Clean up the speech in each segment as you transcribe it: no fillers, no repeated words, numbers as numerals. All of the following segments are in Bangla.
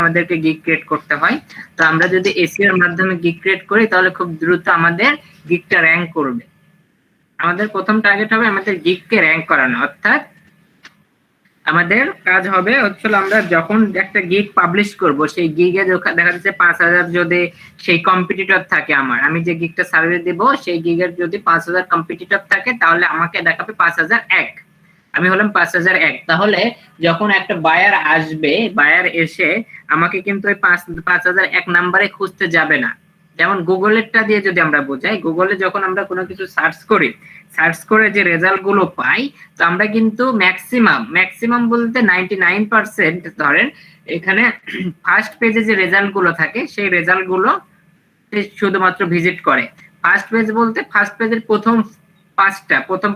আমাদেরকে গিগ ক্রিয়েট করতে হয়। তো আমরা যদি এসইও এর মাধ্যমে গিগ ক্রিয়েট করি তাহলে খুব দ্রুত আমাদের গিগটা র‍্যাঙ্ক করবে। আমাদের প্রথম টার্গেট হবে আমাদের গিগকে র‍্যাঙ্ক করানো, অর্থাৎ আমাদের কাজ হবে হচ্ছিল আমরা যখন একটা গিগ পাবলিশ করব সেই গিগে দেখা যাচ্ছে 5000 যদি সেই কম্পিটিটর থাকে, আমি যে গিগটা সার্ভে দেব সেই গিগের যদি 5000 কম্পিটিটর থাকে তাহলে আমাকে দেখাবে 5001। আমি হলাম 5001। তাহলে যখন একটা বায়ার আসবে, বায়ার এসে আমাকে কিন্তু ওই 5001 নাম্বারে খুঁজতে যাবে না। যেমন গুগলেরটা দিয়ে যদি আমরা বোঝাই, গুগলে যখন আমরা কোনো কিছু সার্চ করি, সার্চ করে যে রেজাল্ট গুলো পাই, তো আমরা কিন্তু ম্যাক্সিমাম বলতে 99% ধরেন এখানে ফার্স্ট পেজে যে রেজাল্ট গুলো থাকে সেই রেজাল্ট গুলো শুধুমাত্র ভিজিট করে। ফার্স্ট পেজ বলতে ফার্স্ট পেজের প্রথম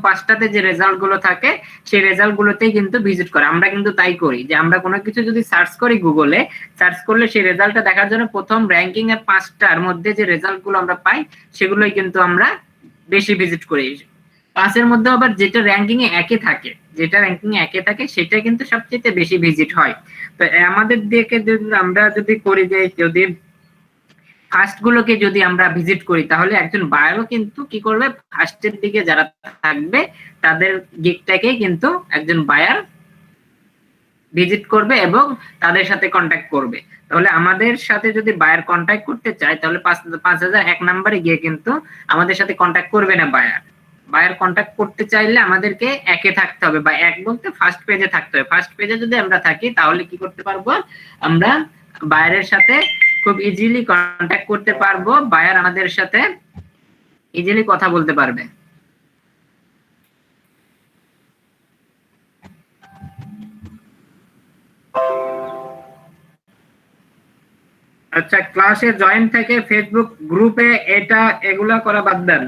পাঁচটাতে যে রেজাল্ট গুলো থাকে সেই রেজাল্ট গুলোতেই কিন্তু ভিজিট করে। আমরা কিন্তু তাই করি যে আমরা কোনো কিছু যদি সার্চ করি গুগলে, সার্চ করলে সেই রেজাল্টটা দেখার জন্য প্রথম র্যাঙ্কিং এর 5টার মধ্যে যে রেজাল্ট গুলো আমরা পাই সেগুলোই কিন্তু আমরা বেশি ভিজিট করি। 5 এর মধ্যে আবার যেটা র্যাঙ্কিং এ একে থাকে সেটা কিন্তু সবচেয়ে বেশি ভিজিট হয়। তো আমাদের দিকে যদি আমরা যদি করি যে যদি ফার্স্ট গুলোকে যদি আমরা ভিজিট করি তাহলে একজন বায়ারও কিন্তু কি করবে, ফার্স্টের দিকে যারা থাকবে তাদের গিগটাকে কিন্তু একজন বায়ার ভিজিট করবে এবং তাদের সাথে কন্ট্যাক্ট করবে। তাহলে আমাদের সাথে যদি বায়ার কন্ট্যাক্ট করতে চায় তাহলে 5001 নম্বরে গিয়ে কিন্তু আমাদের সাথে কন্ট্যাক্ট করবে না বায়ার কন্ট্যাক্ট করতে চাইলে আমাদেরকে একে থাকতে হবে, বা এক বলতে ফার্স্ট পেজে থাকতে হবে। ফার্স্ট পেজে যদি আমরা থাকি তাহলে কি করতে পারবো, আমরা বায়ারের সাথে খুব ইজিলি কন্ট্যাক্ট করতে পারবো, বায়ার আমাদের সাথে ইজিলি কথা বলতে পারবে। আচ্ছা, ক্লাসে জয়েন থেকে ফেসবুক গ্রুপে এগুলা করা বাদ দেন।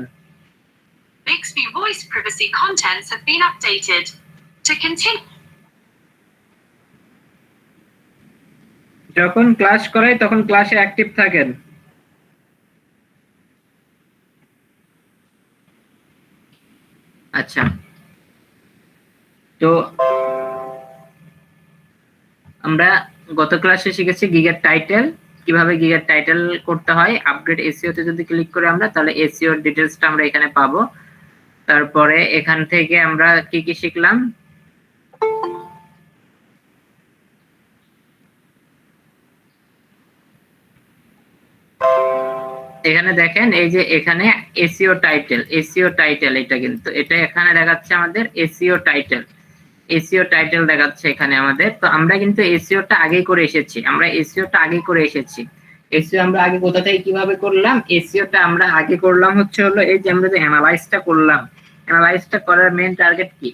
Bixby voice privacy contents have been updated. To continue. যখন ক্লাস করাই তখন ক্লাসে অ্যাক্টিভ থাকেন। আচ্ছা, তো আমরা গত ক্লাসে শিখেছি গিগের টাইটেল, কিভাবে গিগের টাইটেল করতে হয়। আপগ্রেড এসইও তে যদি ক্লিক করি আমরা তাহলে এসইও এর ডিটেইলসটা আমরা এখানে পাবো। তারপরে এখান থেকে আমরা কি কি শিখলাম, এখানে দেখেন এই যে এখানে এসইও টাইটেল এটা কিন্তু এটা এখানে দেখাচ্ছে আমাদের এসইও টাইটেল দেখাচ্ছে এখানে আমাদের। তো আমরা কিন্তু এসইওটা আগেই করে এসেছি, এসইও আমরা আগে কোথা থেকে কিভাবে করলাম, এসইওটা আমরা আগে করলাম হলো এই যে আমরা যে অ্যানালাইজটা করলাম, অ্যানালাইজটা করার মেইন টার্গেট কি,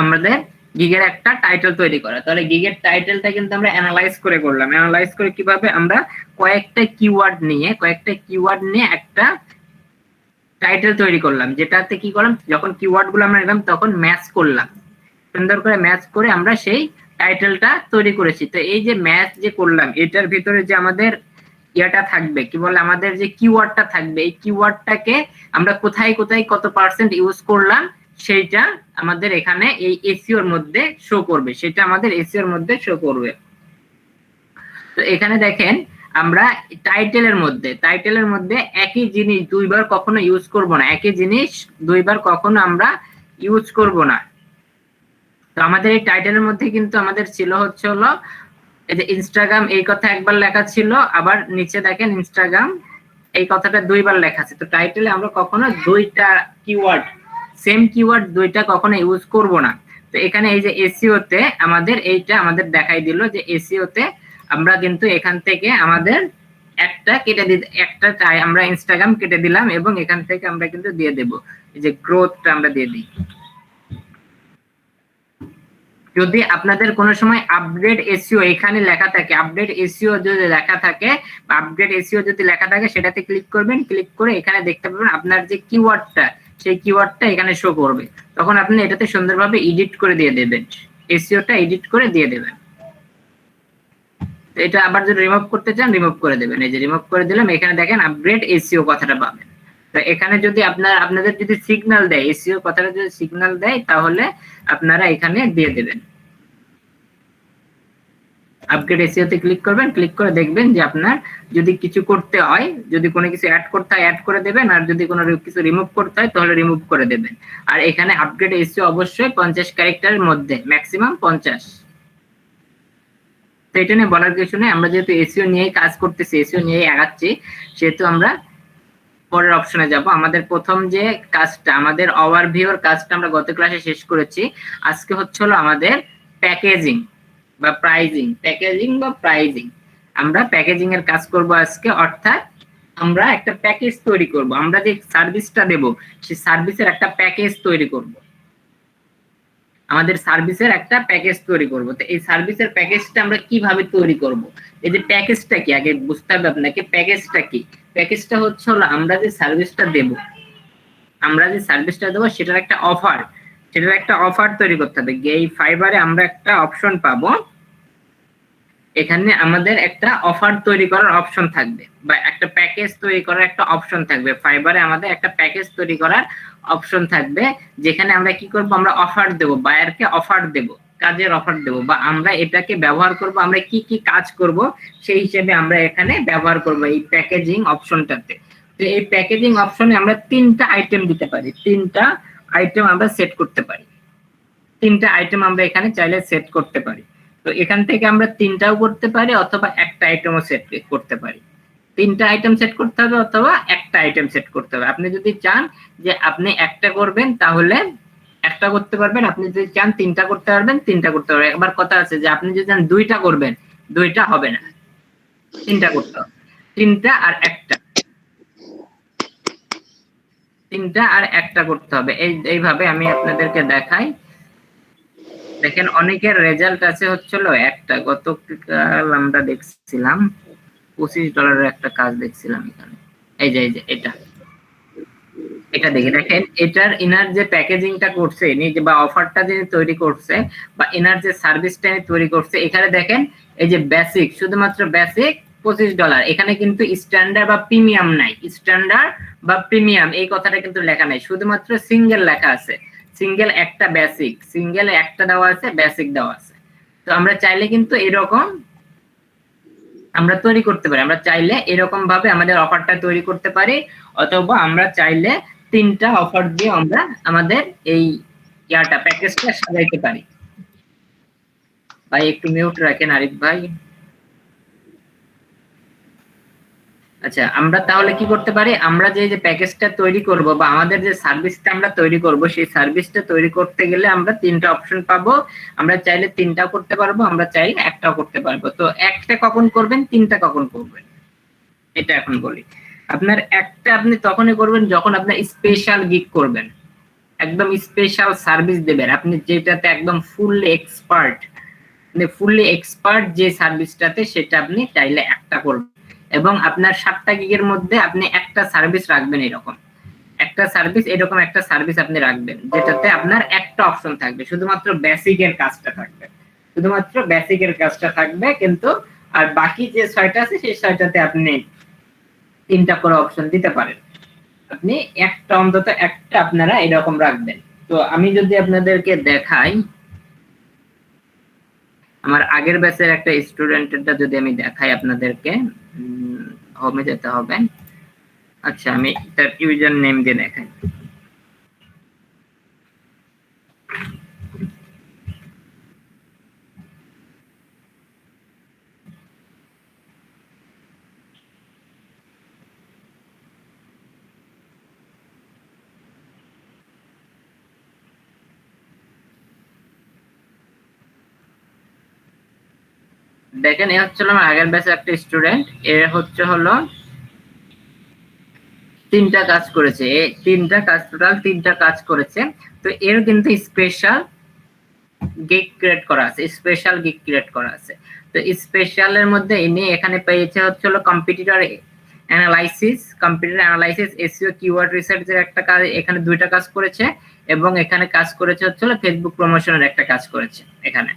আমাদের গিগের একটা টাইটেল তৈরি করা। তাহলে গিগের টাইটেলটা কিন্তু আমরা অ্যানালাইজ করলাম। অ্যানালাইজ করে কিভাবে, আমরা কয়েকটা কিওয়ার্ড নিয়ে একটা টাইটেল তৈরি করলাম, যেটাতে কি করলাম, যখন কিওয়ার্ড গুলো আমরা নিলাম তখন ম্যাচ করলাম, সুন্দর করে ম্যাচ করে আমরা সেই টাইটেলটা তৈরি করেছি। তো এই যে ম্যাচ যে করলাম এটার ভিতরে যে আমাদের ইয়াটা থাকবে, কি বলে, আমাদের যে কিওয়ার্ডটা থাকবে, এই কিওয়ার্ডটাকে আমরা কোথায় কত পার্সেন্ট ইউজ করলাম সেইটা আমাদের এখানে এই এসইও এর মধ্যে শো করবে। তো এখানে দেখেন আমরা টাইটেলের মধ্যে একই জিনিস দুইবার কখনো ইউজ করব না। তো আমাদের এই টাইটেলের মধ্যে কিন্তু আমাদের ছিল হলো এই যে ইনস্টাগ্রাম, এই কথা একবার লেখা ছিল, আবার নিচে দেখেন ইনস্টাগ্রাম এই কথাটা দুইবার লেখা আছে। তো টাইটেলে আমরা কখনো দুইটা কিওয়ার্ড, সেম কিওয়ার্ড দুইটা কখনো ইউজ করব না। তো এখানে এই যে এসইও তে আমাদের দেখাই দিল যে এসইও তে আমরা কিন্তু এখান থেকে আমাদের একটা আমরা ইনস্টাগ্রাম কেটে দিলাম এবং এখান থেকে আমরা কিন্তু দিয়ে দেব এই যে গ্রোথটা আমরা দিয়ে দিই। যদি আপনাদের কোনো সময় আপগ্রেড এসইও এখানে লেখা থাকে, আপডেট এসইও যদি লেখা থাকে বা আপগ্রেড এসইও যদি লেখা থাকে সেটাতে ক্লিক করবেন, ক্লিক করে এখানে দেখতে পাবেন আপনার যে কিওয়ার্ডটা সেই কিওয়ার্ডটা এখানে শো করবে। তখন আপনি এটাতে সুন্দরভাবে এডিট করে দিয়ে দেবেন, এসইওটা এডিট করে দিয়ে দেবেন। এটা আবার যদি রিমুভ করতে চান রিমুভ করে দেবেন, এই যে রিমুভ করে দিলাম, এখানে দেখেন আপগ্রেড এসইও কথাটা পাবেন। তো এখানে যদি আপনাদের যদি সিগন্যাল দেয়, এসইও কথাটা যদি সিগন্যাল দেয় তাহলে আপনারা এখানে দিয়ে দেবেন। আপগ্রেড এসইও তে ক্লিক করবেন, ক্লিক করে দেখবেন যে আপনার যদি কিছু করতে হয়, যদি কোনো কিছু অ্যাড করতে হয় অ্যাড করে দেবেন, আর যদি কোনো কিছু রিমুভ করতে হয় তাহলে রিমুভ করে দেবেন। আর এখানে আপগ্রেড এসইও অবশ্যই 50 ক্যারেক্টারের মধ্যে, ম্যাক্সিমাম 50। তো এটা নিয়ে বলার কিছু নেই, আমরা যেহেতু এসইও নিয়েই কাজ করতেছি, এসইও নিয়েই আগাচ্ছি, সেহেতু আমরা পরের অপশনে যাব। আমাদের প্রথম যে কাজটা, আমাদের ওভারভিউর কাজটা আমরা গত ক্লাসে শেষ করেছি। আজকে হচ্ছে হলো আমাদের প্যাকেজিং বা প্রাইজিং, প্যাকেজিং বা প্রাইজিং। আমরা প্যাকেজিং এর কাজ করব আজকে, অর্থাৎ আমরা একটা প্যাকেজ তৈরি করব। আমরা যে সার্ভিসটা দেব সেই সার্ভিসের একটা প্যাকেজ তৈরি করব। আমাদের সার্ভিসের একটা প্যাকেজ তৈরি করব। তো এই সার্ভিসের প্যাকেজটা আমরা কিভাবে তৈরি করব, এই যে প্যাকেজটা কি আগে বুঝতে হবে আপনাকে। প্যাকেজটা কি? প্যাকেজটা হচ্ছে হলো আমরা যে সার্ভিসটা দেব, সেটার একটা অফার, তৈরি করতে হবে। এই ফাইবারে আমরা একটা অপশন পাবো, এখানে আমাদের একটা অফার তৈরি করার অপশন থাকবে, বা একটা প্যাকেজ তৈরি করার একটা অপশন থাকবে। ফাইবারে আমাদের একটা প্যাকেজ তৈরি করার অপশন থাকবে, যেখানে আমরা কি করব, আমরা অফার দেব, বায়ারকে অফার দেব, কাজের অফার দেব, বা আমরা এটাকে ব্যবহার করব, আমরা কি কি কাজ করব সেই হিসেবে আমরা এখানে ব্যবহার করব এই প্যাকেজিং অপশনটাতে। তো এই প্যাকেজিং অপশনে আমরা 3টা আইটেম দিতে পারি, 3টা আইটেম আমরা সেট করতে পারি, 3টা আইটেম আমরা এখানে চাইলে সেট করতে পারি। তো এখান থেকে আমরা 3টাও করতে পারি অথবা একটা আইটেমও সেট করতে পারি। 3টা আইটেম সেট করতে হবে অথবা একটা আইটেম সেট করতে হবে। আপনি যদি চান যে আপনি একটা করবেন তাহলে একটা করতে পারবেন, আপনি যদি চান 3টা করতে পারবেন 3টা করতে পারবেন। একবার কথা আছে যে আপনি যদি চান 2টা করবেন, 2টা হবে না, 3টা করতে হবে। 3টা আর একটা, 3টা আর একটা করতে হবে। এইভাবে আমি আপনাদেরকে দেখাই। দেখেন অনেকের রেজাল্ট আছে হচ্ছিল একটা, গতকাল আমরা দেখছিলাম $25 একটা কাজ দেখছিলাম এখানে। এই যে এটা দেখেন এটার ইনার যে প্যাকেজিংটা করছে নিজে, বা অফারটা যে তৈরি করছে, বা ইনার যে সার্ভিসটা তৈরি করছে, এখানে দেখেন এই যে বেসিক, শুধুমাত্র বেসিক $25। এখানে কিন্তু স্ট্যান্ডার্ড বা প্রিমিয়াম নাই, স্ট্যান্ডার্ড বা প্রিমিয়াম এই কথাটা কিন্তু লেখা নাই, শুধুমাত্র সিঙ্গেল লেখা আছে। সিঙ্গেল একটা বেসিক, সিঙ্গেল একটা দেওয়া আছে, বেসিক দেওয়া আছে। তো আমরা চাইলে কিন্তু এরকম আমরা তৈরি করতে পারি, আমরা চাইলে এরকম ভাবে আমাদের অফারটা তৈরি করতে পারি, অথবা আমরা চাইলে 3টা অফার দিয়ে আমরা আমাদের এই প্যাকেজটা সাজাইতে পারি। ভাই একটু মিউট রাখেন আরিফ ভাই। আচ্ছা, আমরা তাহলে কি করতে পারি, আমরা যে প্যাকেজটা তৈরি করব বা আমাদের যে সার্ভিসটা আমরা তৈরি করব, সেই সার্ভিসটা তৈরি করতে গেলে আমরা 3টা অপশন পাবো। আমরা চাইলে 3টাও করতে পারবো, আমরা চাইলে একটাও করতে পারবো। তো একটা কখন করবেন, 3টা কখন করবেন, এটা এখন বলি। আপনার একটা আপনি তখনই করবেন যখন আপনার স্পেশাল গিগ করবেন, একদম স্পেশাল সার্ভিস দেবেন আপনি, যেটাতে একদম ফুললি এক্সপার্ট, মানে ফুললি এক্সপার্ট যে সার্ভিসটাতে, সেটা আপনি চাইলে একটা করবেন। এবং আপনার 7টা গিগের মধ্যে আপনি একটা সার্ভিস রাখবেন, এরকম একটা সার্ভিস আপনি রাখবেন, যেটাতে আপনার একটা অপশন থাকবে, শুধুমাত্র বেসিকের কাজটা থাকবে, কিন্তু আর বাকি যে 6টা আছে সেই 6টাতে আপনি 3টা করে অপশন দিতে পারেন। আপনি একটা, অন্তত একটা আপনারা এরকম রাখবেন। তো আমি যদি আপনাদেরকে দেখাই, আমার আগের ব্যাচের একটা স্টুডেন্টেরটা যদি আমি দেখাই আপনাদেরকে, হোমে যেতে হবে। আচ্ছা, আমি তার ইউজার নেম দিয়ে দেখাই। দেখেন এ হচ্ছে আমার আগের ব্যাচের একটা স্টুডেন্ট, এর হচ্ছে হলো 3টা কাজ করেছে, টোটাল 3টা কাজ করেছে। তো এর কিন্তু স্পেশাল গিগ ক্রিয়েট করা আছে, তো স্পেশালের মধ্যে ইনি এখানে পেয়েছে হচ্ছে হলো কম্পিটিটর অ্যানালাইসিস, এসইও কিওয়ার্ড রিসার্চের একটা কাজ, এখানে 2টা কাজ করেছে, এবং এখানে কাজ করেছে হচ্ছে হলো ফেসবুক প্রমোশনের একটা কাজ করেছে এখানে।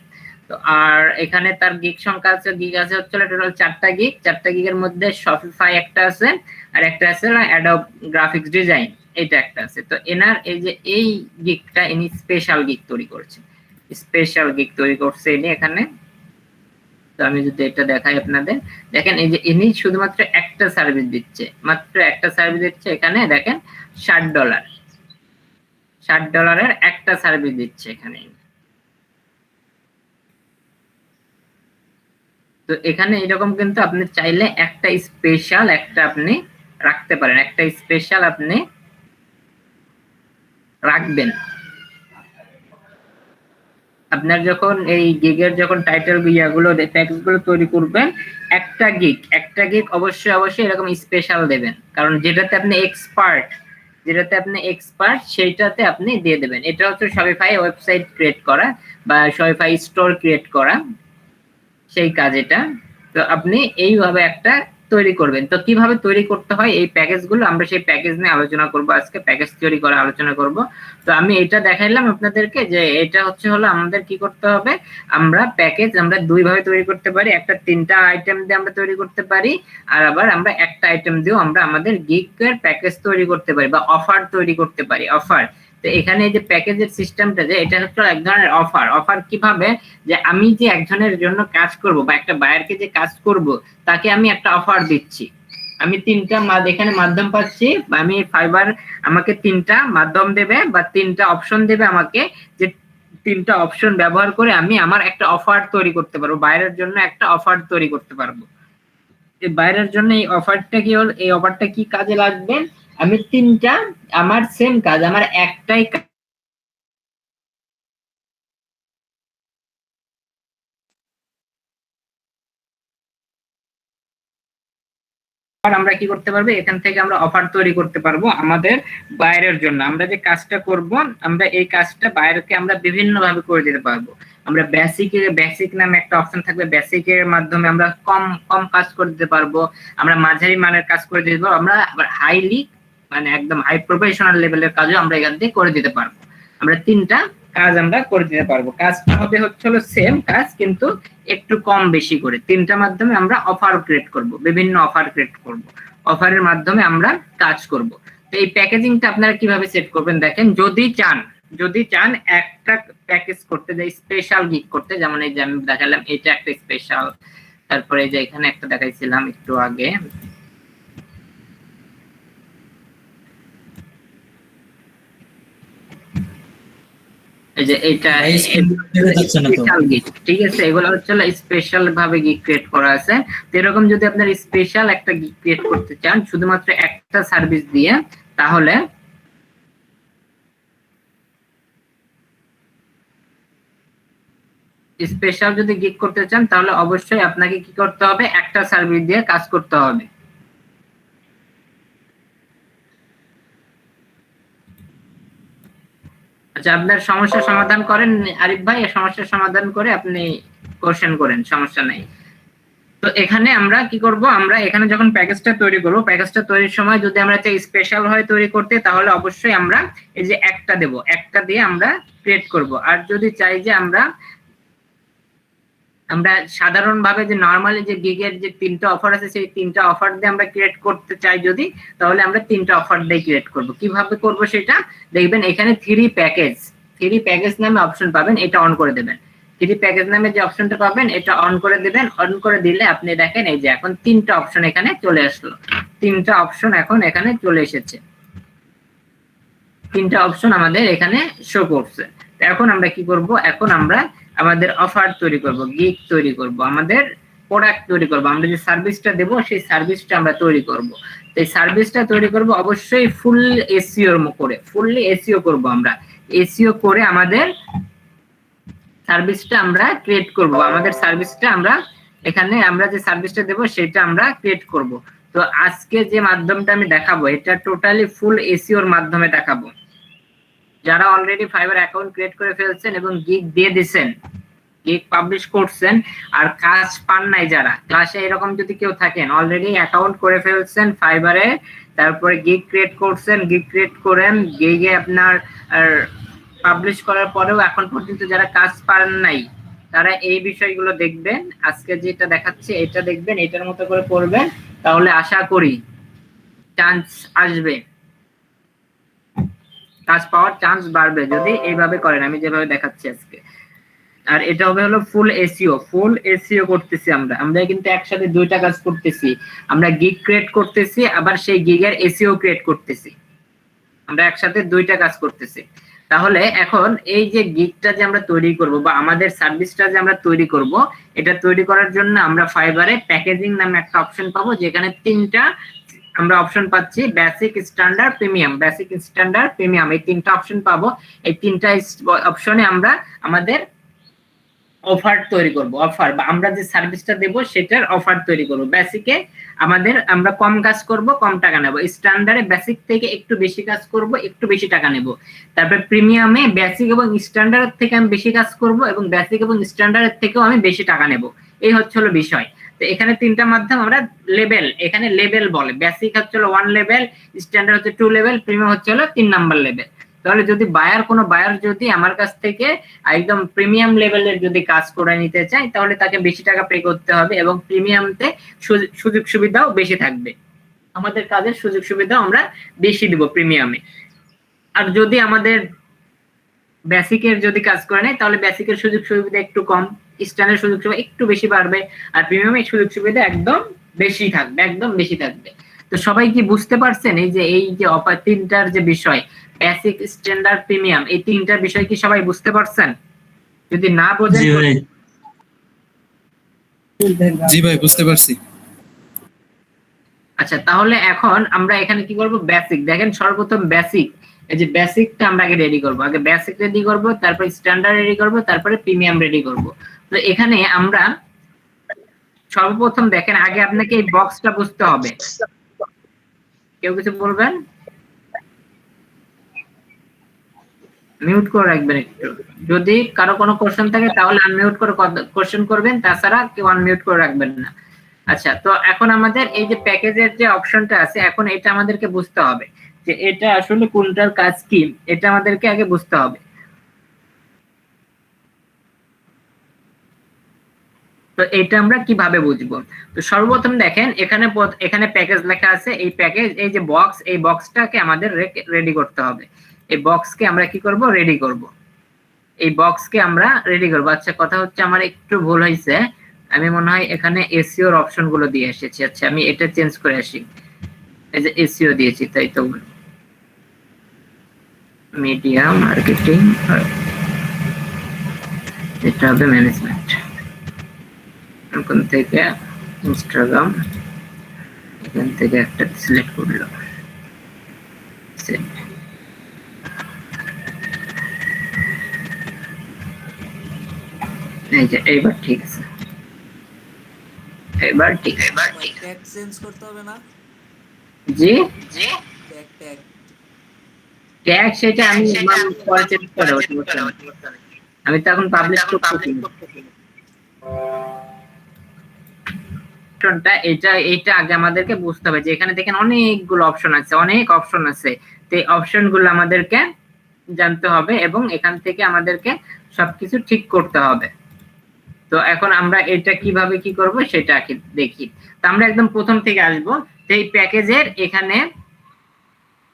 তো আর এখানে তার গিগ সংখ্যা আছে, হচ্ছে টোটাল 4টা গিগের মধ্যে শপিফাই একটা আছে, আর একটা আছে অ্যাডোব গ্রাফিক্স ডিজাইন, এটা একটা আছে। তো এনার এই গিগটা ইনি স্পেশাল গিগ তৈরি করছে ইনি এখানে। তো আমি যদি এটা দেখাই আপনাদের, দেখেন এই যে ইনি শুধুমাত্র একটা সার্ভিস দিচ্ছে, মাত্র একটা সার্ভিস দিচ্ছে। এখানে দেখেন $60, $60 একটা সার্ভিস দিচ্ছে এখানে। তো এখানে এরকম কিন্তু আপনি চাইলে একটা স্পেশাল একটা আপনি রাখতে পারেন, একটা স্পেশাল আপনি রাখবেন। আপনার যখন এই গিগের যখন টাইটেল ইয়াগুলো ট্যাক্সগুলো তৈরি করবেন, একটা গিগ অবশ্যই এরকম স্পেশাল দেবেন, কারণ যেটাতে আপনি এক্সপার্ট সেইটাতে আপনি দিয়ে দেবেন। এটা হচ্ছে শপিফাই ওয়েবসাইট ক্রিয়েট করা বা শপিফাই স্টোর ক্রিয়েট করা, সেই কাজ এটা। তো আপনি এইভাবে একটা তৈরি করবেন। তো কিভাবে তৈরি করতে হয় এই প্যাকেজগুলো, আমরা সেই প্যাকেজ নিয়ে আলোচনা করব আজকে, প্যাকেজ তৈরি করা আলোচনা করব। তো আমি এটা দেখাইলাম আপনাদেরকে যে এটা হলো আমাদের কি করতে হবে, আমরা প্যাকেজ আমরা দুই ভাবে তৈরি করতে পারি, একটা 3টা আইটেম দিয়ে আমরা তৈরি করতে পারি, আর আবার আমরা একটা আইটেম দিয়েও আমরা আমাদের গিগের প্যাকেজ তৈরি করতে পারি বা অফার তৈরি করতে পারি, অফার। তো এখানে এই যে প্যাকেজের সিস্টেমটা, যে এটা হচ্ছে এক ধরনের অফার কিভাবে, যে আমি যে একজনের জন্য কাজ করব বা একটা বায়ারকে যে কাজ করব তাকে আমি একটা অফার দিচ্ছি। আমি 3টা এখানে মাধ্যম পাচ্ছি, বা আমি ফাইবার আমাকে 3টা মাধ্যম দেবে বা 3টা অপশন দেবে আমাকে, যে 3টা অপশন ব্যবহার করে আমি আমার একটা অফার তৈরি করতে পারবো, বায়ারের জন্য একটা অফার তৈরি করতে পারবো। এই বায়ারের জন্য এই অফারটা কি হল, এই অফারটা কি কাজে লাগবে, আমি 3টা আমার সেম কাজ, আমার একটাই আমরা কি করতে পারবো, এখান থেকে আমরা অফার তৈরি করতে পারবো আমাদের বায়ারের জন্য। আমরা যে কাজটা করব, আমরা এই কাজটা বায়ারকে আমরা বিভিন্ন ভাবে করে দিতে পারবো। আমরা বেসিক নামে একটা অপশন থাকবে, বেসিকের মাধ্যমে আমরা কম কাজ করে দিতে পারবো, আমরা মাঝারি মানের কাজ করে দিতে পারবো, আমরা আবার হাইলি মানে একদম হাই প্রফেশনাল লেভেলের কাজও আমরা এখান থেকে করে দিতে পারবো। আমরা 3টা কাজ আমরা করে দিতে পারবো। কাজটা হবে হলো সেম কাজ, কিন্তু একটু কম বেশি করে 3টা মাধ্যমে আমরা অফার ক্রিয়েট করব, বিভিন্ন অফার ক্রিয়েট করব, অফারের মাধ্যমে আমরা কাজ করব। তো এই প্যাকেজিংটা আপনারা কিভাবে সেট করবেন দেখেন, যদি চান একটা প্যাকেজ করতে, যে স্পেশাল গিগ করতে, যেমন এই যে আমি দেখালাম এটা একটা স্পেশাল, তারপরে এই যে এখানে একটা দেখাইছিলাম একটু আগে, এই যে এটা স্পেশাল গিগ, ঠিক আছে, এগুলো হচ্ছে স্পেশাল ভাবে গিগ ক্রিয়েট করা আছে। তো এরকম যদি আপনার স্পেশাল একটা গিগ ক্রিয়েট করতে চান শুধুমাত্র একটা সার্ভিস দিয়ে, তাহলে স্পেশাল যদি গিগ করতে চান তাহলে অবশ্যই আপনাকে কি করতে হবে, একটা সার্ভিস দিয়ে কাজ করতে হবে। আচ্ছা, আপনার সমস্যার সমাধান করেন আরিফ ভাই, সমস্যার সমাধান করে আপনি কোশ্চেন করেন, সমস্যা নাই। তো এখানে আমরা কি করব, আমরা এখানে যখন প্যাকেজটা তৈরি করব, প্যাকেজটা তৈরির সময় যদি আমরা চাই স্পেশাল হয় তৈরি করতে, তাহলে অবশ্যই আমরা এই যে একটা দেব, একটা দিয়ে আমরা ক্রিয়েট করব। আর যদি চাই যে আমরা সাধারণভাবে যে নরমালি যে গিগের যে 3টা অফার আছে সেই 3টা অফার দিয়ে আমরা ক্রিয়েট করতে চাই যদি, তাহলে আমরা 3টা অফার দিয়ে ক্রিয়েট করব। কিভাবে করব সেটা দেখবেন, এখানে 3 প্যাকেজ নামে অপশন পাবেন, এটা অন করে দেবেন। 3 প্যাকেজ নামে যে অপশনটা পাবেন এটা অন করে দিবেন। অন করে দিলে আপনি দেখেন এই যে এখন 3টা অপশন এখানে চলে আসলো, 3টা অপশন এখন এখানে চলে এসেছে, 3টা অপশন আমাদের এখানে শো করছে। এখন আমরা কি করব, এখন আমরা আমাদের অফার তৈরি করব, গিগ তৈরি করব, আমাদের প্রোডাক্ট তৈরি করব, আমরা যে সার্ভিসটা দেব সেই সার্ভিসটা আমরা তৈরি করব। এই সার্ভিসটা তৈরি করব অবশ্যই ফুললি এসইও করব। আমরা এসইও করে আমাদের সার্ভিসটা আমরা ক্রিয়েট করব, আমাদের সার্ভিসটা আমরা এখানে আমরা যে সার্ভিসটা দেব সেটা আমরা ক্রিয়েট করব। তো আজকে যে মাধ্যমটা আমি দেখাবো এটা টোটালি ফুল এসইওর মাধ্যমে দেখাবো। যারা অলরেডি ফাইবার অ্যাকাউন্ট ক্রিয়েট করে ফেলছেন এবং গিগ দিয়ে দিয়েছেন, গিগ পাবলিশ করছেন আর কাজ পান নাই, যারা ক্লাসে এরকম যদি কেউ থাকেন অলরেডি অ্যাকাউন্ট করে ফেলছেন ফাইবারে, তারপরে গিগ ক্রিয়েট করছেন, গিগ ক্রিয়েট করেন, গিগে আপনার পাবলিশ করার পরেও এখন পর্যন্ত যারা কাজ পান নাই, তারা এই বিষয়গুলো দেখবেন, আজকে যেটা দেখাচ্ছে এটা দেখবেন, এটার মতো করে করবেন, তাহলে আশা করি চান্স আসবে, কাজ পাওয়ার চান্স বাড়বে যদি এইভাবে করেন, আমি যেভাবে দেখাচ্ছি আজকে। আর এটা হবে হলো ফুল এসইও করতেছি আমরা কিন্তু একসাথে দুইটা কাজ করতেছি। আমরা গিগ ক্রিয়েট করতেছি, আবার সেই গিগের এসইও ক্রিয়েট করতেছি। আমরা একসাথে দুইটা কাজ করতেছি। তাহলে এখন এই যে গিগটা যে আমরা তৈরি করব বা আমাদের সার্ভিসটা যে আমরা তৈরি করব, এটা তৈরি করার জন্য আমরা ফাইবারে প্যাকেজিং নামে একটা অপশন পাবো, যেখানে তিনটা আমরা অপশন পাচ্ছি, basic, standard, premium. Basic, standard, premium, এই তিনটা অপশন পাবো। এই তিনটা অপশনে আমরা আমাদের অফার তৈরি করব, অফার বা আমরা যে সার্ভিসটা দেব সেটার অফার তৈরি করব। বেসিকে আমরা কম কাজ করব, কম টাকা নেব। স্ট্যান্ডার্ডে বেসিক থেকে একটু বেশি কাজ করব, একটু বেশি টাকা নেব। তারপর প্রিমিয়ামে বেসিক এবং স্ট্যান্ডার্ড থেকে আমি বেশি কাজ করব এবং বেসিক এবং স্ট্যান্ডার্ড থেকেও আমি বেশি টাকা নেব। এই হলো বিষয়। তো এখানে তিনটা মাধ্যম আমরা লেভেল, এখানে লেভেল বলে। বেসিক হচ্ছে 1 লেভেল, স্ট্যান্ডার্ড হচ্ছে 2 লেভেল, প্রিমিয়াম হচ্ছে 3 নাম্বার লেভেল। তাহলে যদি কোনো বায়ার যদি আমার কাছ থেকে একদম প্রিমিয়াম লেভেলের যদি কাজ করে নিতে চায়, তাহলে তাকে বেশি টাকা পে করতে হবে এবং প্রিমিয়ামতে সুযোগ সুবিধাও বেশি থাকবে। আমাদের কাজের সুযোগ সুবিধাও আমরা বেশি দিব প্রিমিয়ামে। আর যদি আমাদের বেসিকের যদি কাজ করে নেয়, তাহলে বেসিকের সুযোগ সুবিধা একটু কম, স্ট্যান্ডার্ড সুযোগ সুবিধা একটু বেশি বাড়বে, আর প্রিমিয়ামের সুযোগ সুবিধা একদম বেশি থাকবে, একদম বেশি থাকবে। তো সবাই কি বুঝতে পারছেন এই যে অফার তিনটার যে বিষয়, বেসিক, স্ট্যান্ডার্ড, প্রিমিয়াম, এই তিনটার বিষয় কি সবাই বুঝতে পারছেন? যদি না বোঝেন, জি ভাই বুঝতে পারছি। আচ্ছা, তাহলে এখন আমরা এখানে কি করব? বেসিক। দেখেন সর্বপ্রথম বেসিক, এই যে বেসিকটা আমরা আগে রেডি করব। আগে বেসিক রেডি করব, তারপর স্ট্যান্ডার্ড রেডি করব, তারপরে প্রিমিয়াম রেডি করব। তো এখানে আমরা সর্বপ্রথম দেখেন, আগে আপনাকে এই বক্সটা বুঝতে হবে। কেউ কিছু বলবেন? মিউট করে রাখবেন একটু। যদি কারো কোনো কোশ্চেন থাকে তাহলে আনমিউট করে কোশ্চেন করবেন, তাছাড়া কেউ আনমিউট করে রাখবেন না। আচ্ছা, তো এখন আমাদের এই যে প্যাকেজের যে অপশনটা আছে, এখন এটা আমাদেরকে বুঝতে হবে যে এটা আসলে কোনটার কাজ কি, এটা আমাদেরকে আগে বুঝতে হবে। তো এটা আমরা কিভাবে বুঝবো? তো সর্বপ্রথম দেখেন এখানে প্যাকেজ লেখা আছে। এই প্যাকেজ, এই যে বক্স, এই বক্সটাকে আমাদের রেডি করতে হবে। এই বক্সকে আমরা কি করব? রেডি করব। এই বক্সকে আমরা রেডি করব। আচ্ছা, কথা হচ্ছে আমার একটু ভুল হয়েছে, আমি মনে হয় এখানে এসইওর অপশন গুলো দিয়ে এসেছি। আচ্ছা, আমি এটা চেঞ্জ করে আসি। এই যে এসইও দিয়েছি, তাই তো? মিডিয়া মার্কেটিং, এটা হবে ম্যানেজমেন্ট। এখন থেকে ইনস্টাগ্রাম, এখান থেকে একটা সিলেক্ট করলো। এই যে এইবার ঠিক আছে, এবার ঠিক আছে। ট্যাগ চেঞ্জ করতে হবে না? জি, ট্যাগ ট্যাগ সেটা আমি পরে চেঞ্জ করে দেব। আমি তো এখন পাবলিশ করতেছি। এটা আগে আমাদেরকে বুঝতে হবে যে এখানে দেখেন অনেকগুলো অপশন আছে, অনেক অপশন আছে। তো এই অপশনগুলো আমাদেরকে জানতে হবে এবং এখান থেকে আমাদেরকে সবকিছু ঠিক করতে হবে। তো এখন আমরা এটা কিভাবে কি করব সেটা দেখি। তো আমরা একদম প্রথম থেকে আসবো। তো এই প্যাকেজের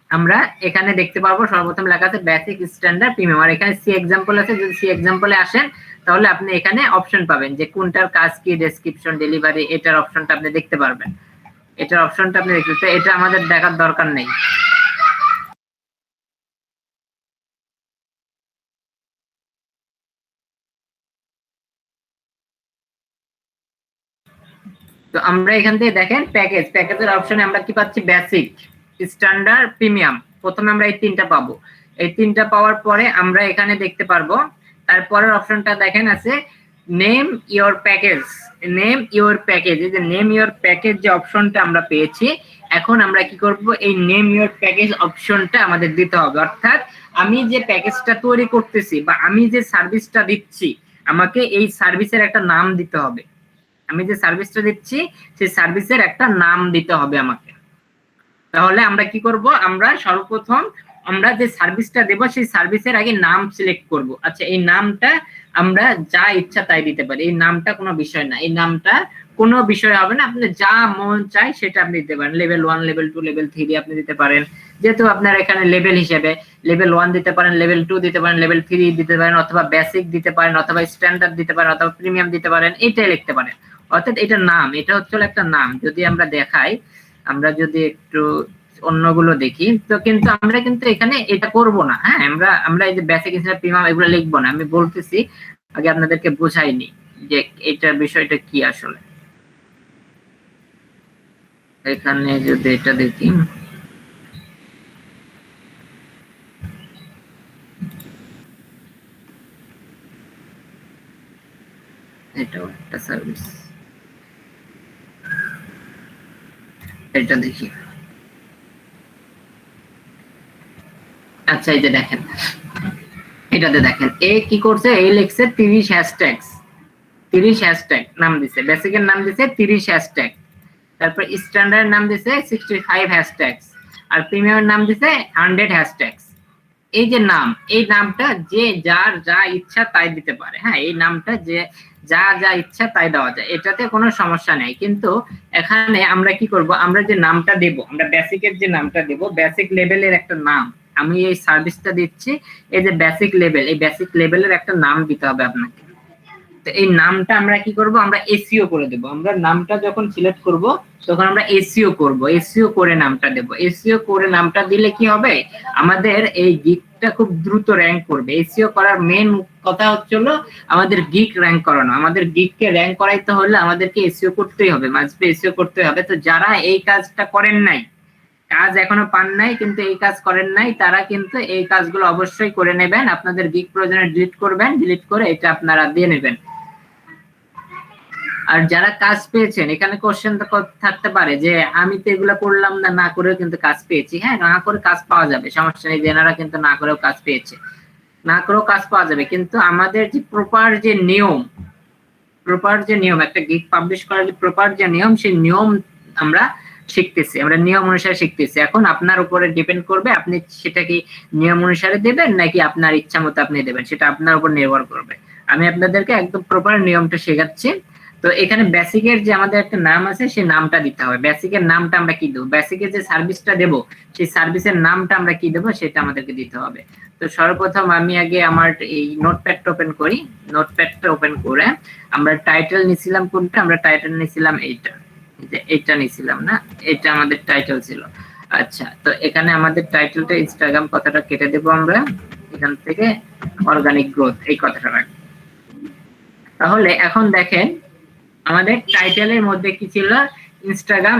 আমরা এখানে দেখতে পারবো সর্বপ্রথম লেখা আছে বেসিক, স্ট্যান্ডার্ড, প্রিমিয়াম। আর এখানে সি এক্সাম্পল আছে। যদি সি এক্সাম্পলে আসেন তাহলে আপনি এখানে অপশন পাবেন যে কোনটার কাজ কি, ডেসক্রিপশন, ডেলিভারি, এটার অপশনটা আপনি দেখতে পারবেন। এটার অপশনটা আপনি দেখতে, তো এটা আমাদের দেখার দরকার নেই। তো আমরা এখান থেকে দেখেন প্যাকেজের অপশনে আমরা কি পাচ্ছি? Basic, standard, premium. প্রথমে আমরা এই তিনটা পাবো। এই তিনটা পাওয়ার পরে আমরা এখানে দেখতে পারবো তারপরের অপশনটা দেখেন আছে name your package. Name your package, এই যে নেম ইওর প্যাকেজ যে অপশনটা আমরা পেয়েছি, এখন আমরা কি করব? এই নেম ইওর প্যাকেজ অপশনটা আমাদের দিতে হবে। অর্থাৎ আমি যে প্যাকেজটা তৈরি করতেছি বা আমি যে সার্ভিসটা দিচ্ছি, আমাকে এই সার্ভিসের একটা নাম দিতে হবে। আমি যে সার্ভিসটা দিচ্ছি সেই সার্ভিসের একটা নাম দিতে হবে আমাকে। তাহলে আমরা কি করব? আমরা সর্বপ্রথম আমরা যে সার্ভিসটা দেব সেই সার্ভিসের আগে নাম সিলেক্ট করব। আচ্ছা, এই নামটা আমরা যা ইচ্ছা তাই দিতে পারি। এই নামটা কোনো বিষয় না, এই নামটা কোনো বিষয় হবে না। আপনি যা মন চায় সেটা আপনি দিতে পারেন। লেভেল 1, লেভেল 2, লেভেল 3 আপনি দিতে পারেন। যেহেতু আপনার এখানে লেভেল হিসেবে লেভেল 1 দিতে পারেন, লেভেল 2 দিতে পারেন, লেভেল 3 দিতে পারেন, অথবা বেসিক দিতে পারেন, অথবা স্ট্যান্ডার্ড দিতে পারেন, অথবা প্রিমিয়াম দিতে পারেন, এটাই লিখতে পারেন। অর্থাৎ এটা নাম, এটা হচ্ছে একটা নাম। যদি আমরা দেখাই, আমরা যদি একটু অন্যগুলো দেখি, তো কিন্তু আমরা কিন্তু এখানে এটা করব না। হ্যাঁ, আমরা এই যে বেসিক স্ট্যান্ডার্ড প্রিমিয়াম এগুলো লিখবো না। আমি বলতেছি, আগে আপনাদেরকে বোঝাইনি যে এটার বিষয়টা কি আসলে। এখানে যদি এটা দেখি, এটাও একটা সার্ভিস, এটা দেখি। আচ্ছা, এই যে দেখেন, এটাতে দেখেন এ কি করছে, এ লিখছে 30 হ্যাশট্যাগস, 30 হ্যাশট্যাগ নাম দিছে, বেসিকের নাম দিছে 30 হ্যাশট্যাগ, তারপর স্ট্যান্ডার্ড নাম দিছে 65 হ্যাশট্যাগস, আর প্রিমিয়ামের নাম দিছে 100 হ্যাশট্যাগস। এই যে নাম, এই নামটা যে যার যা ইচ্ছা তাই দিতে পারে। হ্যাঁ, এই নামটা যে যা যা ইচ্ছা তাই দেওয়া যায়, এটাতে কোনো সমস্যা নেই। কিন্তু এখানে আমরা কি করব, আমরা যে নামটা দেব, আমরা বেসিকের যে নামটা দেব, বেসিক লেভেলের একটা নাম, আমি এই সার্ভিসটা দিচ্ছি, এই যে বেসিক লেভেল, এই বেসিক লেভেলের একটা নাম দিতে হবে আপনাকে। তো এই নামটা আমরা কি করব, আমরা এসইও করে দেব। আমরা নামটা যখন সিলেক্ট করব তখন আমরা এসইও করব, এসইও করে নামটা দেব। এসইও করে নামটা দিলে কি হবে, আমাদের এই গিগটা খুব দ্রুত র‍্যাঙ্ক করবে। এসইও করার মেন কথা হচ্ছিল আমাদের গিগ র‍্যাঙ্ক করানো। আমাদের গিগকে র‍্যাঙ্ক করাইতে হলে আমাদেরকে এসইও করতেই হবে, মাঝে এসইও করতে হবে। তো যারা এই কাজটা করেন নাই, কাজ এখনো পান নাই কিন্তু এই কাজ করেন নাই, তারা কিন্তু এই কাজগুলো অবশ্যই করে নেবেন। আপনাদের গিগ প্রয়োজনে ডিলিট করবেন, ডিলিট করে এটা আপনারা দিয়ে নেবেন। আর যারা কাজ পেয়েছেন, এখানে কোশ্চেন থাকতে পারে যে আমি তো এগুলো করলাম না, না করেও কিন্তু কাজ পেয়েছি। হ্যাঁ, না করে কাজ পাওয়া যাবে, সমস্যা নেই। যেনারা কিন্তু না করেও কাজ পেয়েছে, না করেও কাজ পাওয়া যাবে। কিন্তু আমাদের যে প্রপার যে নিয়ম, একটা গিগ পাবলিশ করার যে প্রপার যে নিয়ম, সেই নিয়ম আমরা শিখতেছি, আমরা নিয়ম অনুসারে শিখতেছি। এখন আপনার উপরে ডিপেন্ড করবে আপনি সেটা কি নিয়ম অনুসারে দেবেন নাকি আপনার ইচ্ছা মতো আপনি দেবেন, সেটা আপনার উপর নির্ভর করবে। আমি আপনাদেরকে একদম প্রপার নিয়মটা শেখাচ্ছি। তো এখানে বেসিকের যে আমাদের একটা নাম আছে, সেই নামটা দিতে হবে। বেসিকের নামটা আমরা কি দেবো, বেসিকের যে সার্ভিসটা দেব সেই সার্ভিসের নামটা আমরা কি দেবো সেটা আমাদেরকে দিতে হবে। তো সর্বপ্রথম আমি আগে আমার এই নোটপ্যাডটা ওপেন করি। নোটপ্যাডটা ওপেন করে আমরা টাইটেল নিছিলাম কোনটা, আমরা টাইটেল নিছিলাম এইটা, এটা নিছিলাম না, এটা আমাদের টাইটেল ছিল। আচ্ছা, তো এখানে আমাদের টাইটেলটা ইনস্টাগ্রাম কথাটা কেটে দেবো আমরা, এখান থেকে অর্গানিক গ্রোথ এই কথাটা রাখবো। তাহলে এখন দেখেন আমাদের টাইটেলের মধ্যে কি ছিল, Instagram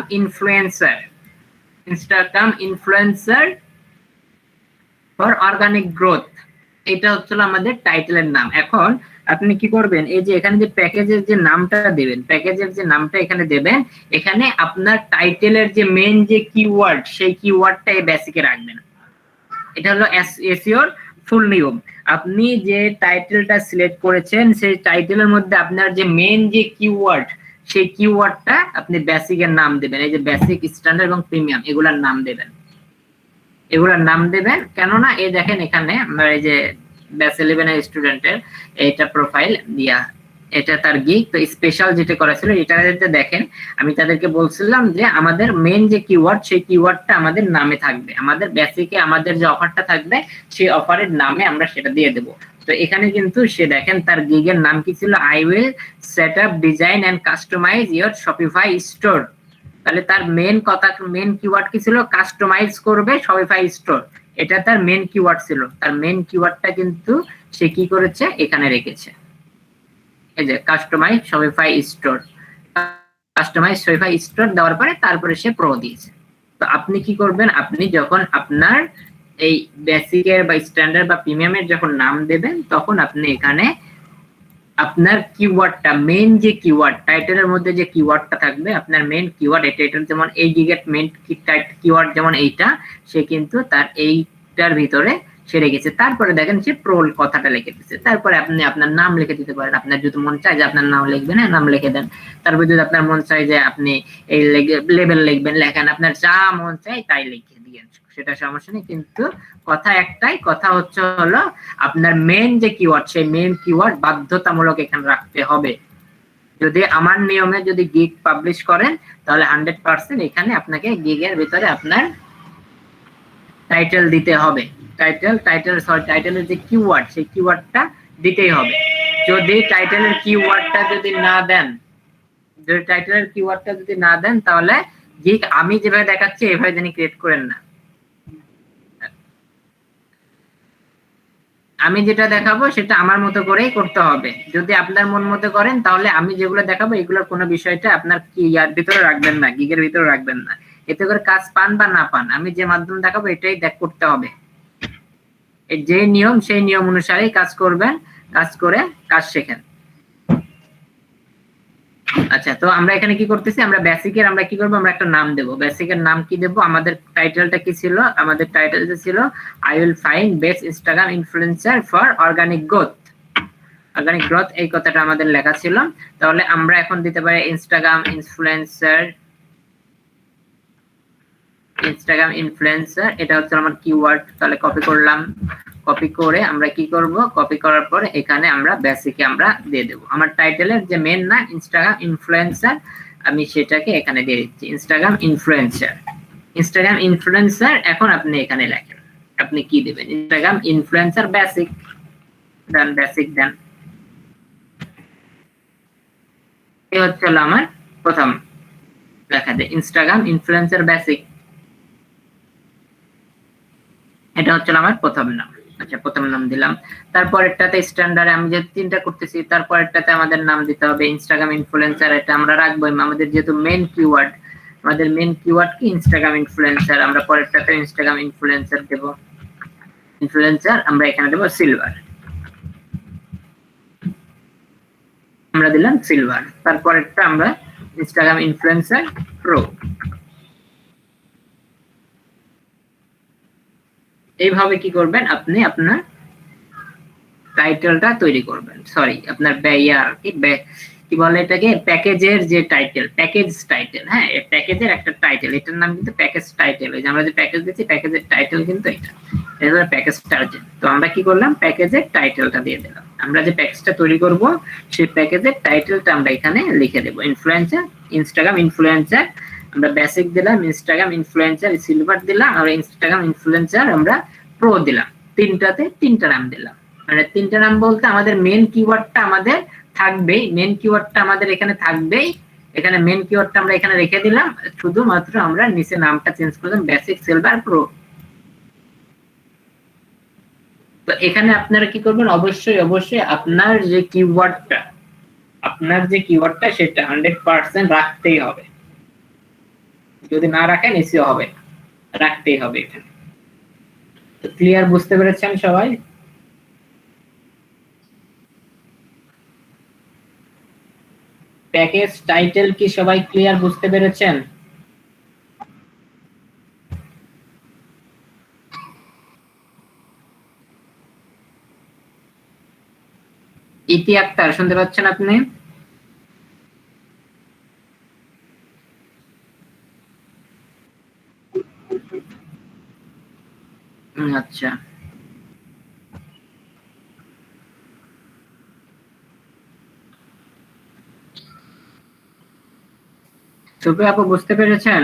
influencer for organic growth, এটা হচ্ছিল আমাদের টাইটেলের নাম। এখন আপনি কি করবেন, এই যে এখানে যে প্যাকেজের যে নামটা দেবেন, প্যাকেজের যে নামটা এখানে দেবেন, এখানে আপনার টাইটেলের যে মেইন যে কিওয়ার্ড, সেই কিওয়ার্ডটা এই বেসিকে রাখবেন। এটা হলো এসইওর ফুল নিয়ম। আপনি যে টাইটেলটা সিলেক্ট করেছেন সেই টাইটেলের মধ্যে আপনার যে মেইন যে কিওয়ার্ড, সেই কিওয়ার্ডটা আপনি বেসিকের নাম দেবেন। এই যে বেসিক, স্ট্যান্ডার্ড এবং প্রিমিয়াম এগুলার নাম দেবেন, এগুলার নাম দেবেন। কেননা এই দেখেন এখানে আমরা এই যে ব্যাচ 11 এর স্টুডেন্টের এটা প্রোফাইল দিয়া, এটা তার গিগ। তো স্পেশাল যেটা করা ছিল এটা দেখেন, আমি তাদেরকে বলছিলাম যে আমাদের মেইন যে কিওয়ার্ড, সেই কিওয়ার্ডটা আমাদের নামে থাকবে। আমাদের বেসিকে আমাদের যে অফারটা থাকবে সেই অফারের নামে আমরা সেটা দিয়ে দেব। তো এখানে কিন্তু সে দেখেন তার গিগের নাম কি ছিল, I will set up, design and customise your Shopify store. তাহলে তার মেইন কথা, মেইন কিওয়ার্ড কি ছিল, কাস্টমাইজ করবে শপিফাই স্টোর। এটা তার মেইন কিওয়ার্ড ছিল। তার মেইন কিওয়ার্ডটা কিন্তু সে কি করেছে, এখানে রেখেছে, এই যে customise Shopify store. Customise Shopify store দেওয়ার পরে তারপরে সে প্রো দিয়েছে। তো আপনি কি করবেন, আপনি যখন আপনার এই বেসিকের বা স্ট্যান্ডার্ড বা প্রিমিয়ামের যখন নাম দেবেন, তখন আপনি এখানে আপনার কিওয়ার্ডটা, মেইন যে কিওয়ার্ড, টাইটেলের মধ্যে যে কিওয়ার্ডটা থাকবে, আপনার মেইন কিওয়ার্ড এটা যেমন এই গিগের মেইন কিওয়ার্ড যেমন এইটা, সে কিন্তু তার এইটার ভিতরে সে রেখেছে। তারপরে দেখেন সে প্রোল কথাটা লিখে দিচ্ছে। তারপরে আপনি আপনার নাম লিখে দিতে পারেন। আপনার যদি মন চায় যে আপনার নাম লিখবেন, হ্যাঁ নাম লিখে দেন। তারপরে যদি আপনার মন চায় যে আপনি এই লেবেল লিখবেন, লেখেন। আপনার যা মন চায় তাই লিখে দিয়েন, সেটা সমস্যা নেই। কিন্তু কথা একটাই, কথা হলো আপনার মেইন যে কিওয়ার্ড, সেই মেইন কিওয়ার্ড বাধ্যতামূলক এখানে রাখতে হবে। যদি আমার নিয়মে যদি গিগ পাবলিশ করেন তাহলে 100% এখানে আপনাকে গিগের ভিতরে আপনার টাইটেল দিতে হবে। টাইটেলের যে কিওয়ার্ড, সেই কিওয়ার্ডটা দিতেই হবে। যদি টাইটেলের কিওয়ার্ডটা যদি না দেন, তাহলে গিক আমি যেভাবে দেখাচ্ছি এভাবে জানি ক্রিয়েট করেন না। আমি যেটা দেখাবো সেটা আমার মতো করেই করতে হবে। যদি আপনার মন মতো করেন তাহলে আমি যেগুলো দেখাবো এগুলোর কোনো বিষয়টা আপনার কি ইয়ার ভিতরে রাখবেন না, গিগের ভিতরে রাখবেন না। এতে করে কাজ পান বা না পান, আমি যে মাধ্যম দেখাবো এটাই করতে হবে। যে নিয়ম সেই নিয়ম অনুসারেই কাজ করবেন, কাজ করে কাজ শেখেন। আচ্ছা, তো আমরা এখানে কি করতেছি, আমরা বেসিকের আমরা কি করবো, আমরা একটা নাম দেব। বেসিকের নাম কি দেব, আমাদের টাইটেলটা কি ছিল, আমাদের টাইটেলটা ছিল I will find best Instagram influencer for organic growth. Organic growth এই কথাটা আমাদের লেখা ছিল। তাহলে আমরা এখন দিতে পারি ইনস্টাগ্রাম ইনফ্লুয়েন্সার, এটা হচ্ছে আমার কিওয়ার্ড। তাহলে কপি করলাম, কপি করে আমরা কি করব, কপি করার পরে এখানে আমরা বেসিকে আমরা দিয়ে দেব। আমার টাইটেলের যে মেন নাম ইনস্টাগ্রাম ইনফ্লুয়েন্সার, আমি সেটাকে এখানে দিয়ে দিচ্ছি ইনস্টাগ্রাম ইনফ্লুয়েন্সার। এখন আপনি এখানে লেখেন আপনি কি দিবেন, ইনস্টাগ্রাম ইনফ্লুয়েন্সার বেসিক, দেন বেসিক দেন। এই হচ্ছে আমার প্রথম লেখা দেয় ইনস্টাগ্রাম ইনফ্লুয়েন্সার বেসিক, এটা হচ্ছে আমার প্রথম নাম। আচ্ছা, প্রথম নাম দিলাম। তারপরেরটাতে স্ট্যান্ডার্ড আমি যে তিনটা করতেছি, তারপরেরটাতে আমাদের নাম দিতে হবে ইনস্টাগ্রাম ইনফ্লুয়েন্সার। এটা আমরা রাখবো আমাদের যেহেতু মেন কিওয়ার্ড, আমাদের মেন কিওয়ার্ড কি ইনস্টাগ্রাম ইনফ্লুয়েন্সার। আমরা পরেরটাতে ইনস্টাগ্রাম ইনফ্লুয়েন্সার দেব, ইনফ্লুয়েন্সার আমরা এখানে দেব সিলভার, আমরা দিলাম সিলভার। তারপরেরটা আমরা ইনস্টাগ্রাম ইনফ্লুয়েন্সার প্রো। এইভাবে কি করবেন, আপনি আপনার টাইটেলটা তৈরি করবেন। সরি, আপনার কি বলে এটাকে, প্যাকেজের যে টাইটেল, প্যাকেজ টাইটেল। হ্যাঁ, প্যাকেজের একটা টাইটেল, এটার নাম কিন্তু প্যাকেজ টাইটেল। এই যে আমরা যে প্যাকেজ দিচ্ছি, প্যাকেজের টাইটেল কিন্তু এটা প্যাকেজ টাইটেল। তো আমরা কি করলাম, প্যাকেজের টাইটেলটা দিয়ে দিলাম। আমরা যে প্যাকেজটা তৈরি করব সেই প্যাকেজের টাইটেলটা আমরা এখানে লিখে দেব, ইনফ্লুয়েন্সার, ইনস্টাগ্রাম ইনফ্লুয়েন্সার। আমরা বেসিক দিলাম, ইনস্টাগ্রাম ইনফ্লুয়েন্সার সিলভার দিলাম, আর ইনস্টাগ্রাম ইনফ্লুয়েন্সার আমরা প্রো দিলাম। তিনটাতে তিনটা নাম দিলাম। মানে তিনটা নাম বলতে আমাদের মেন কিওয়ার্ডটা আমাদের থাকবেই, মেন কিওয়ার্ডটা আমাদের এখানে থাকবেই। এখানে মেন কিওয়ার্ডটা আমরা এখানে রেখে দিলাম, শুধুমাত্র আমরা নিচে নামটা চেঞ্জ করলাম বেসিক সিলভার প্রো। তো এখানে আপনারা কি করবেন, অবশ্যই আপনার যে কিওয়ার্ডটা সেটা 100% রাখতেই হবে। যদি না রাখেন এসিও হবে, রাখতেই হবে এখানে। তো ক্লিয়ার, বুঝতে পেরেছেন সবাই? প্যাকেজ টাইটেল কি সবাই ক্লিয়ার, বুঝতে পেরেছেন? ইতি আক্তার শুনতে পাচ্ছেন আপনি? আচ্ছা, সুপে আপু বুঝতে পেরেছেন?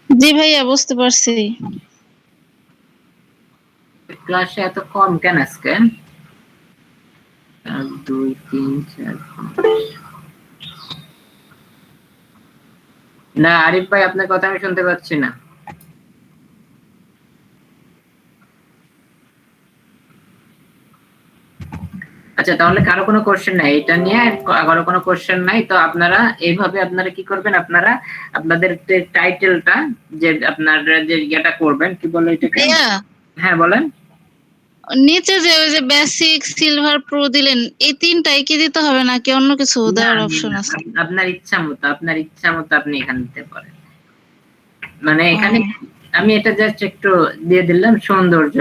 জি ভাইয়া, বুঝতে পারছি। ক্লাসে এত কম কেন আজকে? 1 2 3 4 5। না আরিফ ভাই, আপনার কথা আমি শুনতে পাচ্ছি না। আচ্ছা, তাহলে কারো কোনো কোশ্চেন নাই এটা নিয়ে, কারো কোনো কোশ্চেন নাই। তো আপনারা এইভাবে আপনারা কি করবেন, আপনারা আপনাদের টাইটেলটা যে আপনারা যে এটা করবেন, কি বলে এটাকে? হ্যাঁ বলেন। নিচে যে ওই যে বেসিক সিলভার প্রো দিলেন, এই তিনটাই কি দিতে হবে নাকি অন্য কিছু দেওয়ার অপশন আছে? আপনার ইচ্ছা মতো আপনি এখানে দিতে পারেন। মানে এখানে আমি এটা জাস্ট একটু দিয়ে দিলাম সৌন্দর্য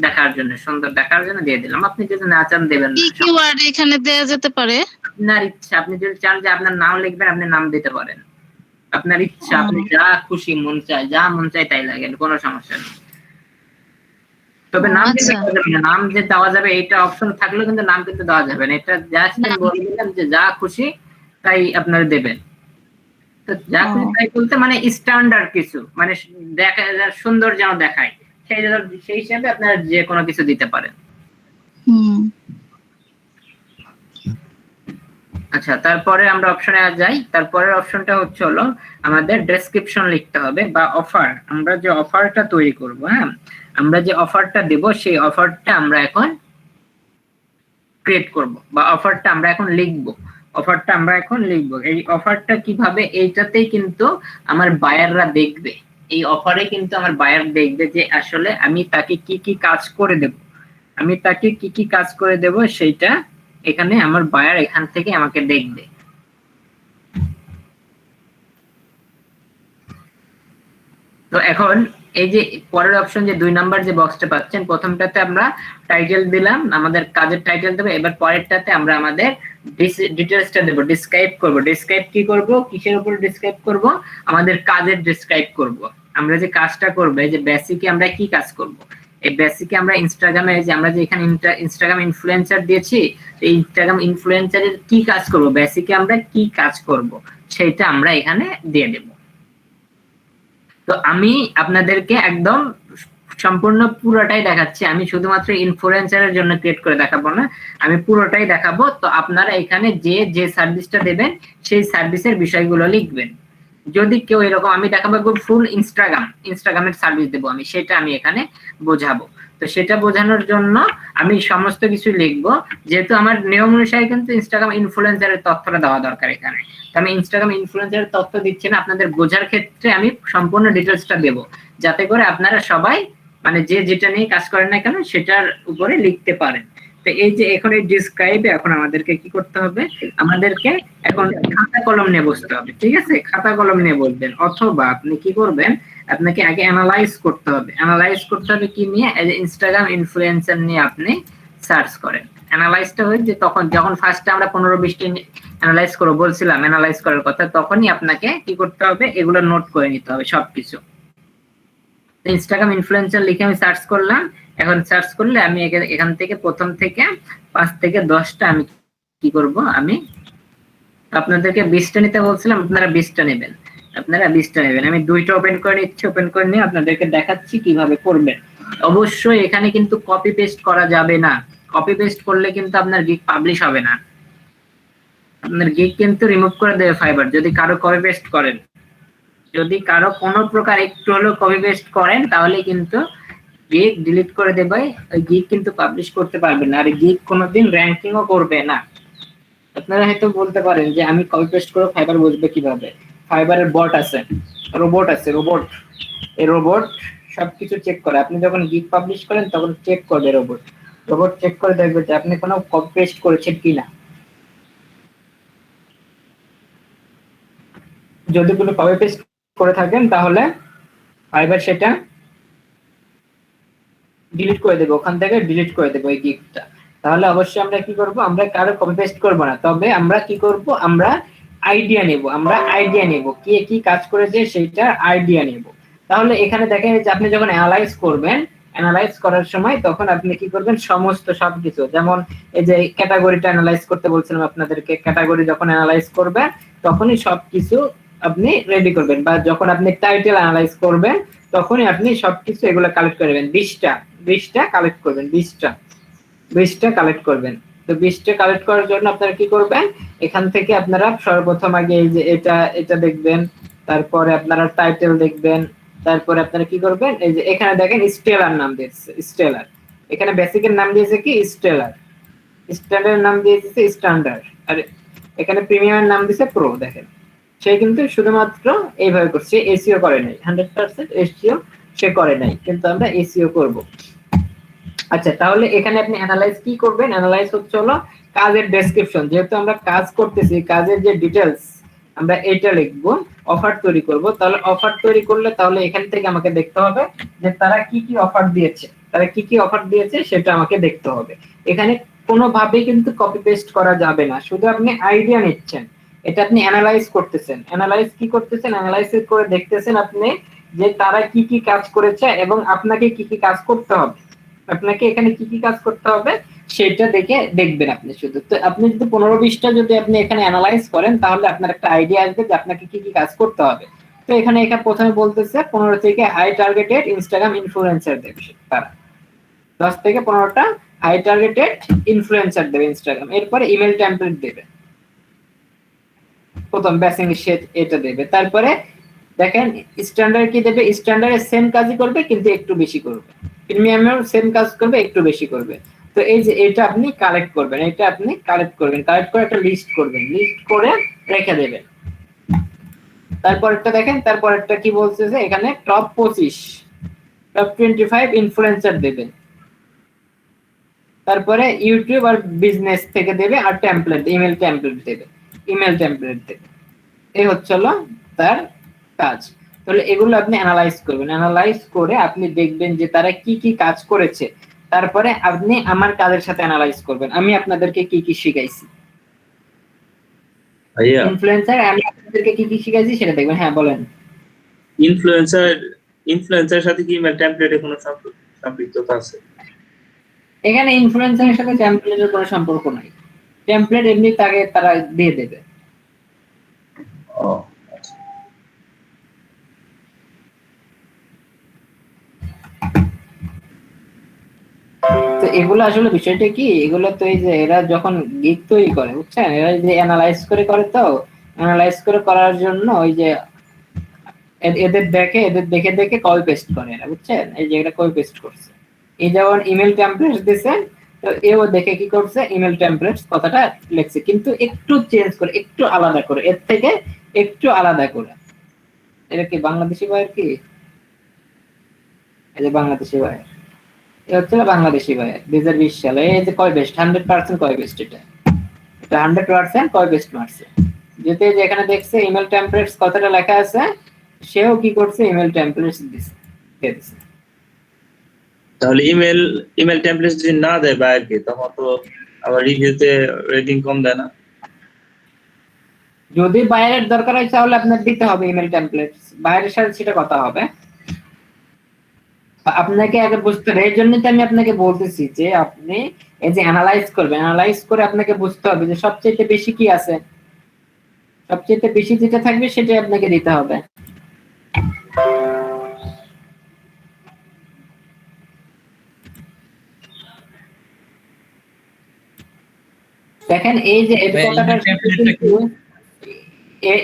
দেখার জন্য, সুন্দর দেখার জন্য দিয়ে দিলাম। আপনি যদি না চান দেবেন না। কি কিওয়ার্ড এখানে দেয়া যেতে পারে? আপনার ইচ্ছা, আপনি যদি চান যে আপনার নাম লিখবেন, আপনি নাম দিতে পারেন। আপনার ইচ্ছা, আপনি যা খুশি মন চায়, যা মন চায় তাই লাগেন, কোনো সমস্যা নেই। তবে নাম আচ্ছা। দেওয়া যাবে না, নাম যে দেওয়া যাবে এটা অপশন থাকলেও কিন্তু নাম কিন্তু দেওয়া যাবে না। এটা জাস্ট আমি বলে দিলাম যে যা খুশি তাই আপনারা দেবেন। তো যা খুশি তাই বলতে মানে স্ট্যান্ডার্ড কিছু, মানে দেখা সুন্দর যেন দেখায় সেই হিসাবে আপনারা যে কোনো কিছু দিতে পারেন। আচ্ছা, তারপরে আমরা অপশনে যাই। তারপরের অপশনটা হচ্ছে হলো আমাদের ডেসক্রিপশন লিখতে হবে বা অফার। আমরা যে অফারটা তৈরি করব, হ্যাঁ, আমরা যে অফারটা দেব সেই অফারটা আমরা এখন ক্রিয়েট করব বা অফারটা আমরা এখন লিখব। অফারটা আমরা এখন লিখব। এই অফারটা কিভাবে, এইটাতেই কিন্তু আমার বায়াররা দেখবে। এই অফারে কিন্তু আমার বায়ার দেখবে যে আসলে আমি তাকে কি কি কাজ করে দেব, আমি তাকে কি কি কাজ করে দেব সেইটা এখানে আমার বায়ার এখান থেকে আমাকে দেখবে। তো এখন এই যে পরের অপশন যে 2 নাম্বার যে বক্সটা পাচ্ছেন, প্রথমটাতে আমরা টাইটেল দিলাম, আমাদের কাজের টাইটেল দেব। এবার পরেরটাতে আমরা আমাদের ডিটেইলসটা দেব, ডেসক্রাইব করব। ডেসক্রাইব কি করব, কিসের উপর ডেসক্রাইব করব? আমাদের কাজের ডেসক্রাইব করব। আমরা যে কাজটা করব, এই যে বেসিকে আমরা কি কাজ করব, এই বেসিকে আমরা ইনস্টাগ্রামে, যে আমরা যে এখানে ইনস্টাগ্রাম ইনফ্লুয়েন্সার দিয়েছি, এই ইনস্টাগ্রাম ইনফ্লুয়েন্সারের কি কাজ করব, বেসিকে আমরা কি কাজ করব সেটা আমরা এখানে দিয়ে দেব। তো আমি আপনাদেরকে একদম সম্পূর্ণ পুরোটাই দেখাচ্ছি, আমি শুধুমাত্র ইনফ্লুয়েন্সারের জন্য ক্রিয়েট করে দেখাবো না, আমি পুরোটাই দেখাবো। তো আপনারা এখানে যে সার্ভিসটা দেবেন সেই সার্ভিসের বিষয়গুলো লিখবেন। যদি কেউ এরকম, আমি দেখাবো ফুল ইনস্টাগ্রামের সার্ভিস দেবো আমি, সেটা আমি এখানে বোঝাবো। তো সেটা বোঝানোর জন্য আমি সমস্ত কিছু লিখবো, যেহেতু আমার নিয়ম অনুসারে কিন্তু ইনস্টাগ্রাম ইনফ্লুয়েন্সারের তথ্যটা দেওয়া দরকার এখানে। তো আমি ইনস্টাগ্রাম ইনফ্লুয়েন্সারের তথ্য দিচ্ছি না, আপনাদের বোঝার ক্ষেত্রে আমি সম্পূর্ণ ডিটেলসটা দেবো, যাতে করে আপনারা সবাই মানে যে যেটা নিয়ে কাজ করেন না কেন সেটার উপরে লিখতে পারেন। তো এই যে এখন এই ডিসক্রাইবে এখন আমাদেরকে কি করতে হবে, আমাদেরকে এখন খাতা কলম নিয়ে বসতে হবে। ঠিক আছে, খাতা কলম নিয়ে বসবেন, অথবা আপনি কি করবেন, আপনাকে আগে অ্যানালাইজ করতে হবে। অ্যানালাইজ করতে হবে কি নিয়ে, ইনস্টাগ্রাম ইনফ্লুয়েন্সার নিয়ে আপনি সার্চ করেন। অ্যানালাইজটা হয় যে তখন যখন ফার্স্টে আমরা 15-20টি অ্যানালাইজ করব বলছিলাম, অ্যানালাইজ করার কথা, তখনই আপনাকে কি করতে হবে, এগুলো নোট করে নিতে হবে সবকিছু। ইনস্টাগ্রাম ইনফ্লুয়েন্সার লিখে আমি সার্চ করলাম। এখন সার্চ করলে আমি এখান থেকে প্রথম থেকে 5 থেকে 10টা আমি কি করব, আমি আপনাদেরকে 20টা নিতে বলছিলাম, আপনারা 20টা নেবেন, আপনারা 20টা নেবেন। আমি 2টা ওপেন করে নিচ্ছি, ওপেন করে নিয়ে আপনাদেরকে দেখাচ্ছি কিভাবে করবেন। অবশ্যই এখানে কিন্তু কপি পেস্ট করা যাবে না, কপি পেস্ট করলে কিন্তু আপনার গিগ পাবলিশ হবে না, আপনার গিগ কিন্তু রিমুভ করে দেবে ফাইবার যদি কারো কপি পেস্ট করেন। যদি কারো কোনো প্রকার একটু হলেও কপি পেস্ট করেন তাহলে কিন্তু গিগ ডিলিট করে দেবে, ওই গিগ কিন্তু পাবলিশ করতে পারবেন না, আর গিগ কোনোদিন র্যাঙ্কিংও করবে না। আপনারা হয়তো বলতে পারেন যে আমি কপি পেস্ট করে ফাইবার বুঝবে কিভাবে? ফাইবারের বট আছে, রোবট আছে, রোবট, এই রোবট সবকিছু চেক করে। আপনি যখন গিগ পাবলিশ করেন তখন চেক করবে রোবট, রোবট চেক করে দেখবে যে আপনি কোনো কপি পেস্ট করেছেন কিনা। যদি কোনো কপি পেস্ট করে থাকেন তাহলে ফাইবার সেটা ডিলিট করে দেবে, ওখান থেকে ডিলিট করে দেবে ওই গিগটা। তাহলে অবশ্যই আমরা কি করব, আমরা কারো কপি পেস্ট করব না, তবে আমরা কি করব, আমরা আইডিয়া নেব, আমরা আইডিয়া নেব কে কি কাজ করেছে সেটা আইডিয়া নেব। তাহলে এখানে দেখেন যে আপনি যখন অ্যানালাইজ করবেন, অ্যানালাইজ করার সময় তখন আপনি কি করবেন, সমস্ত সবকিছু, যেমন এই যে ক্যাটাগরিটা অ্যানালাইজ করতে বলছিলাম আপনাদেরকে, ক্যাটাগরি যখন অ্যানালাইজ করবেন তখনই সবকিছু আপনি রেডি করবেন, বা যখন আপনি টাইটেল অ্যানালাইজ করবেন তখনই আপনি সবকিছু এগুলো কালেক্ট করবেন। 20টা কালেক্ট করবেন, 20টা কালেক্ট করবেন। তো 20টা কালেক্ট করার জন্য আপনারা কি করবেন, এখান থেকে আপনারা সর্বপ্রথম আগে এই যে এটা দেখবেন, তারপরে আপনারা টাইটেল দেখবেন, তারপরে আপনারা কি করবেন, এই যে এখানে দেখেন স্টেলার নাম দিয়েছে, স্টেলার, এখানে বেসিকের নাম দিয়েছে কি স্টেলার, স্ট্যান্ডার্ড নাম দিয়েছে স্ট্যান্ডার্ড, আর এখানে প্রিমিয়ামের নাম দিয়েছে প্রো। দেখেন সে কিন্তু শুধুমাত্র এইভাবে করছে, এসইও করে নাই, 100% এসইও সে করে নাই, কিন্তু আমরা এসইও করব। আচ্ছা, তাহলে এখানে আপনি অ্যানালাইজ কি করবেন, অ্যানালাইজ হচ্ছে হলো কাজের ডেসক্রিপশন, যেহেতু আমরা কাজ করতেছি কাজের যে ডিটেইলস আমরা এটা লিখব, অফার তৈরি করব। তাহলে অফার তৈরি করলে তাহলে এখান থেকে আমাকে দেখতে হবে যে তারা কি কি অফার দিয়েছে, তারা কি কি অফার দিয়েছে সেটা আমাকে দেখতে হবে। এখানে কোনোভাবেই কিন্তু কপি পেস্ট করা যাবে না, শুধু আপনি আইডিয়া নিচ্ছেন, এটা আপনি অ্যানালাইজ করতেছেন। অ্যানালাইজ কি করতেছেন, অ্যানালাইজ করে দেখতেছেন আপনি যে তারা কি কি কাজ করেছে এবং আপনাকে কি কি কাজ করতে হবে। আপনাকে এখানে কি কি কাজ করতে হবে সেটা দেখবেন আপনি শুধু। তো আপনি যদি 15-20টা যদি আপনি এখানে অ্যানালাইজ করেন তাহলে আপনার একটা আইডিয়া আসবে যে আপনাকে কি কি কাজ করতে হবে। তো এখানে প্রথমে বলতেছে 15 থেকে হাই টার্গেটেড ইনস্টাগ্রাম ইনফ্লুয়েন্সার দেবে তারা, 10 থেকে 15টা হাই টার্গেটেড ইনফ্লুয়েন্সার দেবে ইনস্টাগ্রাম। এরপরে ইমেল টেমপ্লেট দেবে, প্রথম বেসিক এটা দেবে। তারপরে দেখেন স্ট্যান্ডার্ড কি দেবে, স্ট্যান্ডার্ডে সেম কাজই করবে কিন্তু একটু বেশি করবে, প্রিমিয়ামেও সেম কাজ করবে একটু বেশি করবে। তো এই যে এটা আপনি কালেক্ট করবেন, এটা আপনি কালেক্ট করবেন, কালেক্ট করে একটা লিস্ট করবেন, লিস্ট করে রেখে দেবেন। তারপরটা দেখেন, তারপরটা কি বলছে যে এখানে টপ 25 টপ 25 ইনফ্লুয়েন্সার দেবেন। তারপরে ইউটিউব আর বিজনেস থেকে দেবে, আর টেমপ্লেট ইমেল টেমপ্লেট দেবে, ইমেল টেমপ্লেট দেবে। এই হচ্ছে হলো তার কাজ। তাহলে এগুলো আপনি অ্যানালাইজ করবেন, অ্যানালাইজ করে আপনি দেখবেন যে তারা কি কি কাজ করেছে। তারপরে আপনি আমার কাজের সাথে অ্যানালাইজ করবেন আমি আপনাদেরকে কি কি শিখাইছি। ভাইয়া ইনফ্লুয়েন্সার আমি আপনাদেরকে কি কি শিখাইছি সেটা দেখবেন। হ্যাঁ বলেন। ইনফ্লুয়েন্সার সাথে কি ইমেল টেমপ্লেটে কোনো সম্পৃক্ততা আছে? এখানে ইনফ্লুয়েন্সারের সাথে টেমপ্লেটের কোনো সম্পর্ক নাই, টেমপ্লেট এমনি তারা দিয়ে দেবে। ও তো এগুলো আসলে বিষয়টা কি, এগুলো তো এই যে এরা যখন গিগ তৈরি করে বুঝছেন, এরা যে অ্যানালাইজ করে তো অ্যানালাইজ করে করার জন্য ওই যে এদের দেখে দেখে কপি পেস্ট করে এরা, বুঝছেন। এই যে এটা কপি পেস্ট করছে, এই যেমন ইমেল টেমপ্লেটস দিয়েছেন, তো এও দেখে কি করছে ইমেল টেমপ্লেটস কথাটা লিখছে কিন্তু একটু চেঞ্জ করে, একটু আলাদা করে, এর থেকে একটু আলাদা করে। এটা কি বাংলাদেশি ভাইয়ের কি, এই যে বাংলাদেশি ভাইয়ের, এটা হচ্ছে বাংলাদেশি ভাইয়ের 2020 সালে। এই যে কপি পেস্ট 100% কপি পেস্ট, এটা 100% কপি পেস্ট মারছে। যেতে যেখানে দেখছে ইমেল টেমপ্লেটস কথাটা লেখা আছে, সেও কি করছে ইমেল টেমপ্লেটস দিছে। তাহলে ইমেল টেমপ্লেট যদি না দেয় বাইরকে, তখন তো আবার রিভিউতে রেটিং কম দেয় না? যদি বাইরের দরকার হয় তাহলে আপনার দিতে হবে ইমেল টেমপ্লেটস, বাইরের সাথে সেটা কথা হবে। আপনাকে আগে বুঝতে হবে, এই জন্যই তো আমি আপনাকে বলতেছি যে আপনি এই যে অ্যানালাইজ করবেন, অ্যানালাইজ করে আপনাকে বুঝতে হবে যে সবচেয়ে বেশি কি আছে, সবচেয়ে বেশি যেটা থাকবে সেটাই আপনাকে দিতে হবে। দেখেন এই যে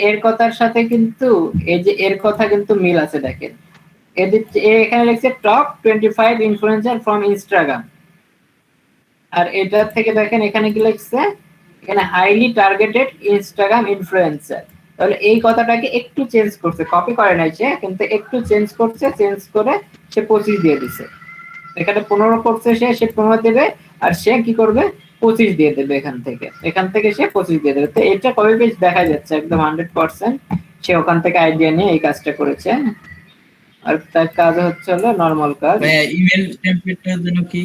এর কথার সাথে কিন্তু এই যে এর কথা কিন্তু মিল আছে। দেখেন এখানে লিখছে টপ 25 ইনফ্লুয়েন্সার ফ্রম ইনস্টাগ্রাম, আর এটা থেকে দেখেন এখানে কি লিখছে, এখানে হাইলি টার্গেটেড ইনস্টাগ্রাম ইনফ্লুয়েন্সার। তাহলে এই কথাটাকে একটু চেঞ্জ করছে, কপি করে নাই সে, কিন্তু একটু চেঞ্জ করছে, চেঞ্জ করে সে 25 দিয়ে দিছে। এখানে 15 করছে সে 15 দেবে, আর সে কি করবে 25 দিয়ে দেবে। এখান থেকে সে 25 দিয়ে দেবে। তো এটা কপি পেস্ট দেখা যাচ্ছে একদম 100%। সে ওখান থেকে আইডিয়া নিয়ে এই কাজটা করেছে। আর তার কাজ হচ্ছে হলো নরমাল কাজ। ইমেল টেমপ্লেটের জন্য কি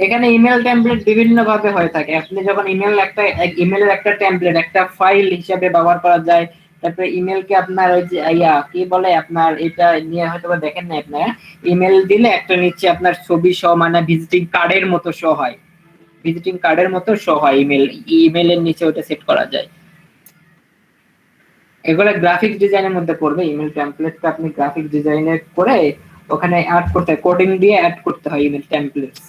এখানে ইমেল টেমপ্লেট বিভিন্ন ভাবে হয়ে থাকে। আপনি যখন ইমেলের একটা টেমপ্লেট একটা ফাইল হিসেবে ব্যবহার করা যায়। তারপরে ইমেলকে আপনার ওই যে কি বলে, আপনার এটা নিয়ে হয়তো দেখেন না, আপনার ইমেল দিলে একটা নিচে আপনার ছবি সহ, মানে ভিজিটিং কার্ডের মতো শো হয়, ভিজিটিং কার্ডের মতো শো হয় ইমেলের নিচে ওটা সেট করা যায়। এগুলো গ্রাফিক্স ডিজাইনের মধ্যে পড়বে। ইমেল টেমপ্লেটটা আপনি গ্রাফিক্স ডিজাইনে করে ওখানে অ্যাড করতে হয়, কোডিং দিয়ে অ্যাড করতে হয় ইমেল টেমপ্লেটস।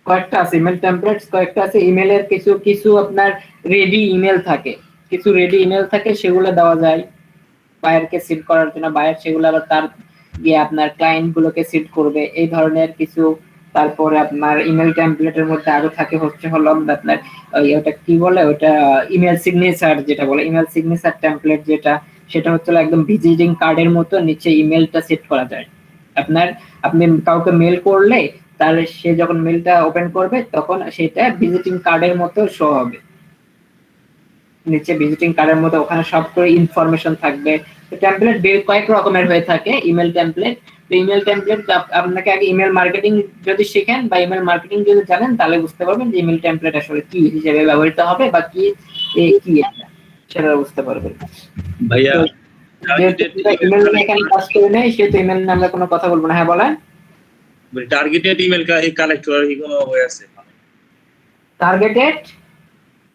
কয়েকটা আছে ইমেল টেমপ্লেটস, কয়েকটা আছে ইমেলের কিছু আপনার রেডি ইমেল থাকে, সেগুলো দেওয়া যায় বায়ারকে সিট করার জন্য। বায়ার সেগুলো আবার তার গিয়ে আপনার ক্লায়েন্ট গুলোকে সিট করবে, এই ধরনের কিছু। তারপরে আপনার ইমেল টেমপ্লেটের মধ্যে আরো থাকে হচ্ছে হলো আপনার ওটা কি বলে, ওটা ইমেল সিগনেচার, যেটা বলে ইমেল সিগনেচার টেমপ্লেট, সেটা হচ্ছে একদম ভিজিটিং কার্ডের মতো নিচে ইমেলটা সেট করা যায়। আপনি কাউকে মেল করলে তার সে যখন মেলটা ওপেন করবে তখন সেটা ভিজিটিং কার্ডের মতো শো হবে, নিচে ভিজিটিং কার্ডের মতো ওখানে সব করে ইনফরমেশন থাকবে। তো টেমপ্লেট কয়েক রকমের হয়ে থাকে ইমেল টেমপ্লেট। তো ইমেল টেমপ্লেট আপনাকে আগে ইমেল মার্কেটিং যদি শিখেন বা ইমেল মার্কেটিং যদি জানেন তাহলে বুঝতে পারবেন যে ইমেল টেমপ্লেট আসলে কি হিসেবে ব্যবহৃত হবে বা কি সেটা বুঝতে পারবেন। ভাইয়া ইমেল নিয়ে এখানে কাজ করে নেই, সেহেতু ইমেল নিয়ে আমরা কোনো কথা বলবো না। হ্যাঁ বলেন। টার্গেটেড ইমেল কালেক্ট করার কি কোনো ওয়ে আছে? টার্গেটেড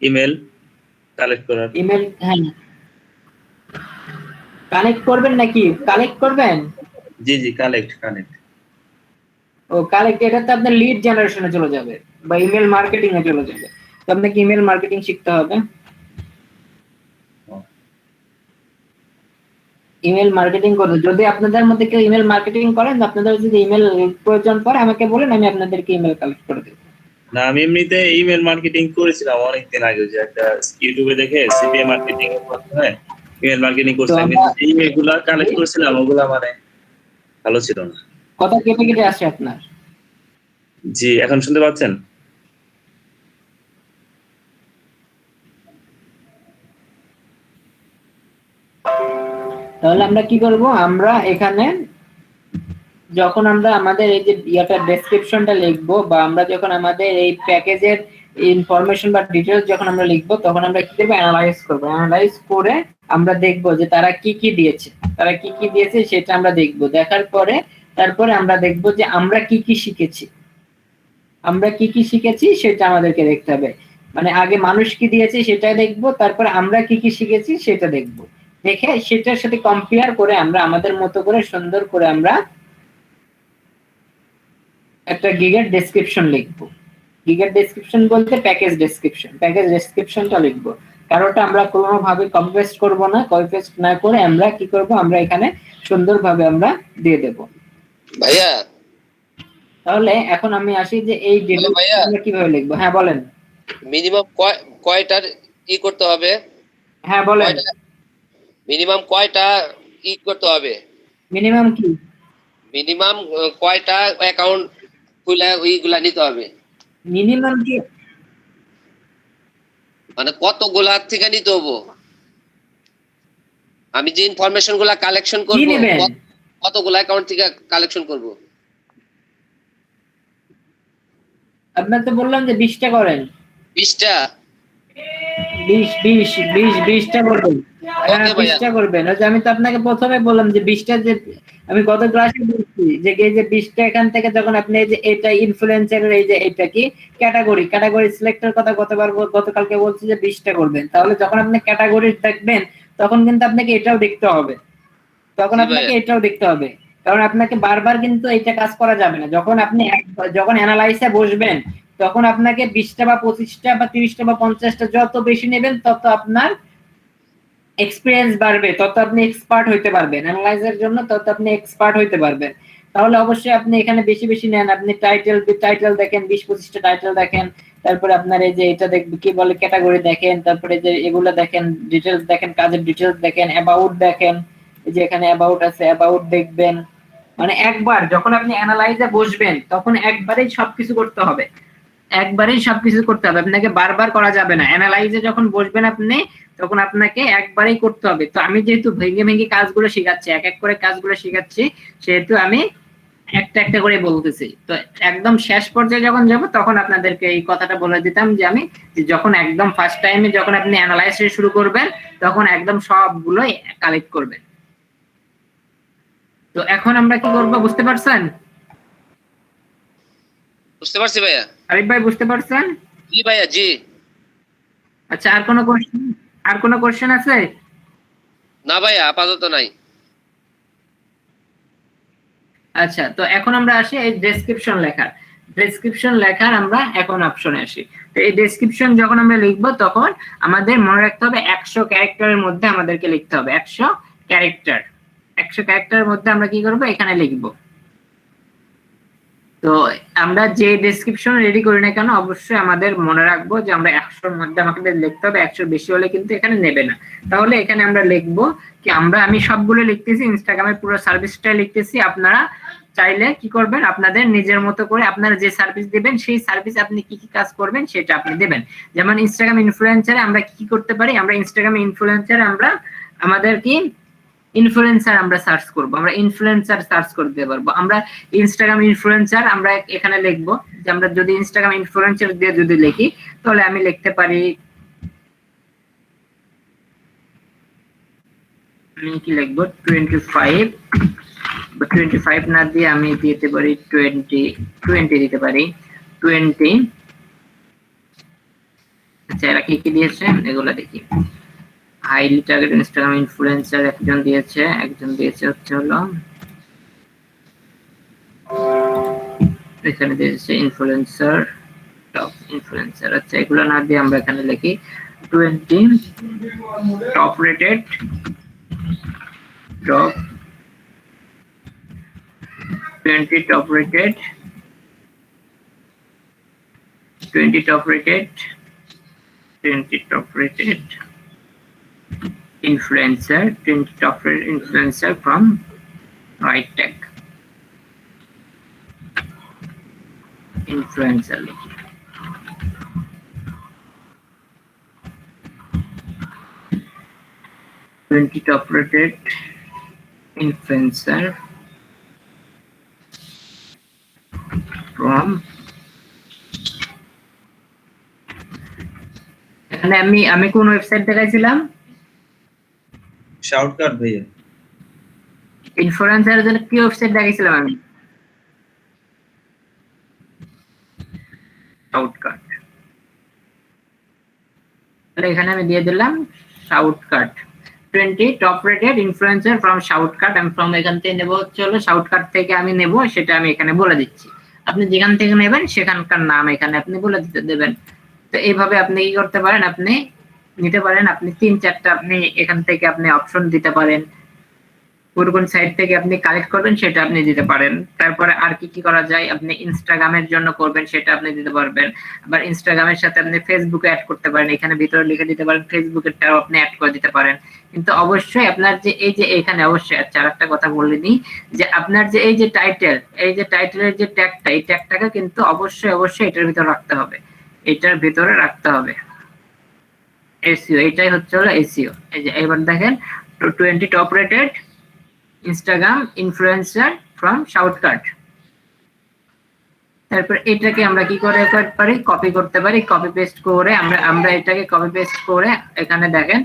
ইমেল কালেক্ট করার? ইমেল, হ্যাঁ কানেক্ট করবেন নাকি কালেক্ট করবেন? জি জি, কালেক্ট। ও কালেক্ট, এটা তো আপনার লিড জেনারেশনে চলে যাবে বা ইমেল মার্কেটিং এ চলে যাবে। তো আপনাকে ইমেল মার্কেটিং শিখতে হবে। ইমেল মার্কেটিং করতে, যদি আপনাদের মধ্যে কেউ ইমেল মার্কেটিং করেন, আপনাদের যদি ইমেল প্রয়োজন পড়ে আমাকে বলেন, আমি আপনাদেরকে ইমেল কালেক্ট করে দেব। না, আমি এমনিতে ইমেল মার্কেটিং করেছিলাম অনেকদিন আগে, যে একটা ইউটিউবে দেখে সিপিএ মার্কেটিং এর মাধ্যমে ইমেল মার্কেটিং করছিলাম, কিন্তু ইমেল গুলা কালেক্ট করেছিলাম, ওগুলা মানে ভালো ছিল না। কথা কেটে কেটে আসে আপনার। জি, এখন শুনতে পাচ্ছেন? তাহলে আমরা কি করব, আমরা এখানে যখন আমরা আমাদের এই যে ইয়াটা ডেসক্রিপশনটা লিখবো, বা আমরা যখন আমাদের এই প্যাকেজের ইনফরমেশন বা ডিটেইলস যখন আমরা লিখবো, তখন আমরা কি করব, অ্যানালাইজ করব। অ্যানালাইজ করে আমরা দেখব যে তারা কি কি দিয়েছে, সেটা আমরা দেখব। দেখার পরে তারপরে আমরা দেখব যে আমরা কি কি শিখেছি সেটা আমাদেরকে দেখতে হবে। মানে আগে মানুষ কি দিয়েছে সেটা দেখব, তারপরে আমরা কি কি শিখেছি সেটা দেখব। দেখে সেটার সাথে কম্পেয়ার করে আমরা আমাদের মতো করে সুন্দর করে আমরা একটা গিগের ডেসক্রিপশন লিখবো। গিগের ডেসক্রিপশন বলতে প্যাকেজ ডেসক্রিপশনটা লিখবো। কারোটা আমরা কোনোভাবে কপি পেস্ট করব না, কপি পেস্ট না করে আমরা কি করব, আমরা এখানে সুন্দরভাবে আমরা দিয়ে দেব। ভাইয়া তাহলে এখন আমি আসি যে এই ভাইয়া আমরা কিভাবে লিখবো। হ্যাঁ বলেন। মিনিমাম কয়টার ই করতে হবে? হ্যাঁ বলেন। মিনিমাম কয়টা ই করতে হবে? মিনিমাম কি? মিনিমাম কয়টা অ্যাকাউন্ট খুলে ওইগুলা নিতে হবে? মিনিমাম কি মানে কতগুলা থেকে নিতে হবে? আমি যে ইনফরমেশন গুলা কালেকশন কি করব, নেবেন? কতগুলা অ্যাকাউন্ট থেকে কালেকশন করব? আপনার তো বললাম যে 20টা করেন। 20টা? 20টা করবেন। হ্যাঁ ওকে ভাইয়া। 20টা করবেন। ওই যে আমি তো আপনাকে প্রথমে বললাম যে 20টা, যে আমি গত ক্লাসে বলছি যে এই যে 20টা এখান থেকে যখন আপনি এই যে এটা ইনফ্লুয়েন্সারের এই যে এটা কি ক্যাটাগরি সিলেক্টের কথা গতকালকে বলছি যে 20টা করবেন। তাহলে যখন আপনি ক্যাটাগরি দেখবেন তখন কিন্তু আপনাকে এটাও দেখতে হবে, কারণ আপনাকে বারবার কিন্তু এটা কাজ করা যাবে না। যখন অ্যানালাইসে বসবেন তখন আপনাকে 20টা বা 25টা বা 30টা বা 50টা যত বেশি নেবেন তত আপনার এক্সপেরিয়েন্স বাড়বে, তত আপনি এক্সপার্ট হইতে পারবেন অ্যানালাইজের জন্য, তত আপনি এক্সপার্ট হইতে পারবেন। তাহলে অবশ্যই আপনি এখানে বেশি নেন। আপনি টাইটেল দেখেন, 20-25টা টাইটেল দেখেন, তারপরে আপনার এই যে এটা দেখবেন কি বলে ক্যাটাগরি দেখেন, তারপরে যে এগুলো দেখেন, ডিটেইলস দেখেন, কাজের ডিটেইলস দেখেন, অ্যাবাউট দেখেন, এই যে এখানে অ্যাবাউট আছে, অ্যাবাউট দেখবেন। মানে একবার যখন আপনি অ্যানালাইজে বসবেন তখন একবারেই সবকিছু করতে হবে, আপনাকে বারবার করা যাবে না। অ্যানালাইজে যখন বসবেন আপনি তখন আপনাকে একবারেই করতে হবে। তো আমি যেহেতু ভেঙে কাজগুলো শেখাচ্ছি, এক এক করে কাজগুলো শেখাচ্ছি, সেহেতু আমি একটা একটা করে বলতেছি। তো একদম শেষ পর্যায়ে যখন যাব তখন আপনাদেরকে এই কথাটা বলে দিতাম যে আমি যখন একদম ফার্স্ট টাইমে যখন আপনি অ্যানালাইসিস শুরু করবেন তখন একদম সবগুলোই কালেক্ট করবেন। তো এখন আমরা কি করব বুঝতে পারছেন? বুঝতে পারছি ভাইয়া। আরিফ ভাই বুঝতে পারছেন? জি ভাইয়া, জি। আচ্ছা, আর কোনো কোশ্চেন আছে? না ভাইয়া, আপাতত নাই। আচ্ছা, তো এখন আমরা আসি এই ডেসক্রিপশন লেখার আমরা এখন অপশনে আসি। তো এই ডেসক্রিপশন যখন আমরা লিখবো তখন আমাদের মনে রাখতে হবে 100 ক্যারেক্টারের মধ্যে আমাদেরকে লিখতে হবে। 100 ক্যারেক্টারের মধ্যে আমরা কি করব, এখানে লিখবো। তো আমরা যে ডেসক্রিপশন রেডি করি না কেন অবশ্যই আমাদের মনে রাখবো যে আমরা 100-র মধ্যে আমাদের লিখতে হবে। 100-র বেশি হলে কিন্তু এখানে নেবে না। তাহলে এখানে আমরা লিখবো কি, আমি সবগুলো লিখতেছি, ইনস্টাগ্রামের পুরো সার্ভিসটা লিখতেছি। আপনারা চাইলে কি করবেন, আপনাদের নিজের মতো করে আপনারা যে সার্ভিস দিবেন সেই সার্ভিস আপনি কি কি কাজ করবেন সেটা আপনি দেবেন। যেমন ইনস্টাগ্রাম ইনফ্লুয়েন্সারে আমরা কি করতে পারি, আমরা ইনস্টাগ্রামে ইনফ্লুয়েন্সারে আমাদের কি ইনফ্লুয়েন্সার আমরা সার্চ করব, আমরা ইনফ্লুয়েন্সার সার্চ করতে পারবো। আমরা ইনস্টাগ্রাম ইনফ্লুয়েন্সার আমরা এখানে লিখবো যে আমরা যদি ইনস্টাগ্রাম ইনফ্লুয়েন্সার দিয়ে যদি লিখি তাহলে আমি লিখতে পারি, আমি কি লিখবো 25 25 না দিয়ে আমি দিতে পারি 20 দিতে পারি 20। আচ্ছা এরা কি কি দিয়েছে এগুলো দেখি। হাইলি টার্গেট ইনস্টাগ্রাম ইনফ্লুয়েন্সার একজন দিয়েছে হচ্ছে হলো এখানে দিয়েছে ইনফ্লুয়েন্সার টপ ইনফ্লুয়েন্সার। আচ্ছা এগুলো না দিয়ে আমরা এখানে লিখি 20 top rated 20 top rated influencer 20 top rated influencer from Right Tech influencer 20 top rated influencer from এখানে আমি কোন ওয়েবসাইট দেখাইছিলাম শাউটকাট ভাইয়া ইনফ্লুয়েন্সারের জন্য কি ওয়েবসাইট দেখাইছিলাম আমি শাউটকাট। তাহলে এখানে আমি দিয়ে দিলাম শাউটকাট 20 টপ রেটেড ইনফ্লুয়েন্সার ফ্রম শাউটকাট। আমি ফ্রম এখান থেকে নেব হচ্ছে হলো শাউটকাট থেকে আমি নেব সেটা আমি এখানে বলে দিচ্ছি। আপনি যেখান থেকে নেবেন সেখানকার নাম এখানে আপনি বলে দিতে দেবেন। তো এইভাবে আপনি কি করতে পারেন আপনি নিতে পারেন। আপনি 3-4টা আপনি এখান থেকে আপনি অপশন দিতে পারেন। কোন সাইট থেকে আপনি কালেক্ট করবেন সেটা আপনি দিতে পারেন। তারপরে আর কি কি করা যায় আপনি ইনস্টাগ্রামের জন্য করবেন সেটা আপনি দিতে পারবেন। আবার ইনস্টাগ্রামের সাথে আপনি ফেসবুকে অ্যাড করতে পারেন, এখানে ভিতরে লিখে দিতে পারেন ফেসবুকেরটাও আপনি অ্যাড করে দিতে পারেন। কিন্তু অবশ্যই আপনার যে এই যে এখানে অবশ্যই আচ্ছা আরেকটা কথা বলে দিই যে আপনার যে এই যে টাইটেলের যে ট্যাগটা এই ট্যাগটাকে কিন্তু অবশ্যই এটার ভিতরে রাখতে হবে, এটার ভিতরে রাখতে হবে। এসইও এটাই হচ্ছে হলো এসইও। এই যে এবার দেখেন 20 top rated Instagram influencer from শাউটকাট। তারপর এটাকে আমরা কি করে পারি কপি করতে পারি, কপি পেস্ট করে আমরা এটাকে কপি পেস্ট করে এখানে দেখেন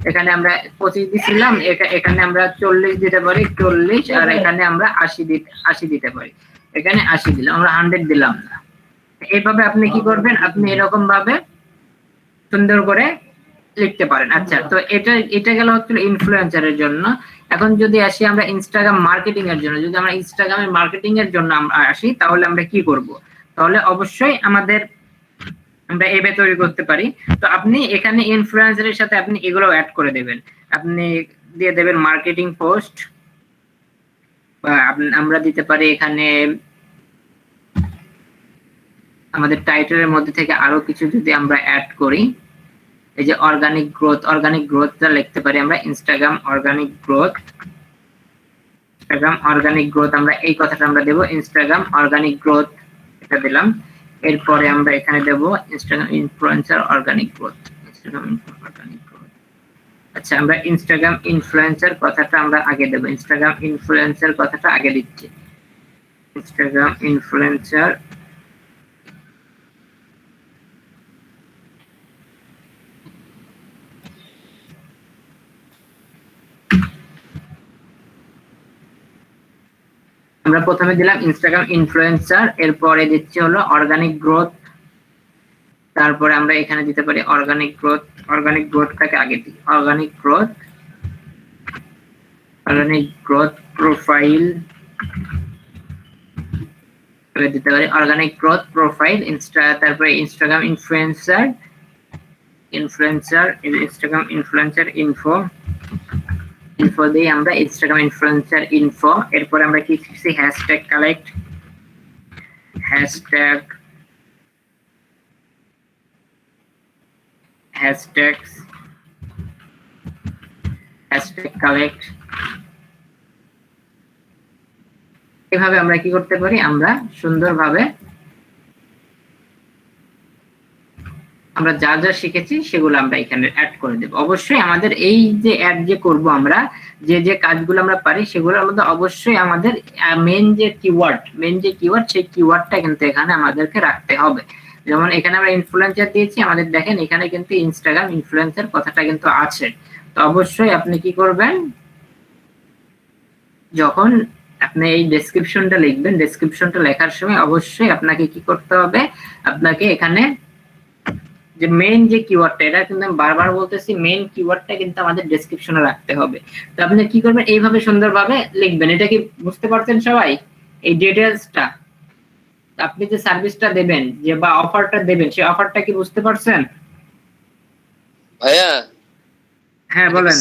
এখানে আমরা 25 দিছিলাম, এখানে আমরা 40 দিতে পারি 40 আর এখানে আমরা 80 দিতে পারি। এখানে 80 দিলাম, আমরা 100 দিলাম না। এইভাবে আপনি কি করবেন আপনি এরকম ভাবে সুন্দর করে লিখতে পারেন। আচ্ছা তো এটা গেল হচ্ছে ইনফ্লুয়েন্সারের জন্য। এখন যদি আসি আমরা ইনস্টাগ্রাম মার্কেটিং এর জন্য, যদি আমরা ইনস্টাগ্রামের মার্কেটিং এর জন্য আমরা আসি তাহলে আমরা কি করব? তাহলে অবশ্যই আমরা এবে তৈরি করতে পারি। তো আপনি এখানে ইনফ্লুয়েন্সারের সাথে আপনি এগুলো অ্যাড করে দেবেন। আপনি দিয়ে দেবেন মার্কেটিং পোস্ট বা আমরা দিতে পারি এখানে আমাদের টাইটেলের মধ্যে থেকে আরো কিছু যদি আমরা অ্যাড করি, এই যে অর্গানিক গ্রোথটা লিখতে পারি আমরা ইনস্টাগ্রাম অর্গানিক গ্রোথ আমরা এই কথাটা আমরা দেব ইনস্টাগ্রাম অর্গানিক গ্রোথ এটা দিলাম। এরপরে আমরা এখানে দেব ইনস্টাগ্রাম ইনফ্লুয়েন্সার অর্গানিক গ্রোথ। আচ্ছা আমরা ইনস্টাগ্রাম ইনফ্লুয়েন্সার কথাটা আমরা আগে দেব, ইনস্টাগ্রাম ইনফ্লুয়েন্সার কথাটা আগে দিচ্ছি। ইনস্টাগ্রাম ইনফ্লুয়েন্সার আমরা প্রথমে দিলাম ইনস্টাগ্রাম ইনফ্লুয়েন্সার, এরপরে দিচ্ছি হলো অর্গানিক গ্রোথ। তারপরে আমরা এখানে দিতে পারি অর্গানিক গ্রোথটাকে আগে দিই। অর্গানিক গ্রোথ প্রোফাইল দিতে পারি অর্গানিক গ্রোথ প্রোফাইল তারপরে Instagram influencer Instagram influencer info দিয়ে আমরা ইনস্টাগ্রাম ইনফ্লুয়েন্সার ইনফো। এরপর আমরা কি শিখছি হ্যাশট্যাগ কালেক্ট, হ্যাশট্যাগ কালেক্ট। এভাবে আমরা কি করতে পারি আমরা সুন্দরভাবে আমরা যা যা শিখেছি সেগুলো আমরা এখানে অ্যাড করে দেব। অবশ্যই আমাদের এই যে অ্যাড যে করব আমরা যে কাজগুলো আমরা পারি সেগুলোর মধ্যে অবশ্যই আমাদের মেন যে কিওয়ার্ড সেই কিওয়ার্ডটা কিন্তু এখানে আমাদেরকে রাখতে হবে। যেমন এখানে আমরা ইনফ্লুয়েন্সার দিয়েছি, আমাদের দেখেন এখানে কিন্তু ইনস্টাগ্রাম ইনফ্লুয়েন্সার কথাটা কিন্তু আছে। তো অবশ্যই আপনি কি করবেন যখন আপনি এই ডেসক্রিপশনটা লিখবেন। ডেসক্রিপশনটা লেখার সময় অবশ্যই আপনাকে কি করতে হবে, আপনাকে এখানে যে মেইন যে কিওয়ার্ডটা, এটা কিন্তু আমি বারবার বলতেছি, মেইন কিওয়ার্ডটা কিন্তু আমাদের ডেসক্রিপশনে রাখতে হবে। তো আপনি কি করবেন, এইভাবে সুন্দরভাবে লিখবেন। এটা কি বুঝতে পারছেন সবাই? এই ডিটেইলসটা আপনি যে সার্ভিসটা দেবেন, যে বা অফারটা দেবেন, সেই অফারটা কি বুঝতে পারছেন? ভাইয়া হ্যাঁ বলেন।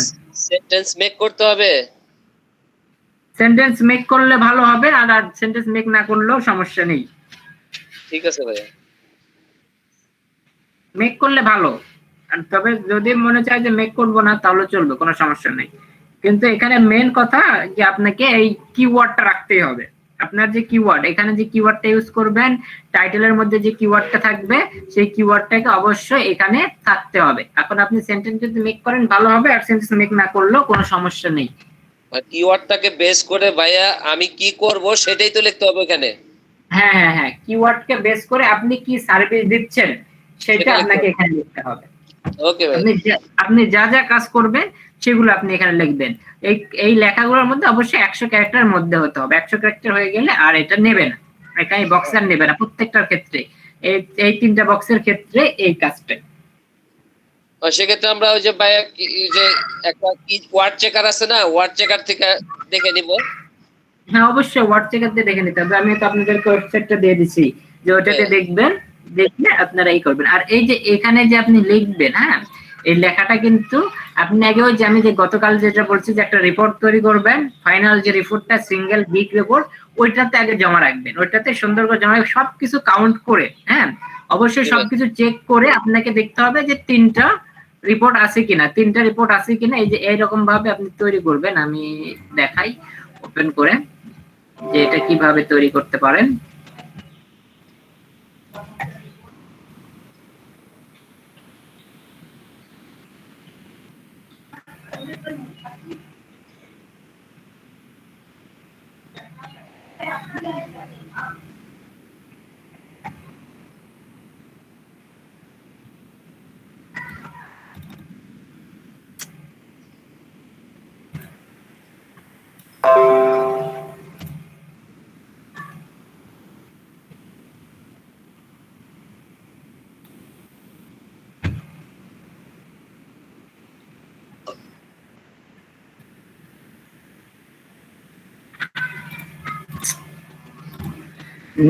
সেন্টেন্স মেক করতে হবে। সেন্টেন্স মেক করলে ভালো হবে, আর সেন্টেন্স মেক না করলেও সমস্যা নেই। ঠিক আছে ভাইয়া। মেক করলে ভালো, আর তবে যদি মনে চায় যে মেক করবো না তাহলে চলবে, কোনো সমস্যা নেই। কিন্তু এখানে মেন কথা যে আপনাকে এই কিওয়ার্ডটা রাখতেই হবে। আপনার যে কিওয়ার্ড, এখানে যে কিওয়ার্ডটা ইউজ করবেন, টাইটেলের মধ্যে যে কিওয়ার্ডটা থাকবে, সেই কিওয়ার্ডটাকে অবশ্যই এখানে থাকতে হবে। এখন আপনি সেন্টেন্স যদি মেক করেন ভালো হবে, আর সেন্টেন্স মেক না করলেও কোনো সমস্যা নেই। কিওয়ার্ডটাকে বেস করে ভাইয়া আমি কি করব সেটাই তো লিখতে হবে এখানে। হ্যাঁ হ্যাঁ হ্যাঁ, কিওয়ার্ডকে বেস করে আপনি কি সার্ভিস দিচ্ছেন সেটা আপনাকে এখানে লিখতে হবে। ওকে ভাই। আপনি যা যা কাজ করবেন সেগুলো আপনি এখানে লিখবেন। এই লেখাগুলোর মধ্যে অবশ্যই 100 ক্যারেক্টারের মধ্যে হতে হবে। 100 ক্যারেক্টার হয়ে গেলে আর এটা নেবে না, এখানে বক্সার নেবে না প্রত্যেকটার ক্ষেত্রে। এই তিনটা বক্সের ক্ষেত্রে এই কাজটা। সেক্ষেত্রে আমরা ওই যে ভাইয়া যে একটা কি ওয়ার্ড চেকার আছে না, ওয়ার্ড চেকার থেকে দেখে নিব। হ্যাঁ অবশ্যই ওয়ার্ড চেকার দিয়ে দেখে নিতে হবে। আমি তো আপনাদেরকে ওয়েবসাইটটা দিয়ে দিছি, যে ওটাতে দেখবেন, দেখলে আপনারা এই করবেন। আর এই যে এখানে যে আপনি লিখবেন, হ্যাঁ এই লেখাটা কিন্তু আপনি আগে ওই যে আমি যে গতকাল যেটা বলছি যে একটা রিপোর্ট তৈরি করবেন, ফাইনাল যে রিপোর্টটা সিঙ্গেল বিগ রিপোর্ট, ওইটাতে আগে জমা রাখবেন। ওইটাতে সুন্দর করে জমা রাখবেন, সবকিছু কাউন্ট করে। হ্যাঁ অবশ্যই সবকিছু চেক করে আপনাকে দেখতে হবে যে 3টা রিপোর্ট আছে কিনা, 3টা রিপোর্ট আছে কিনা। এই যে এইরকম ভাবে আপনি তৈরি করবেন। আমি দেখাই ওপেন করে যে এটা কিভাবে তৈরি করতে পারেন।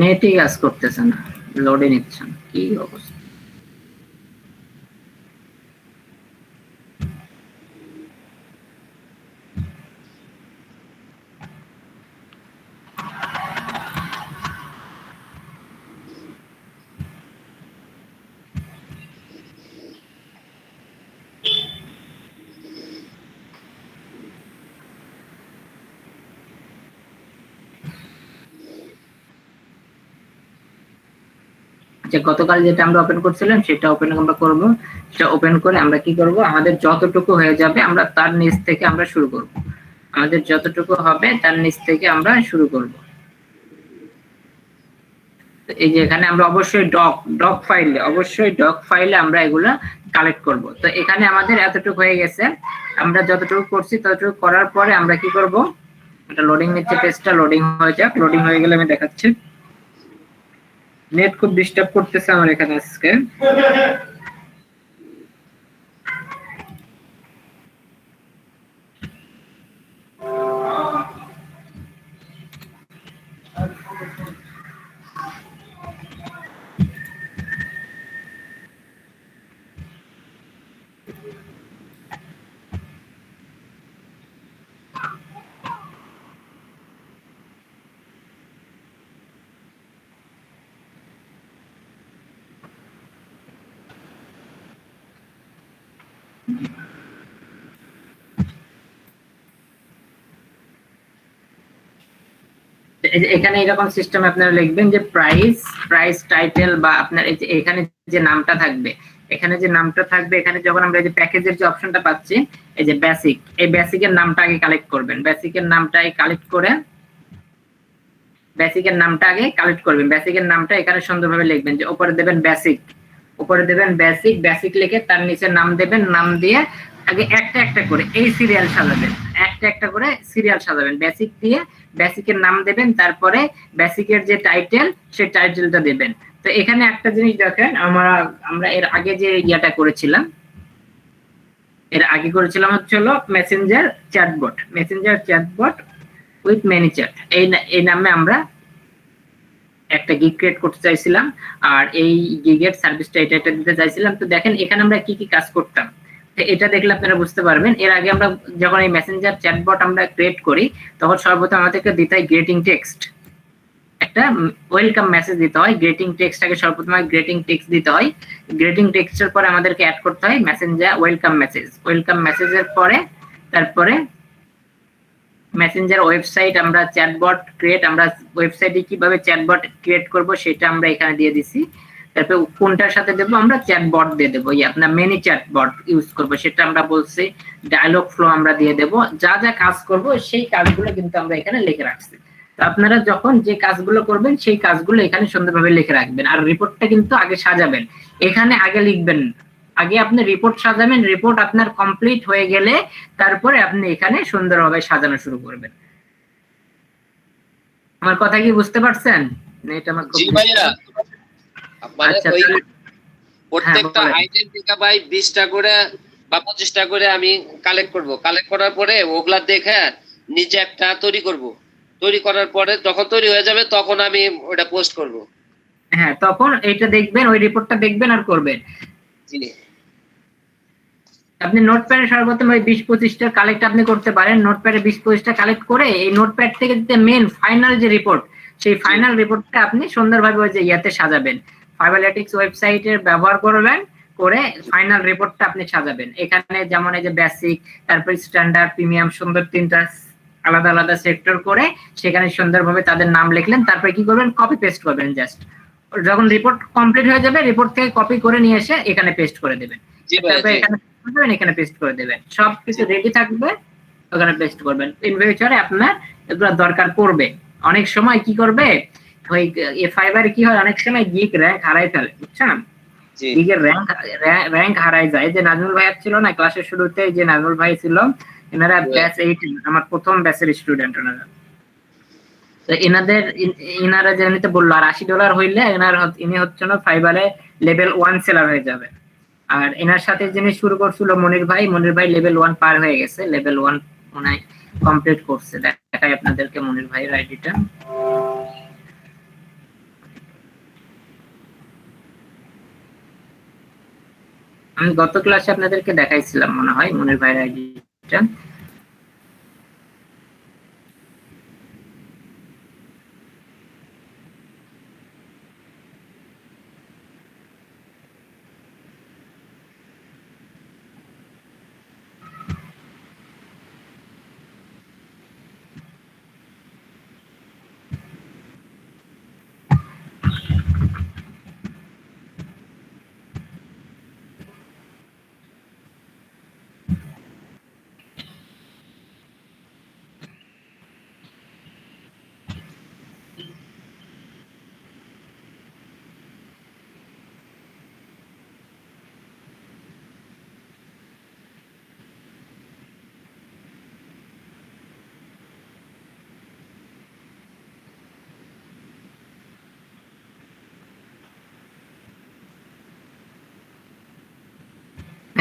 নেটই কাজ করতেছে না, লোডে নিচ্ছে না, কি অবস্থা। যে গতকাল যেটা আমরা ওপেন করছিলাম সেটা ওপেন আমরা করব। সেটা ওপেন করে আমরা কি করব, আমাদের যতটুকু হয়ে যাবে আমরা তার নিচ থেকে আমরা শুরু করব। আমাদের যতটুকু হবে তার নিচ থেকে আমরা শুরু করব। এই যে এখানে আমরা অবশ্যই ডক ফাইলে আমরা এগুলা কালেক্ট করব। তো এখানে আমাদের এতটুকু হয়ে গেছে। আমরা যতটুকু করছি ততটুকু করার পরে আমরা কি করব, এটা লোডিং নিচ্ছে, পেজটা লোডিং হয়ে যাক। লোডিং হয়ে গেলে আমি দেখাচ্ছি। নেট খুব ডিস্টার্ব করতেছে আমার এখানে আজকে। এখানে এরকম সিস্টেম আপনারা লিখবেন যে প্রাইস টাইটেল, বা আপনার এই যে এখানে যে নামটা থাকবে, এখানে যে নামটা থাকবে, এখানে যখন আমরা এই যে প্যাকেজের যে অপশনটা পাচ্ছি, এই যে বেসিক, এই বেসিকের নামটা আগে কালেক্ট করবেন। বেসিকের নামটা কালেক্ট করে বেসিকের নামটা আগে কালেক্ট করবেন। বেসিকের নামটা এখানে সুন্দরভাবে লিখবেন, যে উপরে দেবেন বেসিক, উপরে দেবেন বেসিক, বেসিক লিখে তার নিচে নাম দেবেন। নাম দিয়ে আগে একটা একটা করে এই সিরিয়াল সাজাবেন, একটা একটা করে সিরিয়াল সাজাবেন। বেসিক দিয়ে বেসিকের নাম দেবেন, তারপরে বেসিকের যে টাইটেল সেই টাইটেলটা দেবেন। তো এখানে একটা জিনিস দেখেন, আমরা এর আগে যে ইয়াটা করেছিলাম, হচ্ছে হলো Messenger chatbot with many chat, এই নামে আমরা একটা গিগ ক্রিয়েট করতে চাইছিলাম, আর এই গিগের সার্ভিসটা এটা দিতে চাইছিলাম। তো দেখেন এখানে আমরা কি কি কাজ করতাম, এটা দেখলে আপনারা বুঝতে পারবেন। এর আগে আমরা যখন এই মেসেঞ্জার চ্যাটবট আমরা ক্রিয়েট করি, তখন সর্বপ্রথম আমাদেরকে দিতে হয় গ্রেটিং টেক্সট, একটা ওয়েলকাম মেসেজ দিতে হয়। গ্রেটিং টেক্সটটাকে সর্বপ্রথম গ্রেটিং টেক্সট দিতে হয়। গ্রেটিং টেক্সটের পরে আমাদেরকে অ্যাড করতে হয় মেসেঞ্জার ওয়েলকাম মেসেজের পরে তারপরে মেসেঞ্জার ওয়েবসাইট, আমরা চ্যাটবট আমরা ওয়েবসাইটে কিভাবে চ্যাটবট ক্রিয়েট করব সেটা আমরা এখানে দিয়ে দিছি। তারপরে কোনটার সাথে দেবো, আমরা চ্যাটবট দিয়ে দেবো, আপনার মেনি চ্যাটবট ইউজ করব সেটা আমরা বলছি। ডায়লগ ফ্লো আমরা দিয়ে দেবো। যা যা কাজ করব সেই কাজগুলো কিন্তু আমরা এখানে লিখে রাখছি। তো আপনারা যখন যে কাজগুলো করবেন সেই কাজগুলো এখানে সুন্দরভাবে লিখে রাখবেন। আর রিপোর্টটা কিন্তু আগে সাজাবেন, এখানে আগে লিখবেন। আগে আপনি রিপোর্ট সাজাবেন, রিপোর্ট আপনার কমপ্লিট হয়ে গেলে তারপরে আপনি এখানে সুন্দরভাবে সাজানো শুরু করবেন। আমার কথা কি বুঝতে পারছেন? এটা আমার জি ভাইয়া, মানে আচ্ছা, ওই তাহলে- প্রত্যেকটা বলেন। আইটেম থেকে ভাই 20টা করে বা 25টা করে আমি কালেক্ট করব। কালেক্ট করার পরে ওগুলা দেখে নিজে একটা তৈরি করব। তৈরি করার পরে যখন তৈরি হয়ে যাবে তখন আমি ওটা পোস্ট করব। হ্যাঁ, তখন এইটা দেখবেন, ওই রিপোর্টটা দেখবেন আর করবেন। জি আপনি নোটপ্যাডে সর্বপ্রথম ওই 20-25টা কালেক্ট আপনি করতে পারেন। নোটপ্যাডে 20-25টা কালেক্ট করে এই নোটপ্যাড থেকে যে মেন ফাইনাল যে রিপোর্ট, সেই ফাইনাল রিপোর্টটা আপনি সুন্দরভাবে ওই যে ইয়াতে সাজাবেন। ফাইবারলেটিক্স ওয়েবসাইটের ব্যবহার করবেন, করে ফাইনাল রিপোর্টটা আপনি সাজাবেন। এখানে যেমন এই যে বেসিক, তারপর স্ট্যান্ডার্ড, প্রিমিয়াম, সুন্দর তিনটা আলাদা আলাদা সেক্টর করে সেখানে সুন্দরভাবে তাদের নাম লিখলেন। তারপরে কি করবেন, কপি পেস্ট করবেন। জাস্ট যখন রিপোর্ট কমপ্লিট হয়ে যাবে, রিপোর্ট থেকে কপি করে নিয়ে এসে এখানে পেস্ট করে দেবেন। জি ভাইয়া, তারপরে জি। এখানে পেস্ট করে দেবেন। সবকিছু রেডি থাকবে, ওখানে পেস্ট করবেন। ইন ফিউচারে আপনার এগুলো দরকার পড়বে। অনেক সময় কি করবে, ওই ফাইবারে কি হয়, অনেক সময় গিগ র্যাঙ্ক হারাই ফেলে, বুঝছেন? জি গিগের র্যাঙ্ক হারাই যায়। যে নাজমুল ভাই ছিল না ক্লাসের শুরুতে, যে নাজমুল ভাই ছিল, এনারা ব্যাচ 8, আমার প্রথম ব্যাচের স্টুডেন্ট ওনারা। তো ইনারা যেমনিতে বললো আর $80 হইলে ইনি হচ্ছে না ফাইবারে লেভেল 1 সেলার হয়ে যাবে। আর এনার সাথে যিনি শুরু করছিল মনির ভাই লেভেল 1 পার হয়ে গেছে, লেভেল 1 উনি কমপ্লিট করছে। দেখাই আপনাদেরকে মনির ভাইয়ের আইডিটা। আমি গত ক্লাসে আপনাদেরকে দেখাইছিলাম মনে হয় মনির ভাইয়ের আইডিটা।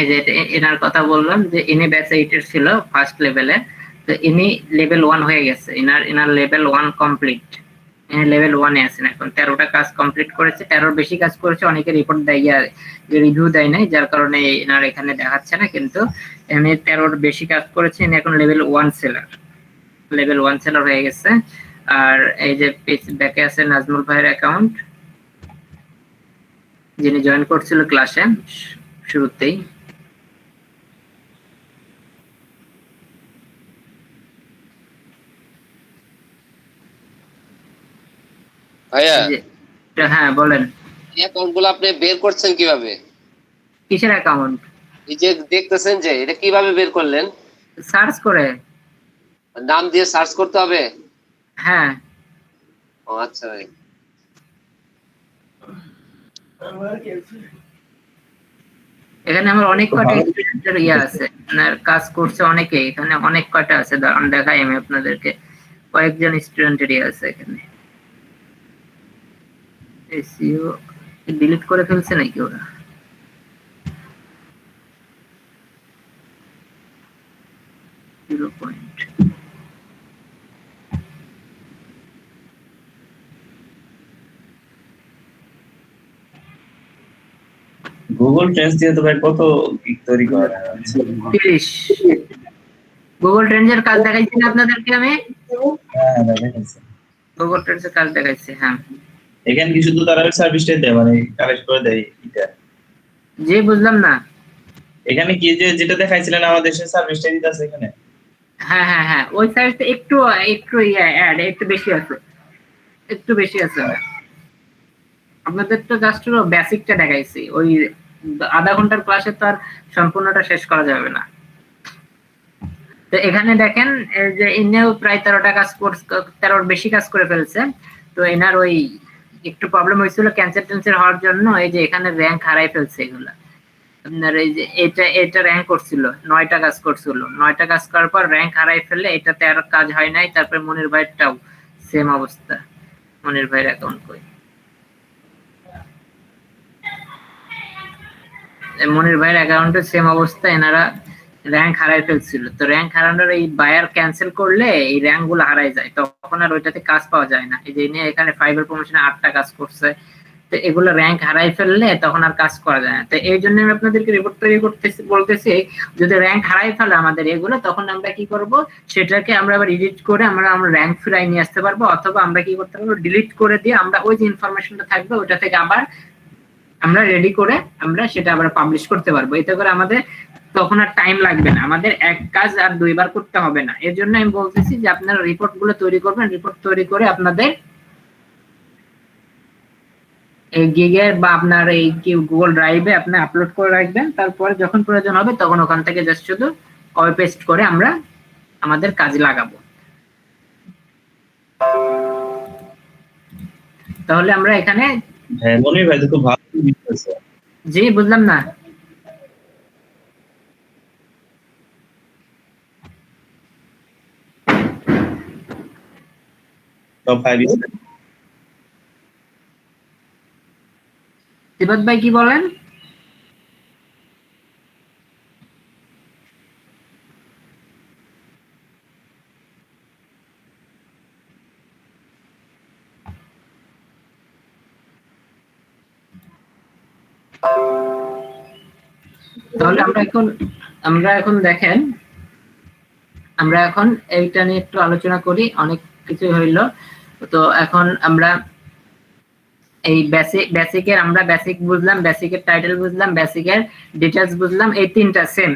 এই যে এনার কথা বললাম, যে ইনি ব্যাচ 8 এর ছিল ফার্স্ট লেভেলে। তো ইনি লেভেল 1 হয়ে গেছে, ইনার লেভেল 1 কমপ্লিট। ইনি লেভেল 1 এ আছেন এখন। 13টা কাজ কমপ্লিট করেছে, 13 বেশি কাজ করেছে। অনেকে রিপোর্ট দেয়, রিভিউ দেয় নাই, যার কারণে ইনার এখানে দেখাচ্ছে না। কিন্তু ইনি 13 বেশি কাজ করেছে, ইনি এখন লেভেল 1 সেলার হয়ে গেছে। আর এই যে ব্যাকে আছে নাজমুল ভাইয়ের অ্যাকাউন্ট, যিনি জয়েন করছিল ক্লাসে শুরুতেই। ভাইয়া, হ্যাঁ বলেন, অ্যাকাউন্ট গুলো আপনি বের করছেন কিভাবে? কিসের অ্যাকাউন্ট? এই যে দেখতেছেন যে এটা কিভাবে বের করলেন? সার্চ করে। নাম দিয়ে সার্চ করতে হবে? হ্যাঁ, ও আচ্ছা ভাই। এখানে আমার অনেক কটা স্টুডেন্টের আছে, আপনার কাজ করছে অনেকে, এখানে অনেক কটা আছে, দাঁড়ান দেখাই আমি আপনাদেরকে, কয়েকজন স্টুডেন্টেরই আছে এখানে। এসইও ডিলিট করে ফেলছে নাকি ওরা? গুগল ট্রেন্স দিয়ে তো ভাই কত গিগ তৈরি করা যায়? 30 গুগল ট্রেন্ডের কাজ দেখাইছি না আপনাদেরকে আমি? হ্যাঁ দেখাইছে। গুগল ট্রেন্ডের কাজ দেখাইছি, হ্যাঁ। এখানে কি শুধু তারা সার্ভিসটাই দেয়, মানে কালেক্ট করে দেয় এটা? জি, বুঝলাম না। এখানে কি যে যেটা দেখাইছিলেন আমাদের সেই সার্ভিসটাই দিতেছে এখানে? হ্যাঁ হ্যাঁ হ্যাঁ, ওই সাইজটা একটু একটু অ্যাড একটু বেশি আছে, একটু বেশি আছে। আপনাদের তো জাস্ট বেসিকটা দেখাইছি, ওই আধা ঘন্টার ক্লাসে তো আর সম্পূর্ণটা শেষ করা যাবে না। তো এখানে দেখেন যে ইনিও প্রায় 13টা কাজ 13 বেশি কাজ করে ফেলছে। তো এনার ওই একটু প্রবলেম হয়েছিল ক্যান্সেল হওয়ার জন্য, এই যে এখানে র্যাঙ্ক হারাই ফেলছে এগুলা। আপনার এই যে এটা র্যাঙ্ক করছিল, 9টা কাজ করছিল, 9টা কাজ করার পর র্যাঙ্ক হারাই ফেললে এটাতে আর কাজ হয় নাই। তারপর মনির ভাইয়েরটাও সেম অবস্থা, মনির ভাইয়ের অ্যাকাউন্ট কই, মনির ভাইয়ের অ্যাকাউন্টে সেম অবস্থা, এনারা র্যাঙ্ক হারাই ফেলছিল। তো র্যাঙ্ক হারানোর এই বায়ার ক্যান্সেল করলে এই র্যাঙ্ক গুলো হারাই যায়, তখন আর ওইটাতে কাজ পাওয়া যায় না। এই যে এখানে 5 এর প্রমোশনে 8টা কাজ করছে, তো এগুলো র্যাঙ্ক হারাই ফেললে তখন আর কাজ করা যায় না। তো এই জন্য আমি আপনাদেরকে রিপোর্ট তৈরি করতেছি, বলতেছি যদি র্যাঙ্ক হারাই ফেলে আমাদের এগুলো, তখন আমরা কি করব, সেটাকে আমরা আবার এডিট করে আমরা র্যাঙ্ক ফিরাই নিয়ে আসতে পারবো, অথবা আমরা কি করতে পারবো, ডিলিট করে দিয়ে আমরা ওই যে ইনফরমেশনটা থাকবে ওটা থেকে আবার আমরা রেডি করে আমরা সেটা আবার পাবলিশ করতে পারবো। এতে করে আমাদের তখন আর টাইম লাগবে না, আমাদের এক কাজ আর দুইবার করতে হবে না। এর জন্য আমি বলতেছি যে আপনারা রিপোর্ট গুলো তৈরি করবেন, রিপোর্ট তৈরি করে আপনাদের এই গিগে বা আপনার এই গুগল ড্রাইভে আপনি আপলোড করে রাখবেন। তারপরে যখন প্রয়োজন হবে তখন ওখান থেকে জাস্ট শুধু কপি পেস্ট করে আমরা আমাদের কাজে লাগাবো। তাহলে আমরা এখানে, হ্যাঁ মনির ভাই তো খুব ভালো দিতেছে। জি বুঝলাম না। টপ 5 তিবাত ভাই কি বলেন? তাহলে আমরা এখন দেখেন, আমরা এখন এইটা নিয়ে একটু আলোচনা করি, অনেক কিছু হইল। তো এখন আমরা এই বেসিকের আমরা বেসিক বুঝলাম, বেসিকের টাইটেল বুঝলাম, বেসিকের ডিটেইলস বুঝলাম, এই তিনটা সেম,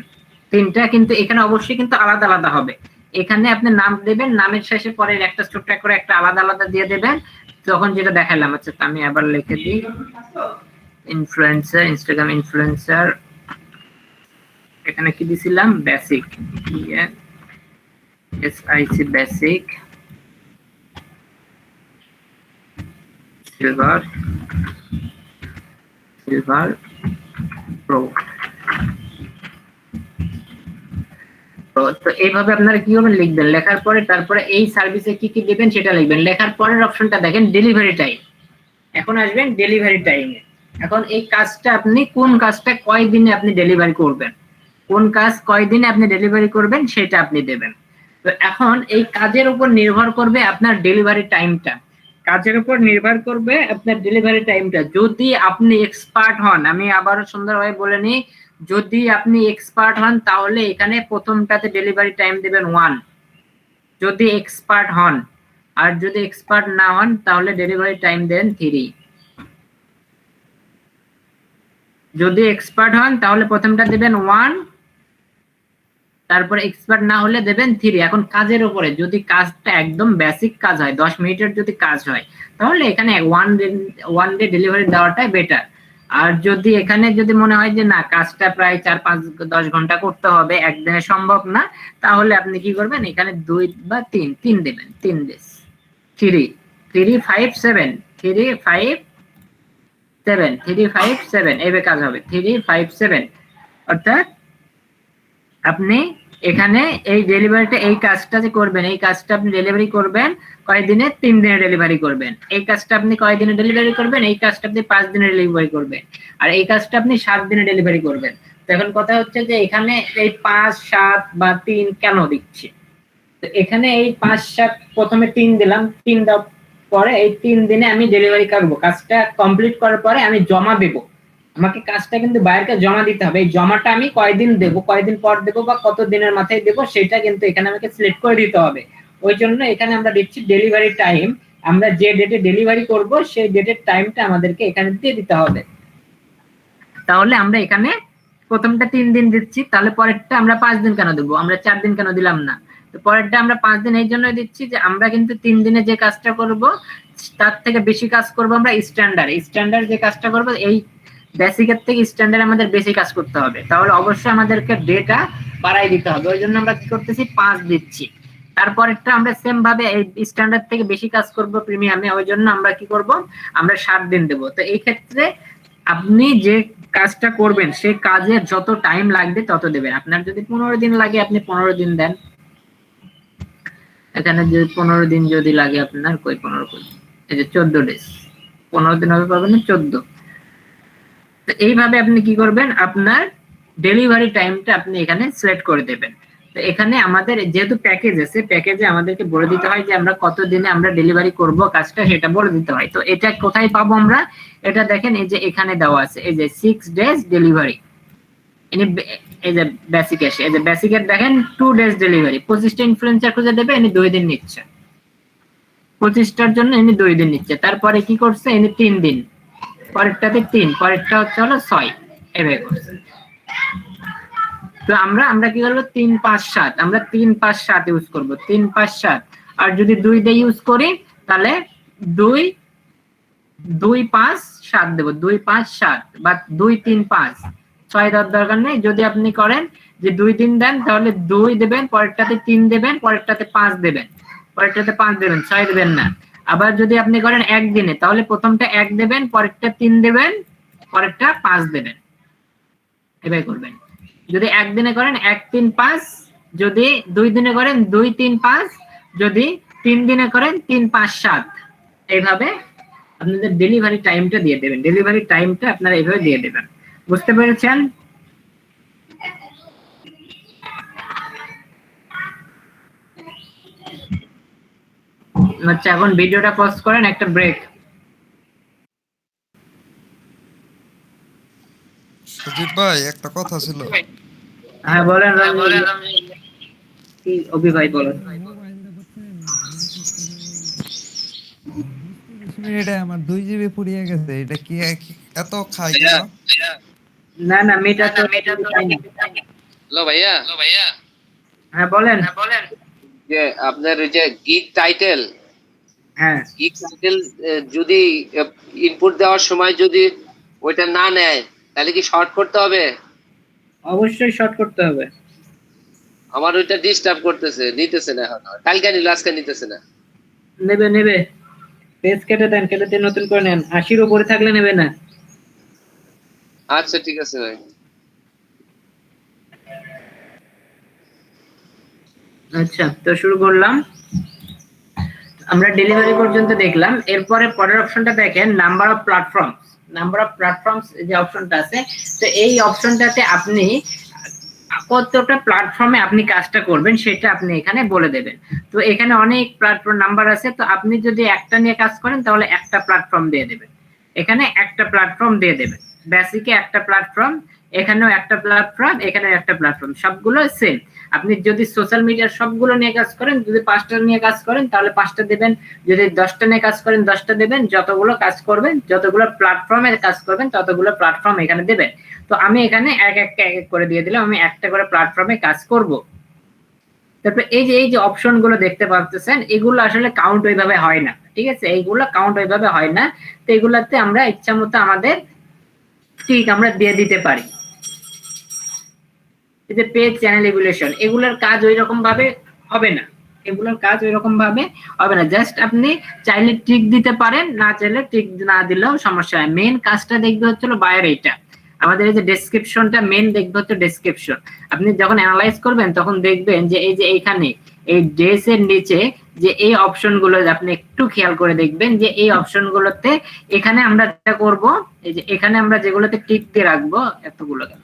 তিনটা কিন্তু এখানে অবশ্যই কিন্তু আলাদা আলাদা হবে। এখানে আপনি নাম দেবেন, নামের শেষে পরে একটা ছোট্ট করে একটা আলাদা আলাদা দিয়ে দেবেন, তখন যেটা দেখালাম। আচ্ছা আমি আবার লিখে দিই, ইনফ্লুয়েন্সার, ইনস্টাগ্রাম ইনফ্লুয়েন্সার, এখানে কি দিছিলাম, basic, SIC basic, silver pro. তো এইভাবে আপনারা কি করবেন, লিখবেন, লেখার পরে তারপরে এই সার্ভিসে কি কি দিবেন সেটা লিখবেন। লেখার পরের অপশনটা দেখেন ডেলিভারি টাইম, এখন আসবেন ডেলিভারি টাইমে। এখন এই কাজটা আপনি কোন কাজটা কয় দিনে আপনি ডেলিভারি করবেন, কোন কাজ কয় দিনে আপনি ডেলিভারি করবেন সেটা আপনি দেবেন। তো এখন এই কাজের উপর নির্ভর করবে আপনার ডেলিভারি টাইমটা, কাজের উপর নির্ভর করবে আপনার ডেলিভারি টাইমটা। যদি আপনি এক্সপার্ট হন, আমি আবারও সুন্দরভাবে বলে নিই, যদি আপনি এক্সপার্ট হন তাহলে এখানে প্রথমটাতে ডেলিভারি টাইম দেবেন 1, যদি এক্সপার্ট হন। আর যদি এক্সপার্ট না হন তাহলে ডেলিভারি টাইম দেন 3। যদি এক্সপার্ট হন তাহলে প্রথমটা দেবেন 1, তারপরে এক্সপার্ট না হলে দেবেন 3। এখন কাজের উপরে, যদি কাজটা একদম বেসিক কাজ হয়, 10 মিনিটের যদি কাজ হয়, তাহলে এখানে 1 ডে ডেলিভারি দেওয়াটাই বেটার। আর যদি এখানে যদি মনে হয় যে না কাজটা প্রায় 4-5-10 ঘন্টা করতে হবে, একদিনে সম্ভব না, তাহলে আপনি কি করবেন, এখানে 2 বা 3 দেবেন, 3 ডেজ, 3-5-7 এইভাবে কাজ হবে, 3-5-7। অর্থাৎ আপনি এখানে এই ডেলিভারিটা, এই কাজটা যে করবেন, এই কাজটা আপনি ডেলিভারি করবেন কয়দিনে? 3 দিনে ডেলিভারি করবেন। এই কাজটা আপনি কয়দিনে ডেলিভারি করবেন? এই কাজটা আপনি 5 দিনে ডেলিভারি করবেন। আর এই কাজটা আপনি 7 দিনে ডেলিভারি করবেন। তো এখন কথা হচ্ছে যে এখানে এই 5, 7 বা 3 কেন দিচ্ছি? তো এখানে এই 5, 7 প্রথমে 3 দিলাম, 3 দেওয়ার পরে এই 3 দিনে আমি ডেলিভারি করব। কাজটা কমপ্লিট করার পরে আমি জমা দেব। আমাকে কাজটা কিন্তু বাইরেকে জমা দিতে হবে। এই জমাটা আমি কয়দিন দেব, কয়দিন পর দেব বা কত দিনের মাথায় দেব, সেটা কিন্তু এখানে আমাকে সিলেক্ট করে দিতে হবে। ওই জন্য এখানে আমরা দিচ্ছি ডেলিভারি টাইম। আমরা যে ডেটে ডেলিভারি করব সেই ডেটের টাইমটা আমাদেরকে এখানে দিয়ে দিতে হবে। তাহলে আমরা এখানে প্রথমটা 3 দিন দিচ্ছি, তাহলে পরেরটা আমরা 5 দিন কেন দেবো? আমরা 4 দিন কেন দিলাম না? তো পরেরটা আমরা 5 দিন এই জন্য দিচ্ছি যে আমরা কিন্তু 3 দিনে যে কাজটা করব তার থেকে বেশি কাজ করব আমরা স্ট্যান্ডার্ড যে কাজটা করব, এই বেসিকের থেকে স্ট্যান্ডার্ড আমাদের বেশি কাজ করতে হবে। তাহলে অবশ্যই আমাদেরকে ডেটা বাড়াই দিতে হবে। ওই জন্য আমরা কি করতেছি? 5 দিচ্ছি। তারপরেরটা আমরা সেম ভাবে এই স্ট্যান্ডার্ড থেকে বেশি কাজ করব প্রিমিয়ামে, ওই জন্য আমরা কি করব? আমরা 7 দিন দেব। তো এই ক্ষেত্রে আপনি যে কাজটা করবেন সেই কাজের যত টাইম লাগবে তত দেবেন। আপনার যদি 15 দিন লাগে আপনি 15 দিন দেন। এখানে যে 15 দিন যদি লাগে আপনার, কই 15 কই, এই যে 14 ডেজ, 15 দিন হবে পাবেন না 14। তো এইভাবে আপনি কি করবেন? আপনার ডেলিভারি টাইমটা আপনি এখানে সিলেক্ট করে দেবেন। তো এখানে আমাদের যেহেতু প্যাকেজ আছে, প্যাকেজে আমাদেরকে বলে দিতে হয় যে আমরা কত দিনে আমরা ডেলিভারি করব কাজটা, সেটা বলে দিতে হয়। তো এটা কোথায় পাবো আমরা? এটা দেখেন এই যে এখানে দেওয়া আছে, এই যে 6 ডেজ ডেলিভারি। এই যে বেসিক এসে, এই যে বেসিকের দেখেন 2 ডেজ ডেলিভারি। 25টা ইনফ্লুয়েন্সার খুঁজে দেবে, ইনি 2 দিন নিচ্ছে। 25টার জন্য ইনি 2 দিন নিচ্ছে। তারপরে কি করছে? ইনি 3 দিন, পরেরটাতে 3, পরেরটা হচ্ছে হলো 6, এভাবে করছে। তো আমরা কি করবো? 3, 5, 7, আমরা 3, 5, 7 ইউজ করবো। 3, 5, 7। আর যদি 2 দিয়ে ইউজ করি তাহলে 2, 2, 5, 7 দেবো। 2, 5, 7 বা 2, 3, 5, 6 দেওয়ার দরকার নেই। যদি আপনি করেন যে 2 দিন দেন তাহলে 2 দেবেন, পরেরটাতে 3 দেবেন, পরেরটাতে 5 দেবেন, পরেরটাতে 5 দেবেন, 6 দেবেন না। আবার যদি আপনি করেন 1 দিনে, তাহলে প্রথমটা 1 দেবেন, পরেরটা 3 দেবেন, পরেরটা 5 দেবেন, এভাবে করবেন। যদি 1 দিনে করেন 1, 3, 5, যদি 2 দিনে করেন 2, 3, 5, যদি 3 দিনে করেন 3, 5, 7, এইভাবে আপনাদের ডেলিভারি টাইমটা দিয়ে দেবেন। ডেলিভারি টাইমটা আপনারা এইভাবে দিয়ে দেবেন। বুঝতে পেরেছেন? আচ্ছা, এখন ভিডিওটা পজ করেন, একটা ব্রেক। সুদীপ ভাই একটা কথা ছিল। হ্যাঁ বলেন। কি অভি ভাই বলেন। মিনিটে আমার 2 জিবি ফুরিয়ে গেছে, এটা কি এত খাই কেন? না মেটা তো হ্যালো ভাইয়া, হ্যাঁ বলেন। যে আপনার যে গিগ টাইটেল, হ্যাঁ গিগ টাইটেল যদি ইনপুট দেওয়ার সময় যদি ওইটা না নেয় তাহলে কি শর্ট করতে হবে? অবশ্যই শর্ট করতে হবে। আমার ওইটা ডিস্টার্ব করতেছে, নিতেছে না এখন। কালকে নিল, আজকে নিতেছে না। নেবে পেজ কেটে দেন, কেটে দিয়ে নতুন করে নেন। 80-র উপরে থাকলে নেবে না। আচ্ছা ঠিক আছে ভাই। আচ্ছা, তো শুরু করলাম। আমরা ডেলিভারি পর্যন্ত দেখলাম। এরপরে পরের অপশনটা দেখেন, নাম্বার অফ প্ল্যাটফর্মস যে অপশনটা আছে। তো এই অপশনটাতে আপনি কতটা প্ল্যাটফর্মে আপনি কাজটা করবেন সেটা আপনি এখানে বলে দেবেন। তো এখানে অনেক প্ল্যাটফর্ম নাম্বার আছে। তো আপনি যদি একটা নিয়ে কাজ করেন তাহলে একটা প্ল্যাটফর্ম দিয়ে দেবেন। এখানে একটা প্ল্যাটফর্ম দিয়ে দেবেন। বেসিকে একটা প্ল্যাটফর্ম, এখানেও একটা প্ল্যাটফর্ম, এখানেও একটা প্ল্যাটফর্ম, সবগুলো সেম। আপনি যদি সোশ্যাল মিডিয়ার সবগুলো নিয়ে কাজ করেন, যদি 5টা নিয়ে কাজ করেন তাহলে 5টা দেবেন, যদি 10টা নিয়ে কাজ করেন 10টা দেবেন। যতগুলো কাজ করবেন, যতগুলো প্ল্যাটফর্মে কাজ করবেন ততগুলো প্ল্যাটফর্ম এখানে দেবেন। তো আমি এখানে এক এক করে দিয়ে দিলাম, আমি একটা করে প্ল্যাটফর্মে কাজ করব। তারপর এই যে অপশন গুলো দেখতে পাচ্ছেন, এগুলো আসলে কাউন্ট ওইভাবে হয় না, ঠিক আছে? এইগুলো কাউন্ট ওইভাবে হয় না। তো এগুলাতে আমরা ইচ্ছা মতো আমাদের ঠিক আমরা দিয়ে দিতে পারি। এই যে পেজ চ্যানেল ইভ্যালুয়েশন, এগুলোর কাজ ওই রকম ভাবে হবে না, জাস্ট আপনি চাইলে টিক দিতে পারেন, না চাইলে টিক না দিলেও সমস্যা হয়। মেইন কাজটা দেখবে হচ্ছিল বায়ার এইটা। আমাদের এই যে ডেসক্রিপশনটা মেন দেখবে হচ্ছে ডেসক্রিপশন। আপনি যখন অ্যানালাইজ করবেন তখন দেখবেন যে এই যে এইখানে এই ডেস এর নিচে যে এই অপশনগুলো আপনি একটু খেয়াল করে দেখবেন যে এই অপশনগুলোতে এখানে আমরা যেটা করব, এই যে এখানে আমরা যেগুলোতে টিক দিয়ে রাখবো, এতগুলো কেন,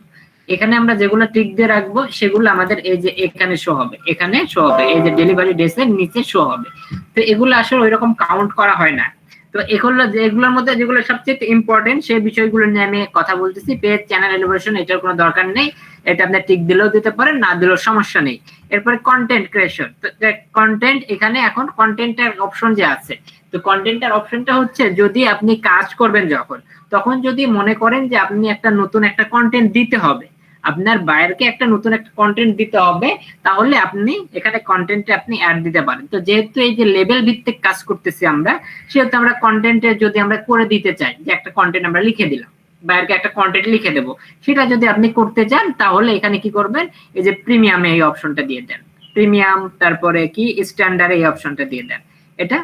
এখানে আমরা যেগুলো টিক দিয়ে রাখবো সেগুলো আমাদের এই যে এখানে শো হবে, এখানে শো হবে, এই যে ডেলিভারি ডেস এর নিচে শো হবে। তো এগুলো আসলে ওইরকম কাউন্ট করা হয় না। তো এগুলো যেগুলোর মধ্যে যেগুলো সবচেয়ে ইম্পর্টেন্ট সেই বিষয়গুলো নিয়ে আমি কথা বলতেছি। পেজ, চ্যানেল এলিভেশন এটার কোনো দরকার নেই, এটা আপনি টিক দিলেও দিতে পারেন, না দিলেও সমস্যা নেই। এরপরে কন্টেন্ট ক্রিয়েশন, তো কন্টেন্ট এখানে এখন কন্টেন্টের অপশন যে আছে, তো কন্টেন্টের অপশনটা হচ্ছে যদি আপনি কাজ করবেন যখন, তখন যদি মনে করেন যে আপনি একটা নতুন একটা কন্টেন্ট দিতে হবে, আপনার বায়ারকে একটা নতুন একটা কন্টেন্ট দিতে হবে, তাহলে আপনি এখানে কন্টেন্টে আপনি অ্যাড দিতে পারেন। তো যেহেতু এই যে লেভেল ভিত্তিক কাজ করতেছি আমরা, সেহেতু আমরা কন্টেন্টে যদি আমরা করে দিতে চাই যে একটা কন্টেন্ট আমরা লিখে দিলাম, বায়ারকে একটা কন্টেন্ট লিখে দেব, সেটা যদি আপনি করতে চান তাহলে এখানে কি করবেন, এই যে প্রিমিয়ামে এই অপশনটা দিয়ে দেন, প্রিমিয়াম, তারপরে কি স্ট্যান্ডার্ড এই অপশনটা দিয়ে দেন, এটা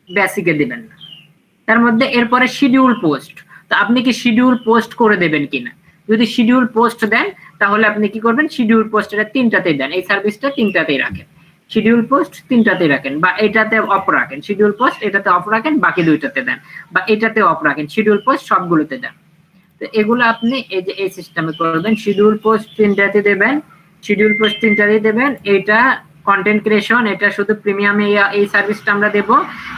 বেসিকে দিবেন না। তার মধ্যে এরপরে শিডিউল পোস্ট, তো আপনি কি শিডিউল পোস্ট করে দেবেন কিনা, যদি শিডিউল পোস্ট দেন তাহলে আপনি কি করবেন, শিডিউল পোস্ট এটা 3টাতেই দেন, এই সার্ভিসটা 3টাতেই রাখেন, শিডিউল পোস্ট 3টাতেই রাখেন, বা এটাতে অফ রাখেন, শিডিউল পোস্ট এটাতে অফ রাখেন, বাকি 2টাতে দেন, বা এটাতে অফ রাখেন, শিডিউল পোস্ট সবগুলোতে দেন। তো এগুলো আপনি এই যে এই সিস্টেমে করবেন, শিডিউল পোস্ট 3টাতে দেবেন, শিডিউল পোস্ট 3টাতেই দেবেন। এটা কন্টেন্ট ক্রিয়েশন, এটা শুধু প্রিমিয়ামে এই সার্ভিসটা আমরা দেব।